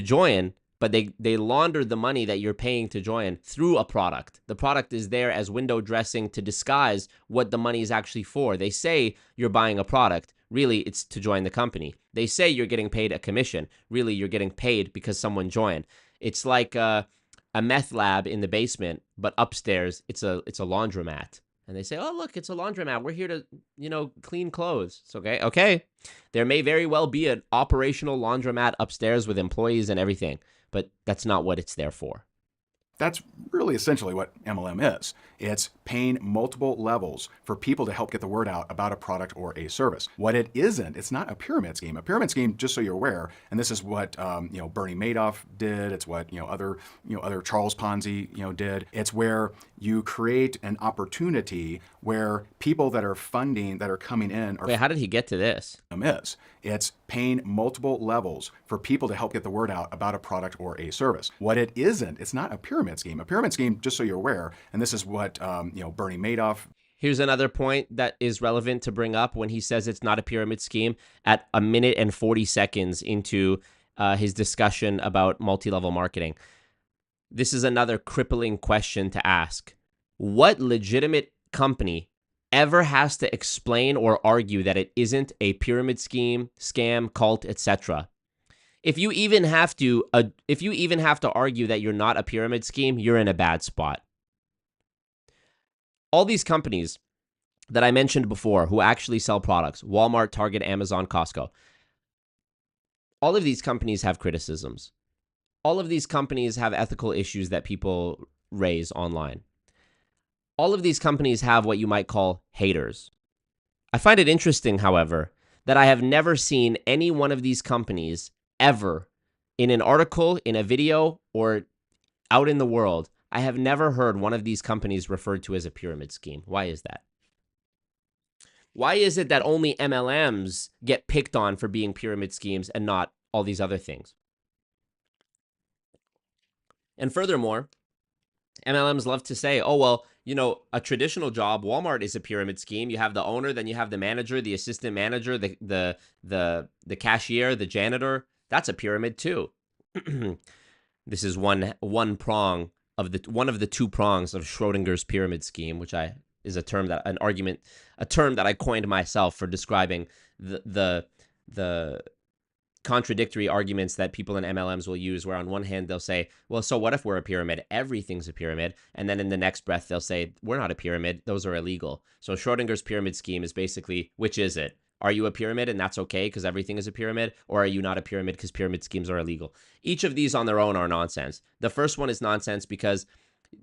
join, but they launder the money that you're paying to join through a product. The product is there as window dressing to disguise what the money is actually for. They say you're buying a product. Really, it's to join the company. They say you're getting paid a commission. Really, you're getting paid because someone joined. It's like a meth lab in the basement, but upstairs it's a laundromat. And they say, oh, look, it's a laundromat. We're here to, clean clothes. It's okay. Okay. There may very well be an operational laundromat upstairs with employees and everything, but that's not what it's there for. That's really essentially what MLM is. It's paying multiple levels for people to help get the word out about a product or a service. What it isn't, it's not a pyramid scheme. A pyramid scheme, just so you're aware, and this is what Bernie Madoff did. It's what other Charles Ponzi did. It's where you create an opportunity where people that are funding, that are coming in, are. Wait, how did he get to this? It's paying multiple levels for people to help get the word out about a product or a service. What it isn't, it's not a pyramid scheme. A pyramid scheme, just so you're aware, and this is what Bernie Madoff. Here's another point that is relevant to bring up when he says it's not a pyramid scheme. At 1 minute and 40 seconds into his discussion about multi-level marketing, this is another crippling question to ask. What legitimate company ever has to explain or argue that it isn't a pyramid scheme, scam, cult, etc.? If you even have to argue that you're not a pyramid scheme, you're in a bad spot. All these companies that I mentioned before who actually sell products, Walmart, Target, Amazon, Costco, all of these companies have criticisms. All of these companies have ethical issues that people raise online. All of these companies have what you might call haters. I find it interesting, however, that I have never seen any one of these companies ever in an article, in a video, or out in the world. I have never heard one of these companies referred to as a pyramid scheme. Why is that? Why is it that only MLMs get picked on for being pyramid schemes and not all these other things? And furthermore, MLMs love to say, oh, well, a traditional job, Walmart is a pyramid scheme. You have the owner, then you have the manager, the assistant manager, the cashier, the janitor. That's a pyramid too. This is one prong of the two prongs of Schrodinger's pyramid scheme, which is a term that I coined myself for describing the contradictory arguments that people in MLMs will use, where on one hand they'll say, well, so what if we're a pyramid? Everything's a pyramid. And then in the next breath, they'll say, we're not a pyramid. Those are illegal. So Schrodinger's pyramid scheme is basically, which is it? Are you a pyramid and that's okay because everything is a pyramid? Or are you not a pyramid because pyramid schemes are illegal? Each of these on their own are nonsense. The first one is nonsense because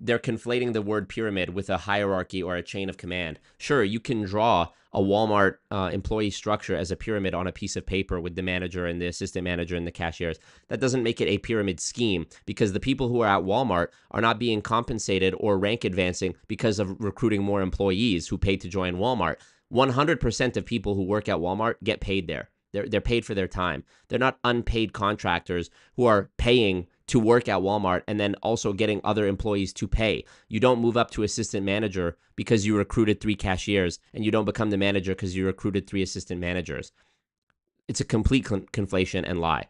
they're conflating the word pyramid with a hierarchy or a chain of command. Sure, you can draw a Walmart employee structure as a pyramid on a piece of paper with the manager and the assistant manager and the cashiers. That doesn't make it a pyramid scheme because the people who are at Walmart are not being compensated or rank advancing because of recruiting more employees who paid to join Walmart. 100% of people who work at Walmart get paid there. They're paid for their time. They're not unpaid contractors who are paying to work at Walmart and then also getting other employees to pay. You don't move up to assistant manager because you recruited 3 cashiers, and you don't become the manager because you recruited 3 assistant managers. It's a complete conflation and lie.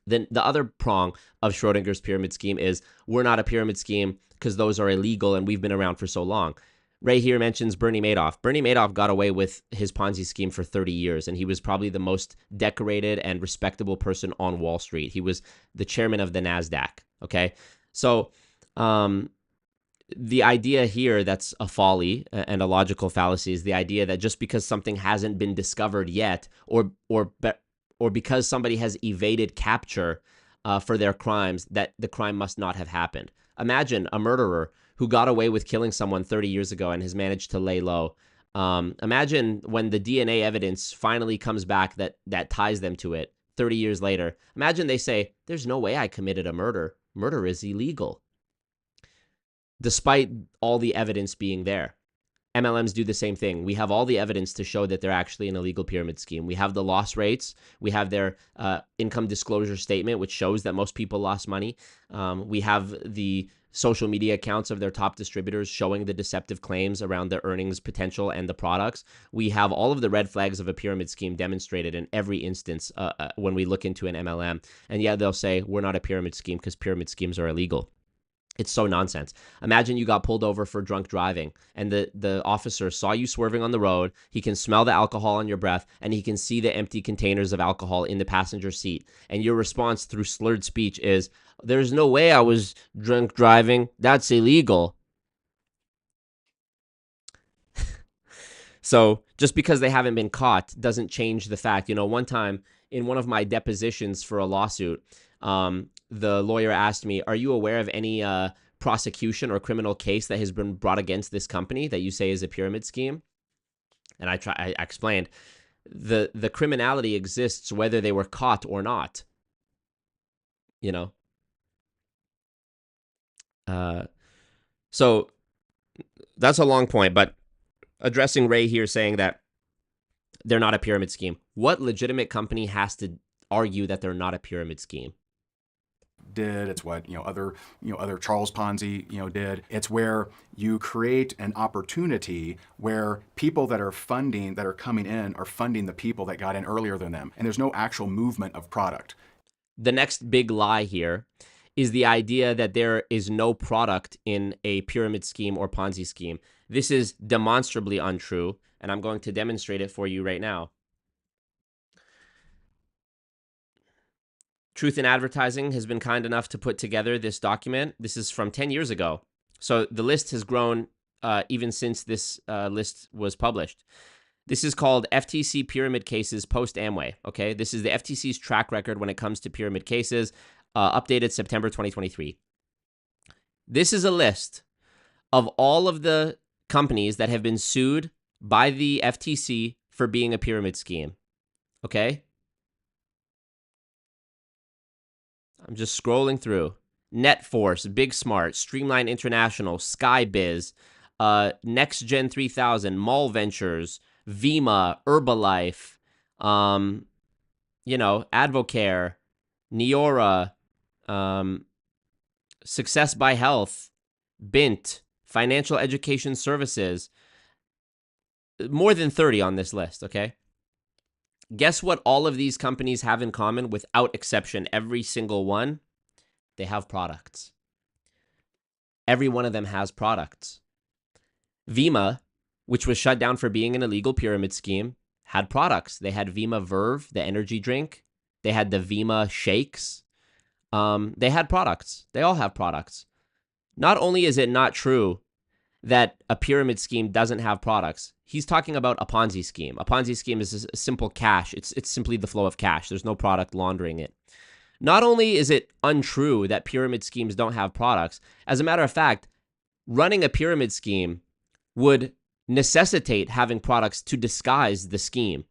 Then the other prong of Schrodinger's pyramid scheme is we're not a pyramid scheme because those are illegal and we've been around for so long. Ray here mentions Bernie Madoff. Bernie Madoff got away with his Ponzi scheme for 30 years, and he was probably the most decorated and respectable person on Wall Street. He was the chairman of the NASDAQ, okay? So the idea here that's a folly and a logical fallacy is the idea that just because something hasn't been discovered yet or because somebody has evaded capture for their crimes, that the crime must not have happened. Imagine a murderer who got away with killing someone 30 years ago and has managed to lay low. Imagine when the DNA evidence finally comes back that ties them to it 30 years later. Imagine they say, there's no way I committed a murder. Murder is illegal. Despite all the evidence being there. MLMs do the same thing. We have all the evidence to show that they're actually an illegal pyramid scheme. We have the loss rates. We have their income disclosure statement, which shows that most people lost money. We have the social media accounts of their top distributors showing the deceptive claims around the earnings potential and the products. We have all of the red flags of a pyramid scheme demonstrated in every instance when we look into an MLM. And yeah, they'll say we're not a pyramid scheme because pyramid schemes are illegal. It's so nonsense. Imagine you got pulled over for drunk driving and the officer saw you swerving on the road. He can smell the alcohol on your breath and he can see the empty containers of alcohol in the passenger seat. And your response through slurred speech is, "There's no way I was drunk driving. That's illegal." So just because they haven't been caught doesn't change the fact. You know, one time in one of my depositions for a lawsuit, the lawyer asked me, "Are you aware of any prosecution or criminal case that has been brought against this company that you say is a pyramid scheme?" And I explained the criminality exists whether they were caught or not. You know, so that's a long point, but addressing Ray here saying that they're not a pyramid scheme. What legitimate company has to argue that they're not a pyramid scheme? It's what other Charles Ponzi did. It's where you create an opportunity where people that are coming in are funding the people that got in earlier than them, and there's no actual movement of product. The next big lie here is the idea that there is no product in a pyramid scheme or Ponzi scheme. This is demonstrably untrue, and I'm going to demonstrate it for you right now. Truth in Advertising has been kind enough to put together this document. This is from 10 years ago. So the list has grown even since this list was published. This is called FTC Pyramid Cases Post-Amway. Okay, this is the FTC's track record when it comes to pyramid cases, updated September 2023. This is a list of all of the companies that have been sued by the FTC for being a pyramid scheme. Okay? I'm just scrolling through. NetForce, Big Smart, Streamline International, Skybiz, NextGen 3000, Mall Ventures, Vima, Herbalife, Advocare, Neora, Success by Health, Bint, Financial Education Services. More than 30 on this list, okay? Guess what all of these companies have in common without exception? Every single one, they have products. Every one of them has products. Vima, which was shut down for being an illegal pyramid scheme, had products. They had Vima Verve, the energy drink. They had the Vima shakes. They had products. They all have products. Not only is it not true that a pyramid scheme doesn't have products, he's talking about a Ponzi scheme. A Ponzi scheme is a simple cash. It's simply the flow of cash. There's no product laundering it. Not only is it untrue that pyramid schemes don't have products, as a matter of fact, running a pyramid scheme would necessitate having products to disguise the scheme.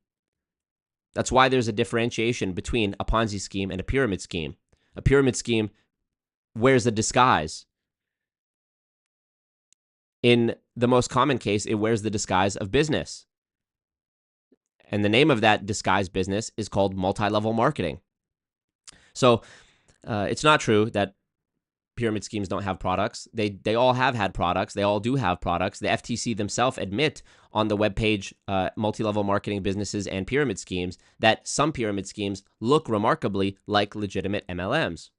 That's why there's a differentiation between a Ponzi scheme and a pyramid scheme. A pyramid scheme wears a disguise. In the most common case, it wears the disguise of business. And the name of that disguised business is called multi-level marketing. So it's not true that pyramid schemes don't have products. They all have had products. They all do have products. The FTC themselves admit on the webpage, multi-level marketing businesses and pyramid schemes, that some pyramid schemes look remarkably like legitimate MLMs.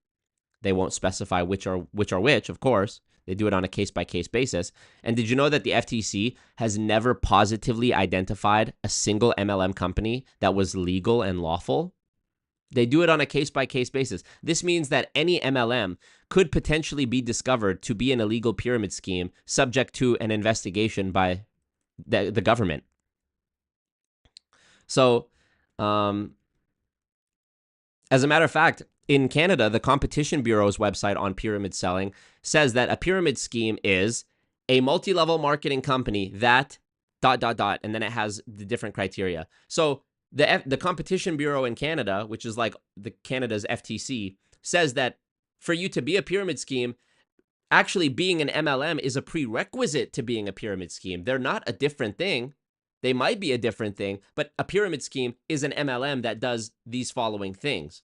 They won't specify which are which, of course. They do it on a case-by-case basis. And did you know that the FTC has never positively identified a single MLM company that was legal and lawful? They do it on a case-by-case basis. This means that any MLM could potentially be discovered to be an illegal pyramid scheme subject to an investigation by the government. So, as a matter of fact, in Canada, the Competition Bureau's website on pyramid selling says that a pyramid scheme is a multi-level marketing company that ... and then it has the different criteria. So the Competition Bureau in Canada, which is like the Canada's FTC, says that for you to be a pyramid scheme, actually being an MLM is a prerequisite to being a pyramid scheme. They're not a different thing. They might be a different thing, but a pyramid scheme is an MLM that does these following things.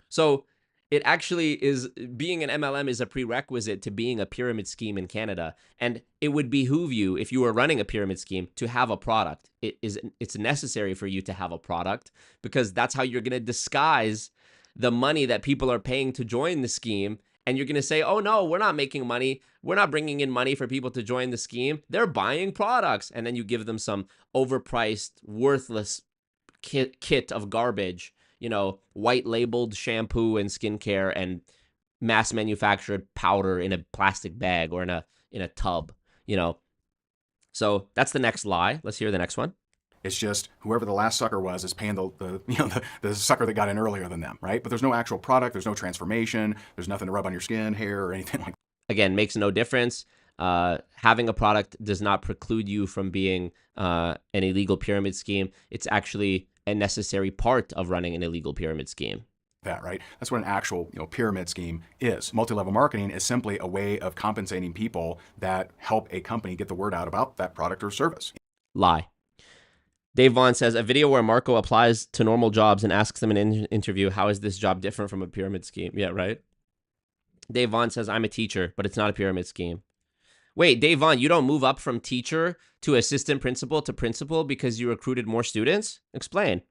So It actually is, being an MLM is a prerequisite to being a pyramid scheme in Canada. And it would behoove you, if you were running a pyramid scheme, to have a product. It's necessary for you to have a product, because that's how you're going to disguise the money that people are paying to join the scheme. And you're going to say, oh no, we're not making money. We're not bringing in money for people to join the scheme. They're buying products. And then you give them some overpriced, worthless kit of garbage, white labeled shampoo and skincare and mass manufactured powder in a plastic bag or in a tub, So that's the next lie. Let's hear the next one. It's just whoever the last sucker was is paying the sucker that got in earlier than them, right? But there's no actual product, there's no transformation, there's nothing to rub on your skin, hair, or anything like that. Again, makes no difference. Having a product does not preclude you from being an illegal pyramid scheme. It's actually a necessary part of running an illegal pyramid scheme. That, right? That's what an actual pyramid scheme is. Multi-level marketing is simply a way of compensating people that help a company get the word out about that product or service. Lie. Dave Vaughn says, a video where Marco applies to normal jobs and asks them in an interview, how is this job different from a pyramid scheme? Yeah, right? Dave Vaughn says, I'm a teacher, but it's not a pyramid scheme. Wait, Dave Vaughn, you don't move up from teacher to assistant principal to principal because you recruited more students? Explain.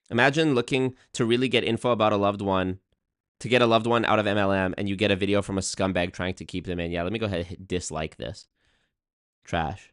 Imagine looking to really get info about a loved one, to get a loved one out of MLM, and you get a video from a scumbag trying to keep them in. Yeah, let me go ahead and hit dislike this. Trash.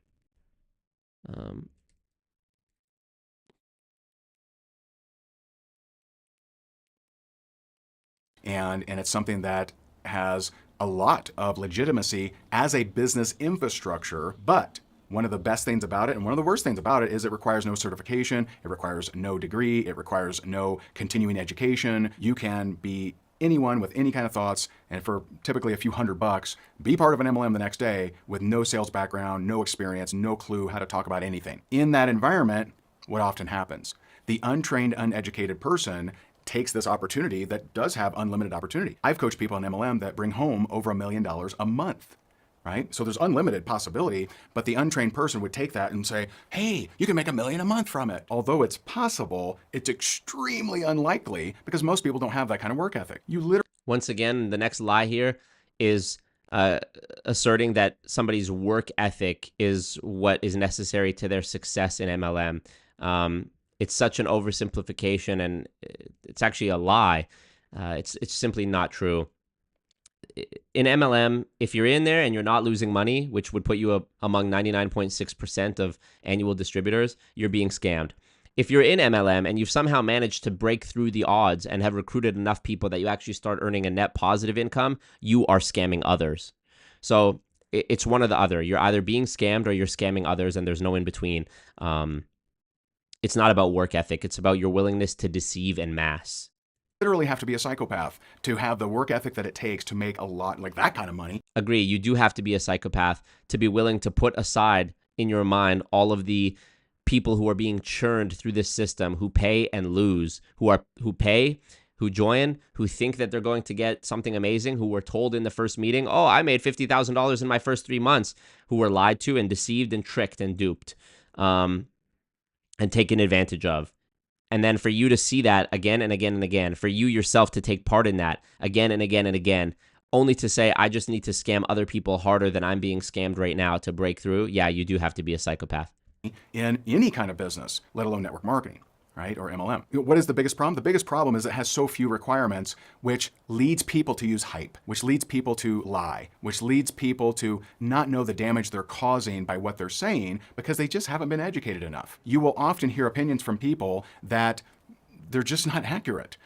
And it's something that has a lot of legitimacy as a business infrastructure, but one of the best things about it and one of the worst things about it is it requires no certification, it requires no degree, it requires no continuing education. You can be anyone with any kind of thoughts, and for typically a few $100, be part of an MLM the next day with no sales background, no experience, no clue how to talk about anything. In that environment, what often happens? The untrained, uneducated person takes this opportunity that does have unlimited opportunity. I've coached people in MLM that bring home over $1 million a month, right? So there's unlimited possibility, but the untrained person would take that and say, hey, you can make $1 million a month from it. Although it's possible, it's extremely unlikely because most people don't have that kind of work ethic. You literally... Once again, the next lie here is asserting that somebody's work ethic is what is necessary to their success in MLM. It's such an oversimplification, and it's actually a lie. It's simply not true. In MLM, if you're in there and you're not losing money, which would put you among 99.6% of annual distributors, you're being scammed. If you're in MLM and you've somehow managed to break through the odds and have recruited enough people that you actually start earning a net positive income, you are scamming others. So it's one or the other. You're either being scammed or you're scamming others, and there's no in between. It's not about work ethic. It's about your willingness to deceive en masse. Literally have to be a psychopath to have the work ethic that it takes to make a lot, like that kind of money. Agree. You do have to be a psychopath to be willing to put aside in your mind all of the people who are being churned through this system, who pay and lose, who pay, who join, who think that they're going to get something amazing, who were told in the first meeting, oh, I made $50,000 in my first 3 months, who were lied to and deceived and tricked and duped, and taken advantage of. And then for you to see that again and again and again, for you yourself to take part in that again and again and again, only to say, I just need to scam other people harder than I'm being scammed right now to break through. Yeah, you do have to be a psychopath. In any kind of business, let alone network marketing, right? Or MLM. What is the biggest problem? The biggest problem is it has so few requirements, which leads people to use hype, which leads people to lie, which leads people to not know the damage they're causing by what they're saying because they just haven't been educated enough. You will often hear opinions from people that they're just not accurate.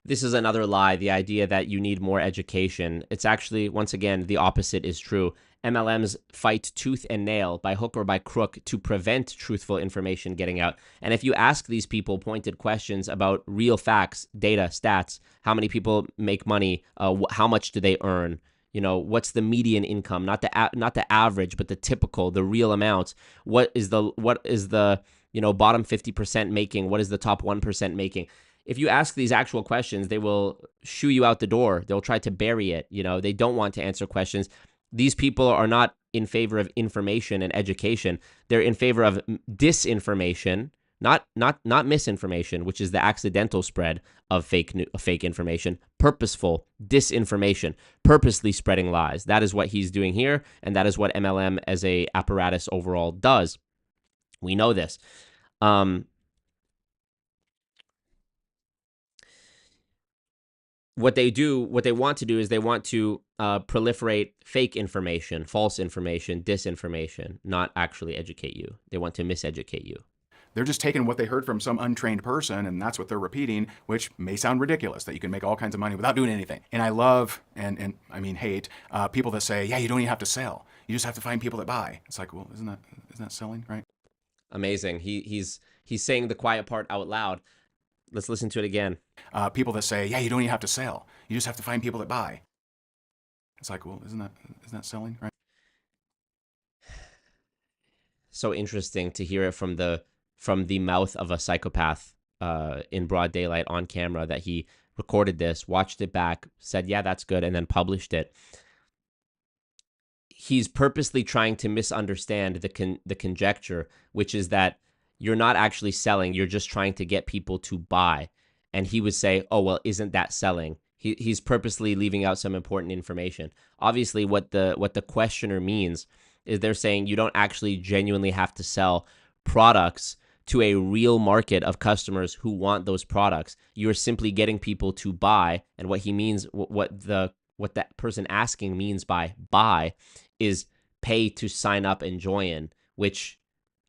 This is another lie, the idea that you need more education. It's actually, once again, the opposite is true. MLMs fight tooth and nail, by hook or by crook, to prevent truthful information getting out. And if you ask these people pointed questions about real facts, data, stats, how many people make money, how much do they earn, what's the median income, not the average, but the typical, the real amounts. What is the bottom 50% making? What is the top 1% making? If you ask these actual questions, they will shoo you out the door. They'll try to bury it. They don't want to answer questions. These people are not in favor of information and education. They're in favor of disinformation, not misinformation, which is the accidental spread of fake information, purposeful disinformation, purposely spreading lies. That is what he's doing here, and that is what MLM as a apparatus overall does. We know this. What they want to do is they want to proliferate fake information, false information, disinformation, not actually educate you. They want to miseducate you. They're just taking what they heard from some untrained person, and that's what they're repeating, which may sound ridiculous, that you can make all kinds of money without doing anything. And I love, and I mean hate, people that say, yeah, you don't even have to sell. You just have to find people that buy. It's like, well, isn't that selling, right? Amazing. He's saying the quiet part out loud. Let's listen to it again. People that say, yeah, you don't even have to sell. You just have to find people that buy. It's like, well, isn't that selling, right? So interesting to hear it from the mouth of a psychopath in broad daylight on camera, that he recorded this, watched it back, said, yeah, that's good, and then published it. He's purposely trying to misunderstand the conjecture, which is that you're not actually selling, you're just trying to get people to buy. And he would say, oh, well, isn't that selling? He's purposely leaving out some important information. Obviously, what the questioner means is they're saying you don't actually genuinely have to sell products to a real market of customers who want those products. You're simply getting people to buy. And what he means, what that person asking means by buy, is pay to sign up and join, which,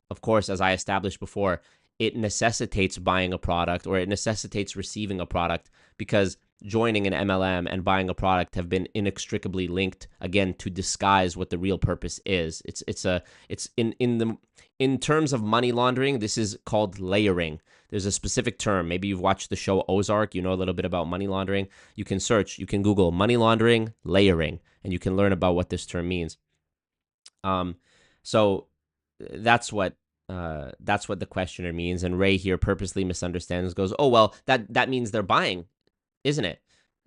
of course, as I established before, it necessitates buying a product, or it necessitates receiving a product, because joining an MLM and buying a product have been inextricably linked, again, to disguise what the real purpose is. It's in terms of money laundering, this is called layering. There's a specific term. Maybe you've watched the show Ozark, you know a little bit about money laundering. You can Google money laundering, layering, and you can learn about what this term means. So that's what the questioner means. And Ray here purposely misunderstands, goes, oh, well, that means they're buying, isn't it?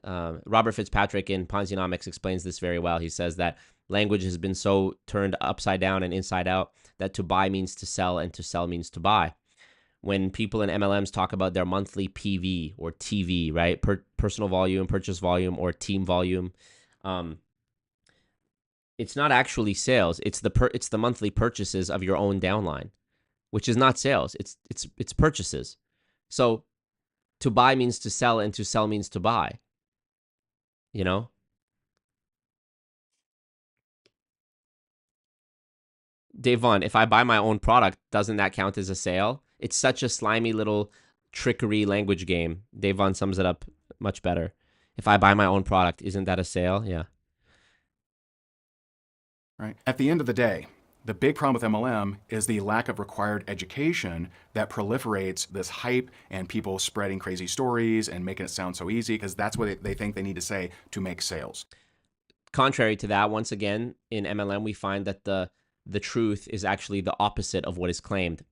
Robert Fitzpatrick in Ponzionomics explains this very well. He says that language has been so turned upside down and inside out that to buy means to sell, and to sell means to buy. When people in MLMs talk about their monthly PV or TV, right? Personal volume, purchase volume, or team volume, it's not actually sales. It's the monthly purchases of your own downline, which is not sales. It's purchases. So to buy means to sell, and to sell means to buy. You know? Dave Vaughn, if I buy my own product, doesn't that count as a sale? It's such a slimy little trickery language game. Dave Vaughn sums it up much better. If I buy my own product, isn't that a sale? Yeah. Right. At the end of the day, the big problem with MLM is the lack of required education that proliferates this hype and people spreading crazy stories and making it sound so easy, because that's what they think they need to say to make sales. Contrary to that, once again, in MLM, we find that the truth is actually the opposite of what is claimed.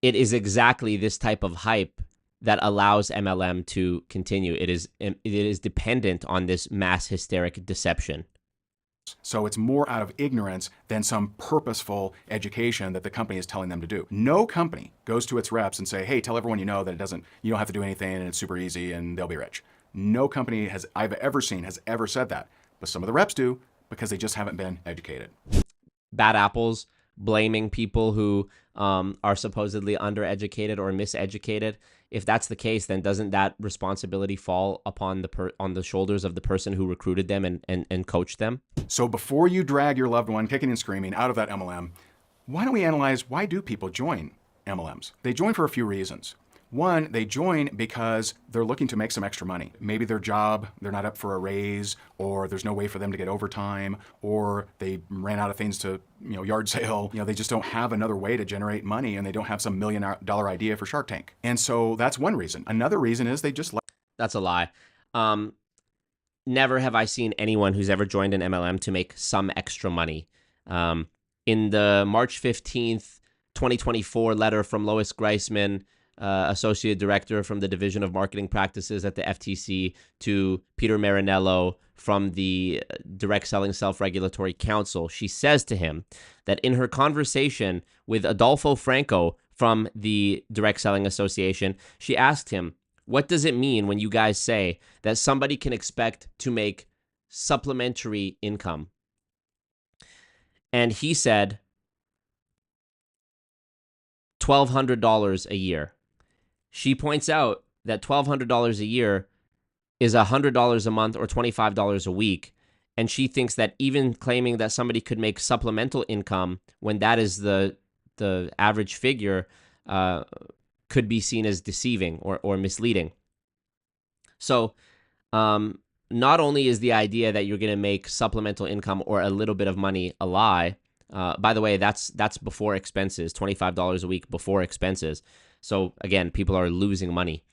It is exactly this type of hype that allows MLM to continue. It is dependent on this mass hysteric deception. So it's more out of ignorance than some purposeful education that the company is telling them to do. No company goes to its reps and say, hey, tell everyone you know that you don't have to do anything and it's super easy and they'll be rich. No company I've ever seen has ever said that. But some of the reps do, because they just haven't been educated. Bad apples blaming people who are supposedly undereducated or miseducated. If that's the case, then doesn't that responsibility fall upon on the shoulders of the person who recruited them and coached them? So before you drag your loved one kicking and screaming out of that MLM, why don't we analyze, why do people join MLMs? They join for a few reasons. One, they join because they're looking to make some extra money. Maybe their job, they're not up for a raise, or there's no way for them to get overtime, or they ran out of things to, yard sale. They just don't have another way to generate money, and they don't have some $1 million idea for Shark Tank. And so that's one reason. Another reason is they just like. That's a lie. Never have I seen anyone who's ever joined an MLM to make some extra money. In the March 15th, 2024 letter from Lois Greisman, Associate Director from the Division of Marketing Practices at the FTC, to Peter Marinello from the Direct Selling Self-Regulatory Council, she says to him that in her conversation with Adolfo Franco from the Direct Selling Association. She asked him, what does it mean when you guys say that somebody can expect to make supplementary income? And he said $1,200 a year. She points out that $1,200 a year is $100 a month or $25 a week. And she thinks that even claiming that somebody could make supplemental income when that is the average figure could be seen as deceiving or misleading. So not only is the idea that you're going to make supplemental income or a little bit of money a lie, by the way, that's before expenses, $25 a week before expenses. So again, people are losing money.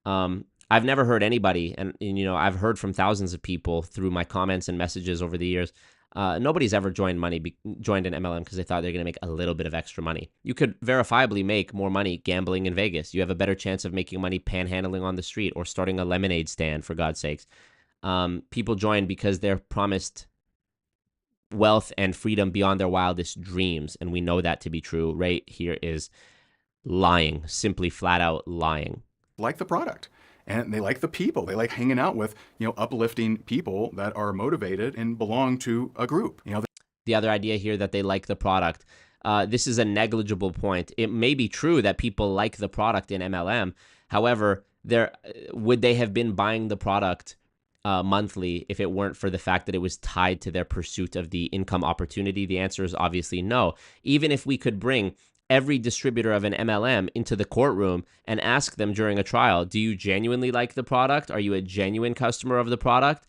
I've never heard anybody, and I've heard from thousands of people through my comments and messages over the years. Nobody's ever joined an MLM because they thought they're going to make a little bit of extra money. You could verifiably make more money gambling in Vegas. You have a better chance of making money panhandling on the street or starting a lemonade stand, for God's sakes. People join because they're promised wealth and freedom beyond their wildest dreams, and we know that to be true. Right here is lying, simply flat out lying. Like the product. And they like the people. They like hanging out with, uplifting people that are motivated and belong to a group. The other idea here that they like the product. This is a negligible point. It may be true that people like the product in MLM. However, would they have been buying the product monthly if it weren't for the fact that it was tied to their pursuit of the income opportunity? The answer is obviously no. Even if we could bring every distributor of an MLM into the courtroom and ask them during a trial, do you genuinely like the product? Are you a genuine customer of the product?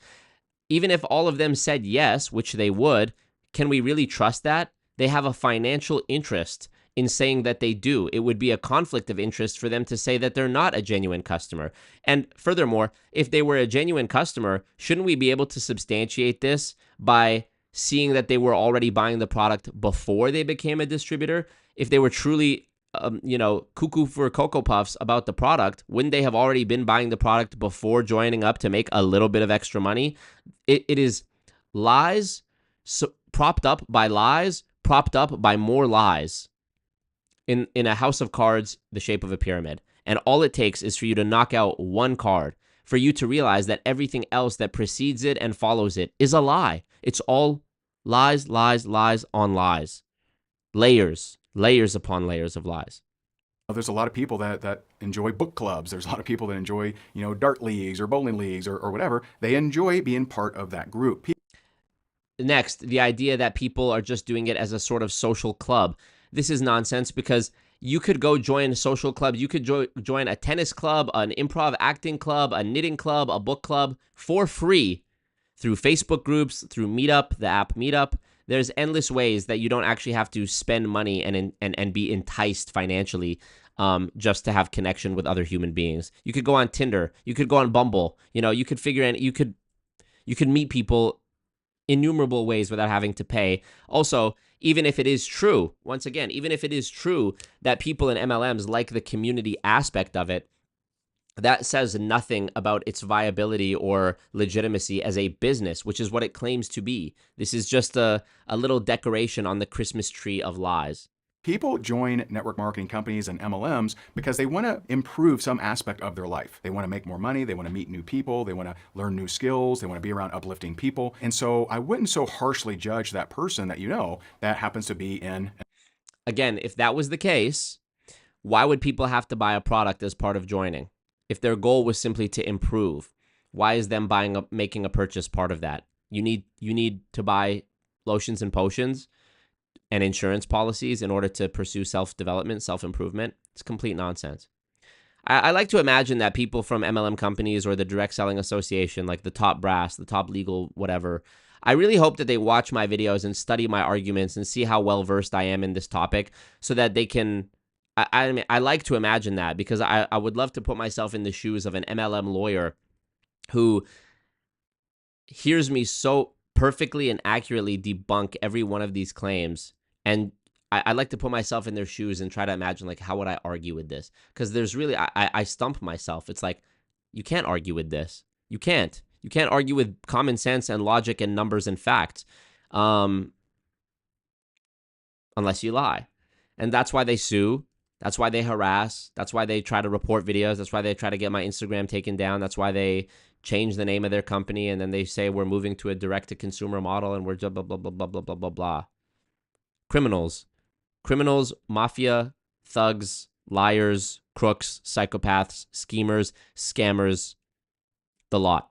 Even if all of them said yes, which they would, can we really trust that? They have a financial interest in saying that they do. It would be a conflict of interest for them to say that they're not a genuine customer. And furthermore, if they were a genuine customer, shouldn't we be able to substantiate this by seeing that they were already buying the product before they became a distributor? If they were truly, cuckoo for Cocoa Puffs about the product, wouldn't they have already been buying the product before joining up to make a little bit of extra money? It is lies propped up by lies, propped up by more lies in a house of cards the shape of a pyramid. And all it takes is for you to knock out one card, for you to realize that everything else that precedes it and follows it is a lie. It's all lies, lies, lies on lies. Layers upon layers of lies. There's a lot of people that enjoy book clubs. There's a lot of people that enjoy, dart leagues or bowling leagues or whatever. They enjoy being part of that group. Next, the idea that people are just doing it as a sort of social club. This is nonsense because you could go join social clubs. You could join a tennis club, an improv acting club, a knitting club, a book club for free through Facebook groups, through Meetup, the app Meetup. There's endless ways that you don't actually have to spend money and be enticed financially just to have connection with other human beings. You could go on Tinder. You could go on Bumble. You could you could meet people innumerable ways without having to pay. Also, even if it is true, once again, even if it is true that people in MLMs like the community aspect of it, that says nothing about its viability or legitimacy as a business, which is what it claims to be. This is just a little decoration on the Christmas tree of lies. People join network marketing companies and MLMs because they want to improve some aspect of their life. They want to make more money. They want to meet new people. They want to learn new skills. They want to be around uplifting people. And so I wouldn't so harshly judge that person that happens to be in. Again, if that was the case, why would people have to buy a product as part of joining? If their goal was simply to improve, why is them making a purchase part of that? You need to buy lotions and potions and insurance policies in order to pursue self-development, self-improvement. It's complete nonsense. I like to imagine that people from MLM companies or the Direct Selling Association, like the top brass, the top legal, whatever, I really hope that they watch my videos and study my arguments and see how well-versed I am in this topic so that they can... I like to imagine that because I would love to put myself in the shoes of an MLM lawyer who hears me so perfectly and accurately debunk every one of these claims. And I like to put myself in their shoes and try to imagine, like, how would I argue with this? Because there's really, I stump myself. It's like, you can't argue with this. You can't. You can't argue with common sense and logic and numbers and facts unless you lie. And that's why they sue. That's why they harass. That's why they try to report videos. That's why they try to get my Instagram taken down. That's why they change the name of their company and then they say we're moving to a direct-to-consumer model and we're blah, blah, blah, blah, blah, blah, blah, blah, blah. Criminals. Criminals, mafia, thugs, liars, crooks, psychopaths, schemers, scammers, the lot.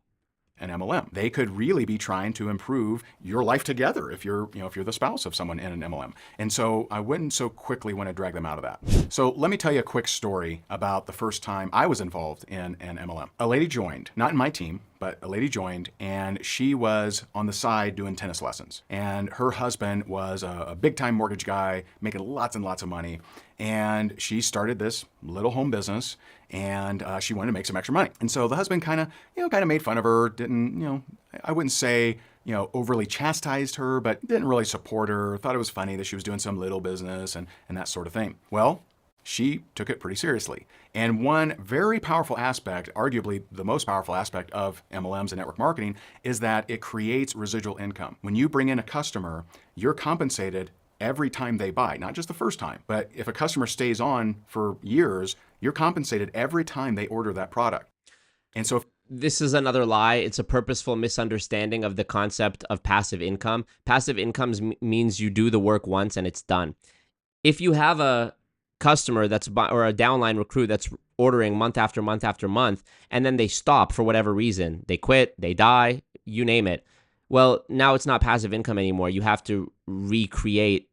An MLM. They could really be trying to improve your life together if you're, if you're the spouse of someone in an MLM. And so I wouldn't so quickly want to drag them out of that. So let me tell you a quick story about the first time I was involved in an MLM. A lady joined, not in my team, but a lady joined, and she was on the side doing tennis lessons. And her husband was a big-time mortgage guy, making lots and lots of money. And she started this little home business, and she wanted to make some extra money. And so the husband kind of made fun of her, didn't, I wouldn't say, overly chastised her, but didn't really support her, thought it was funny that she was doing some little business and that sort of thing. Well, she took it pretty seriously. And one very powerful aspect, arguably the most powerful aspect of MLMs and network marketing, is that it creates residual income. When you bring in a customer, you're compensated every time they buy, not just the first time, but if a customer stays on for years, you're compensated every time they order that product. And so this is another lie. It's a purposeful misunderstanding of the concept of passive income. Passive income means you do the work once and it's done. If you have a customer or a downline recruit that's ordering month after month after month, and then they stop for whatever reason, they quit, they die, you name it. Well, now it's not passive income anymore. You have to recreate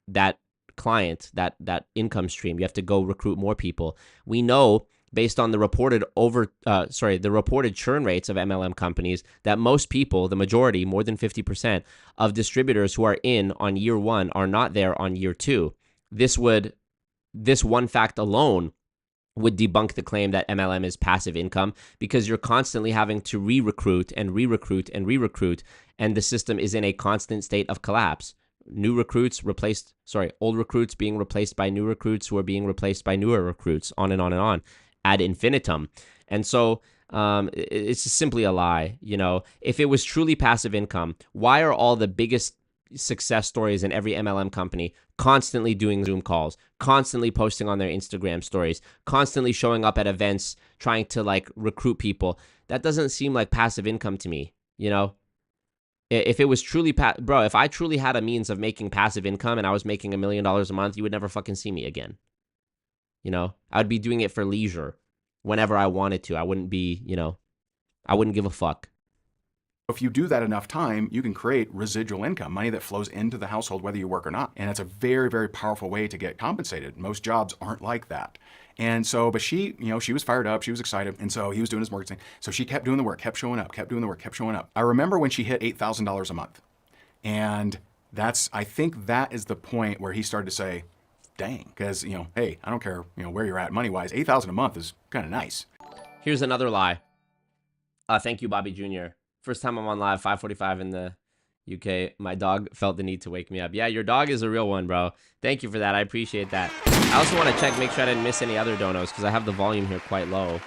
that client, that income stream. You have to go recruit more people. We know based on the reported churn rates of MLM companies that most people, the majority, more than 50% of distributors who are in on year one are not there on year two. This one fact alone would debunk the claim that MLM is passive income, because you're constantly having to re-recruit and re-recruit and re-recruit, and the system is in a constant state of collapse. Old recruits being replaced by new recruits who are being replaced by newer recruits, on and on and on, ad infinitum. And so it's just simply a lie. If it was truly passive income, why are all the biggest success stories in every MLM company constantly doing Zoom calls, constantly posting on their Instagram stories, constantly showing up at events, trying to recruit people? That doesn't seem like passive income to me. If it was truly, if I truly had a means of making passive income and I was making $1 million a month, you would never fucking see me again. I'd be doing it for leisure whenever I wanted to. I wouldn't be, I wouldn't give a fuck. If you do that enough time, you can create residual income, money that flows into the household whether you work or not. And it's a very, very powerful way to get compensated. Most jobs aren't like that. And so, but she, she was fired up, she was excited. And so he was doing his mortgage thing. So she kept doing the work, kept showing up, kept doing the work, kept showing up. I remember when she hit $8,000 a month. And I think that is the point where he started to say, dang, because, hey, I don't care, where you're at money-wise, $8,000 a month is kind of nice. Here's another lie. Thank you, Bobby Jr. First time I'm on live, 5:45 in the UK. My dog felt the need to wake me up. Yeah, your dog is a real one, bro. Thank you for that. I appreciate that. I also want to make sure I didn't miss any other donos, because I have the volume here quite low,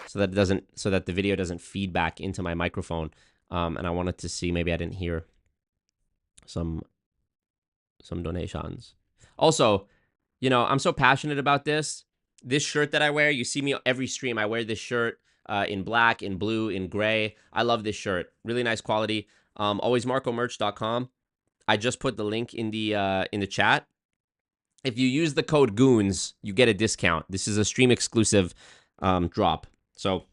so that the video doesn't feed back into my microphone. And I wanted to see, maybe I didn't hear some donations. Also, I'm so passionate about this. This shirt that I wear, you see me every stream. I wear this shirt in black, in blue, in gray. I love this shirt. Really nice quality. AlwaysMarcoMerch.com. I just put the link in the chat. If you use the code GOONS, you get a discount. This is a stream exclusive drop. So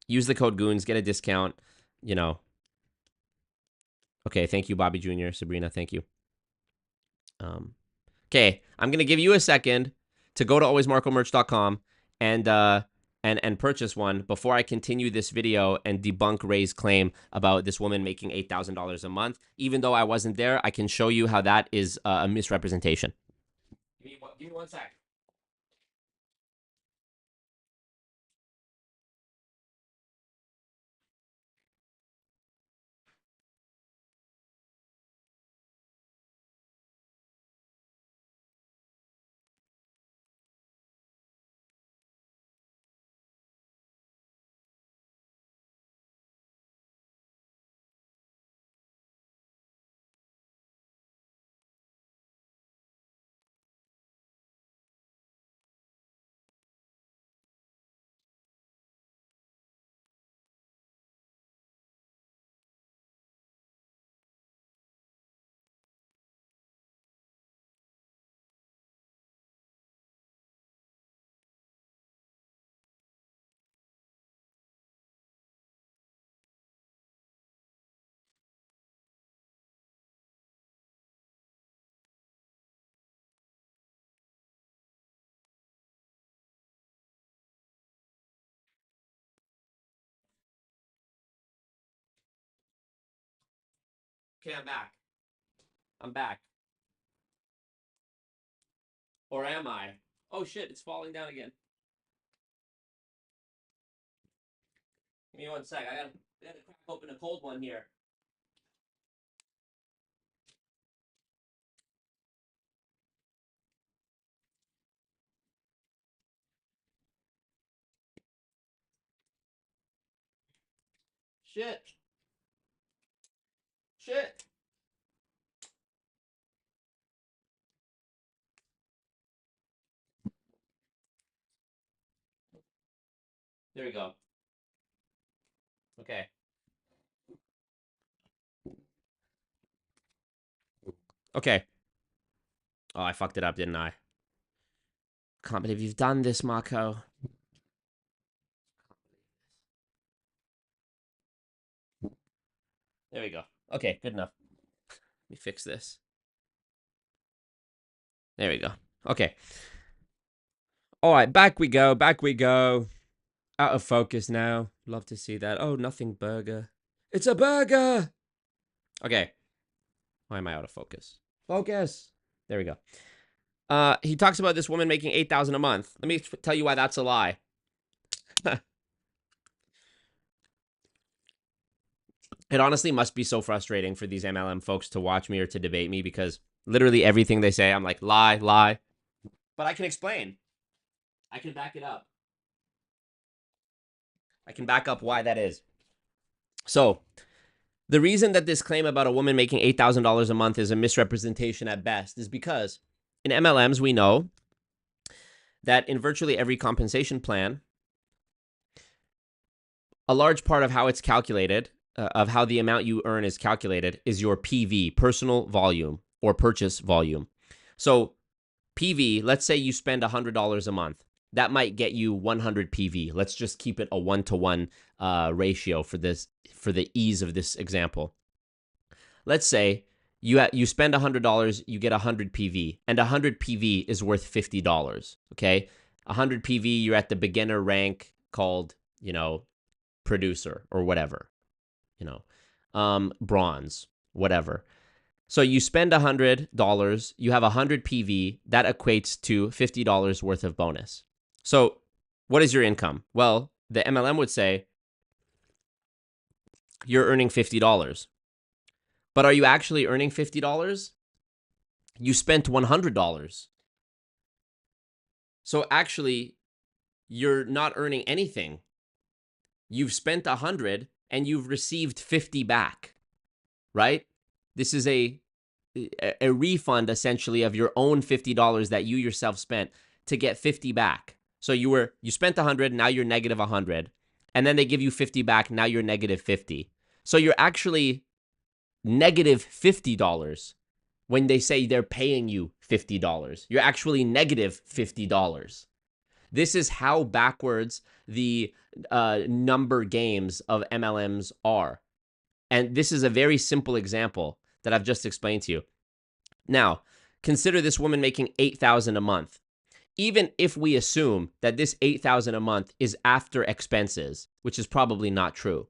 use the code GOONS, get a discount. Okay, thank you, Bobby Jr. Sabrina, thank you. Okay, I'm gonna give you a second to go to AlwaysMarcoMerch.com and purchase one before I continue this video and debunk Ray's claim about this woman making $8,000 a month. Even though I wasn't there, I can show you how that is a misrepresentation. Give me 1 sec. Okay, I'm back. I'm back. Or am I? Oh shit, it's falling down again. Give me one sec. I gotta crack open a cold one here. Shit. Shit. There we go. Okay. Okay. Oh, I fucked it up, didn't I? Can't believe you've done this, Marco. There we go. Okay, good enough. Let me fix this. There we go. Okay. All right, back we go. Back we go. Out of focus now. Love to see that. Oh, nothing burger. It's a burger. Okay. Why am I out of focus? Focus. There we go. He talks about this woman making $8,000 a month. Let me tell you why that's a lie. It honestly must be so frustrating for these MLM folks to watch me or to debate me because literally everything they say, I'm like, lie, lie. But I can explain. I can back it up. I can back up why that is. So, the reason that this claim about a woman making $8,000 a month is a misrepresentation at best is because in MLMs, we know that in virtually every compensation plan, a large part of how it's calculated, of how the amount you earn is calculated, is your PV, personal volume, or purchase volume. So PV, let's say you spend $100 a month. That might get you 100 PV. Let's just keep it a 1-to-1 ratio for this, for the ease of this example. Let's say you spend $100, you get 100 PV, and 100 PV is worth $50. Okay, 100 PV, you're at the beginner rank called, you know, producer or whatever, you know, bronze, whatever. So you spend $100, you have 100 PV, that equates to $50 worth of bonus. So what is your income? Well, the MLM would say you're earning $50. But are you actually earning $50? You spent $100. So actually, you're not earning anything. You've spent 100 and you've received 50 back, right? This is a refund essentially of your own $50 that you yourself spent to get 50 back. So you spent 100, now you're negative 100, and then they give you 50 back, now you're negative 50. So you're actually negative $50 when they say they're paying you $50. You're actually negative $50. This is how backwards the number games of MLMs are. And this is a very simple example that I've just explained to you. Now, consider this woman making $8,000 a month. Even if we assume that this $8,000 a month is after expenses, which is probably not true,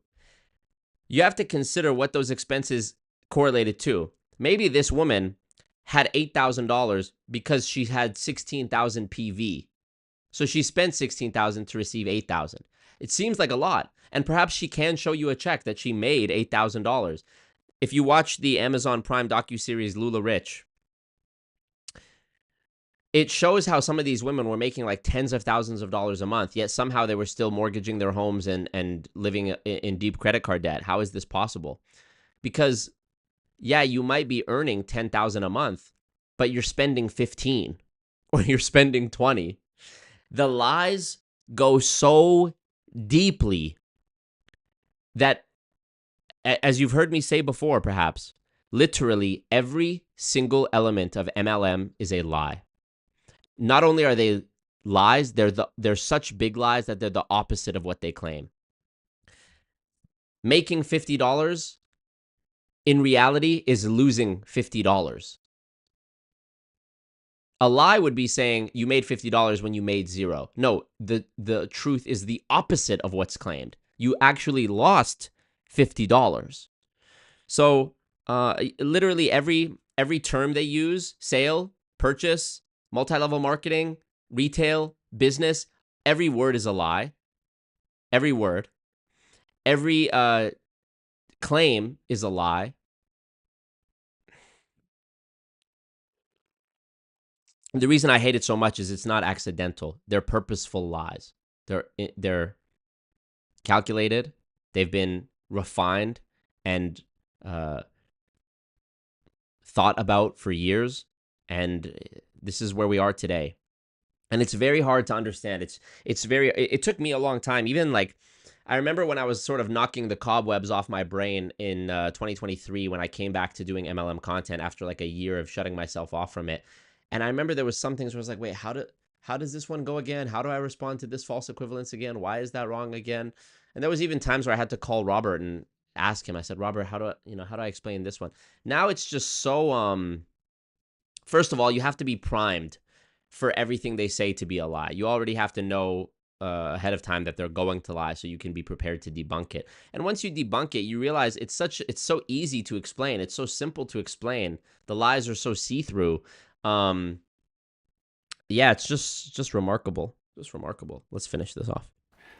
you have to consider what those expenses correlated to. Maybe this woman had $8,000 because she had 16,000 PV. So she spent 16,000 to receive 8,000. It seems like a lot. And perhaps she can show you a check that she made $8,000. If you watch the Amazon Prime docuseries Lula Rich, it shows how some of these women were making like tens of thousands of dollars a month, yet somehow they were still mortgaging their homes and living in deep credit card debt. How is this possible? Because, yeah, you might be earning 10,000 a month, but you're spending 15 or you're spending 20. The lies go so deeply that, as you've heard me say before, perhaps, literally every single element of MLM is a lie. Not only are they lies, they're such big lies that they're the opposite of what they claim. Making $50 in reality is losing $50. A lie would be saying you made $50 when you made zero. No, the truth is the opposite of what's claimed. You actually lost $50. So Literally every term they use, sale, purchase, multi-level marketing, retail, business, every word is a lie. Every word. Every claim is a lie. The reason I hate it so much is it's not accidental. They're purposeful lies. They're calculated. They've been refined and thought about for years, and this is where we are today. And it's very hard to understand. It took me a long time. Even like, I remember when I was sort of knocking the cobwebs off my brain in 2023 when I came back to doing MLM content after like a year of shutting myself off from it. And I remember there was some things where I was like, wait, how does this one go again? How do I respond to this false equivalence again? Why is that wrong again? And there was even times where I had to call Robert and ask him. I said, Robert, how do I explain this one? Now it's just so first of all, you have to be primed for everything they say to be a lie. You already have to know ahead of time that they're going to lie, so you can be prepared to debunk it. And once you debunk it, you realize it's so easy to explain. It's so simple to explain. The lies are so see-through. Yeah, it's just remarkable. Just remarkable. Let's finish this off.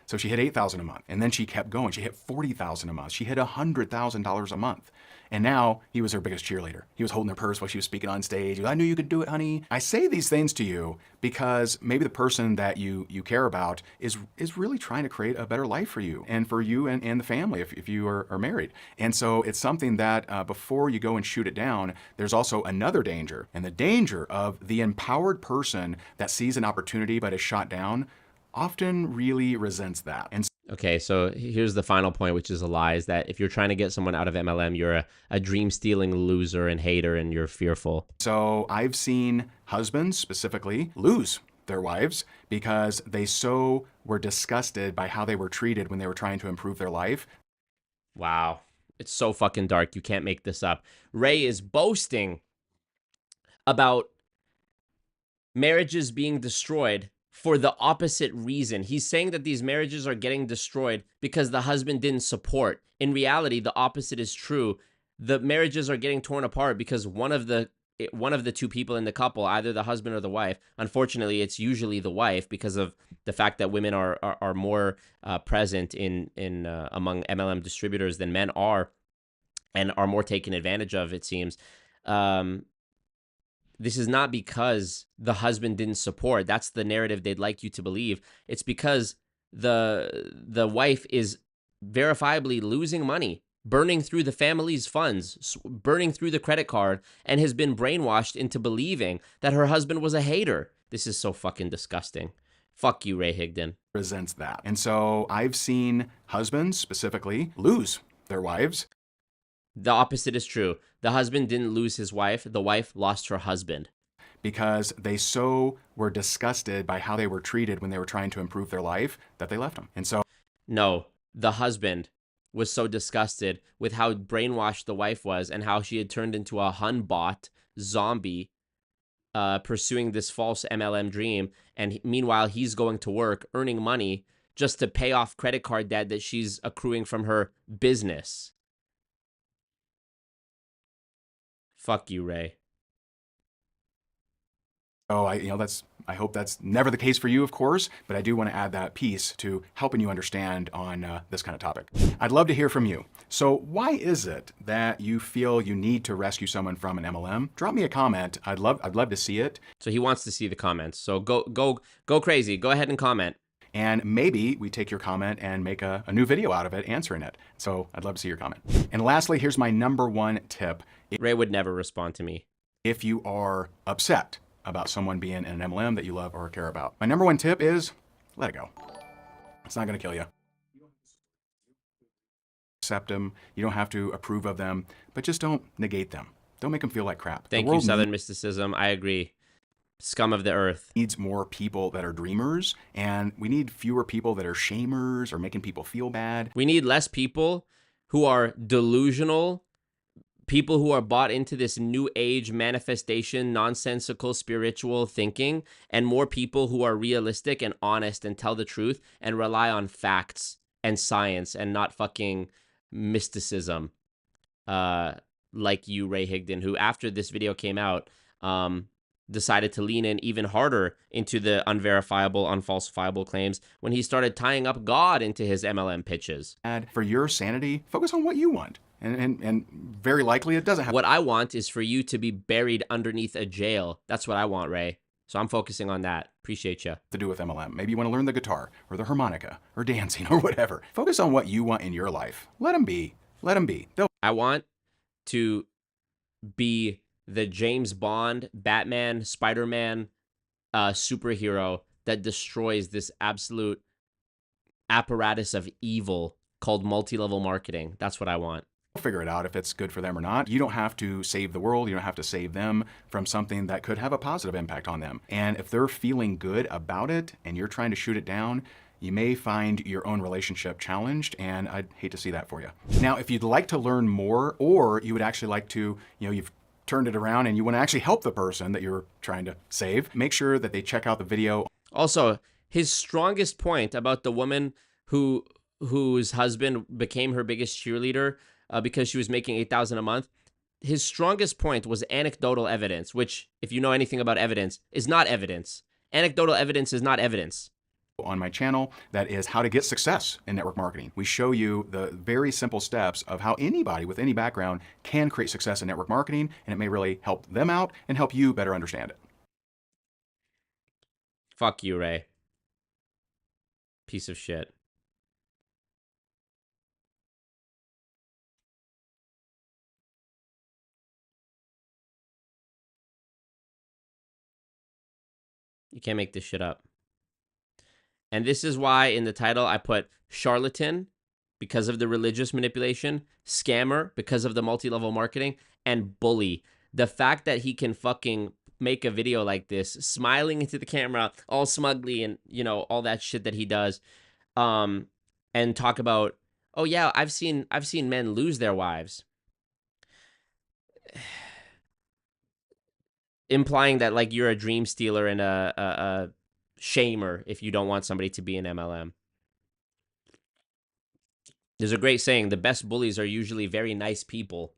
So she hit $8,000 a month, and then she kept going. She hit $40,000 a month. She hit $100,000 a month. And now he was her biggest cheerleader. He was holding her purse while she was speaking on stage. He was, I knew you could do it, honey. I say these things to you because maybe the person that you care about is really trying to create a better life for you and for you and the family if you are married. And so it's something that before you go and shoot it down, there's also another danger. And the danger of the empowered person that sees an opportunity but is shot down often really resents that. And okay, so here's the final point, which is a lie, is that if you're trying to get someone out of MLM, you're a dream-stealing loser and hater, and you're fearful. So I've seen husbands specifically lose their wives because they so were disgusted by how they were treated when they were trying to improve their life. Wow. It's so fucking dark. You can't make this up. Ray is boasting about marriages being destroyed for the opposite reason. He's saying that these marriages are getting destroyed because the husband didn't support. In reality, the opposite is true. The marriages are getting torn apart because one of the two people in the couple, either the husband or the wife, unfortunately, it's usually the wife because of the fact that women are more present in among MLM distributors than men are, and are more taken advantage of, it seems. This is not because the husband didn't support. That's the narrative they'd like you to believe. It's because the wife is verifiably losing money, burning through the family's funds, burning through the credit card, and has been brainwashed into believing that her husband was a hater. This is so fucking disgusting. Fuck you, Ray Higdon. Resents that. And so I've seen husbands specifically lose their wives. The opposite is true. The husband didn't lose his wife. The wife lost her husband. Because they so were disgusted by how they were treated when they were trying to improve their life that they left him. And so... No, the husband was so disgusted with how brainwashed the wife was and how she had turned into a Hun-bot zombie pursuing this false MLM dream. And meanwhile, he's going to work, earning money just to pay off credit card debt that she's accruing from her business. Fuck you, Ray. Oh, I hope that's never the case for you, of course, but I do want to add that piece to helping you understand on this kind of topic. I'd love to hear from you. So why is it that you feel you need to rescue someone from an MLM? Drop me a comment. I'd love to see it. So he wants to see the comments. So go crazy. Go ahead and comment. And maybe we take your comment and make a new video out of it answering it. So I'd love to see your comment. And lastly, here's my number one tip. Ray would never respond to me. If you are upset about someone being in an MLM that you love or care about, my number one tip is let it go. It's not going to kill you. Accept them. You don't have to approve of them, but just don't negate them. Don't make them feel like crap. Thank you, Southern Mysticism. I agree. Scum of the earth. Needs more people that are dreamers, and we need fewer people that are shamers or making people feel bad. We need less people who are delusional, people who are bought into this new age manifestation, nonsensical spiritual thinking, and more people who are realistic and honest and tell the truth and rely on facts and science and not fucking mysticism. like you, Ray Higdon, who after this video came out, decided to lean in even harder into the unverifiable, unfalsifiable claims when he started tying up God into his MLM pitches. And for your sanity, focus on what you want. And very likely it doesn't have What I want is for you to be buried underneath a jail. That's what I want, Ray. So I'm focusing on that. Appreciate you. to do with MLM. Maybe you want to learn the guitar or the harmonica or dancing or whatever. Focus on what you want in your life. Let them be. Let them be. I want to be the James Bond, Batman, Spider-Man superhero that destroys this absolute apparatus of evil called multi-level marketing. That's what I want. Figure it out if it's good for them or not. You don't have to save the world. You don't have to save them from something that could have a positive impact on them. And if they're feeling good about it and you're trying to shoot it down, you may find your own relationship challenged, and I'd hate to see that for you. Now, if you'd like to learn more, or you would actually like to, you've turned it around and you want to actually help the person that you're trying to save, make sure that they check out the video. Also, his strongest point about the woman whose husband became her biggest cheerleader because she was making $8,000 a month, his strongest point was anecdotal evidence, which, if you know anything about evidence, is not evidence. Anecdotal evidence is not evidence. On my channel, that is how to get success in network marketing. We show you the very simple steps of how anybody with any background can create success in network marketing, and it may really help them out and help you better understand it. Fuck you, Ray. Piece of shit. You can't make this shit up. And this is why in the title I put charlatan because of the religious manipulation, scammer because of the multi-level marketing, and bully. The fact that he can fucking make a video like this, smiling into the camera, all smugly, and all that shit that he does, and talk about, oh yeah, I've seen men lose their wives, implying that like you're a dream stealer and a shamer if you don't want somebody to be an MLM. There's a great saying, the best bullies are usually very nice people.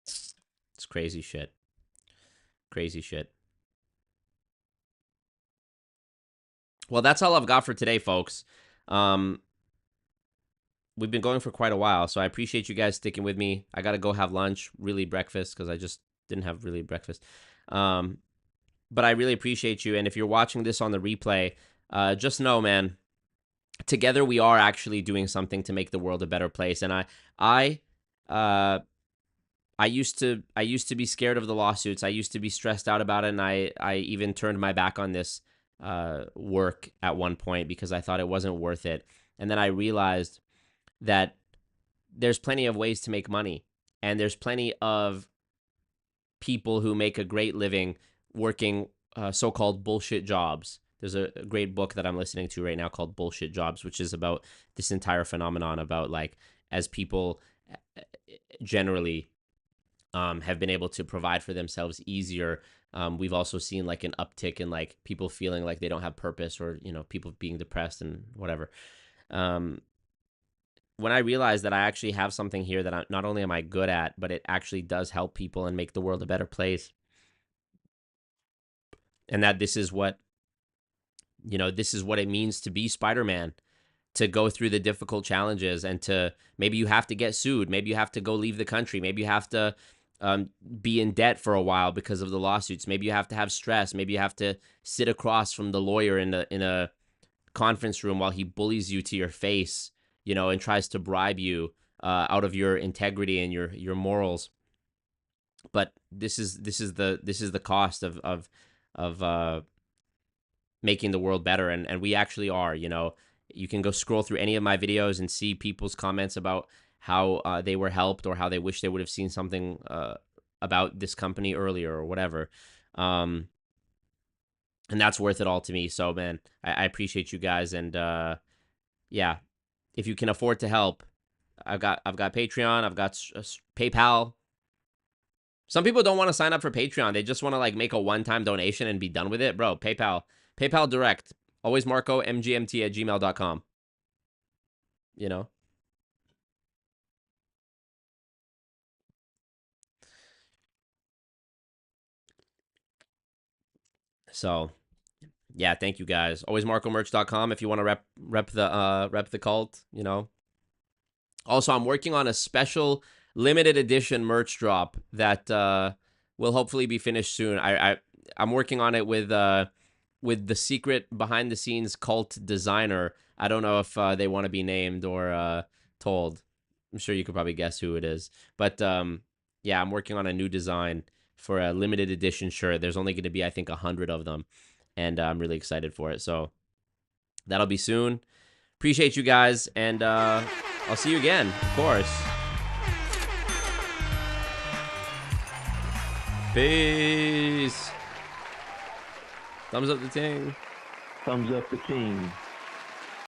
It's crazy shit. Crazy shit. Well, that's all I've got for today, folks. We've been going for quite a while, so I appreciate you guys sticking with me. I got to go have lunch, really breakfast, because I just didn't have really breakfast. But I really appreciate you, and if you're watching this on the replay, just know, man, together we are actually doing something to make the world a better place. And I used to be scared of the lawsuits. I used to be stressed out about it, and I even turned my back on this work at one point because I thought it wasn't worth it. And then I realized that there's plenty of ways to make money, and there's plenty of people who make a great living working so-called bullshit jobs. There's a great book that I'm listening to right now called Bullshit Jobs, which is about this entire phenomenon about like as people generally have been able to provide for themselves easier. We've also seen like an uptick in like people feeling like they don't have purpose, or people being depressed and whatever. When I realized that I actually have something here that not only am I good at, but it actually does help people and make the world a better place. And that this is what it means to be Spider-Man, to go through the difficult challenges, and to maybe you have to get sued. Maybe you have to go leave the country. Maybe you have to be in debt for a while because of the lawsuits. Maybe you have to have stress. Maybe you have to sit across from the lawyer in a conference room while he bullies you to your face, and tries to bribe you out of your integrity and your morals. But this is the cost of making the world better, and we actually are. You can go scroll through any of my videos and see people's comments about how they were helped, or how they wish they would have seen something about this company earlier, or whatever. And that's worth it all to me. So, man, I appreciate you guys, and yeah, if you can afford to help, I've got Patreon, I've got PayPal. Some people don't want to sign up for Patreon. They just want to like make a one-time donation and be done with it. Bro, PayPal direct. Always Marco, mgmt@gmail.com. So yeah, thank you guys. Always MarcoMerch.com if you want to rep the cult, you know. Also, I'm working on a special limited edition merch drop that will hopefully be finished soon. I'm working on it with the secret behind the scenes cult designer. I don't know if they want to be named or told. I'm sure you could probably guess who it is. But yeah, I'm working on a new design for a limited edition shirt. There's only going to be, I think, 100 of them. And I'm really excited for it. So that'll be soon. Appreciate you guys. And I'll see you again, of course. Peace. Thumbs up the ting. Thumbs up the team.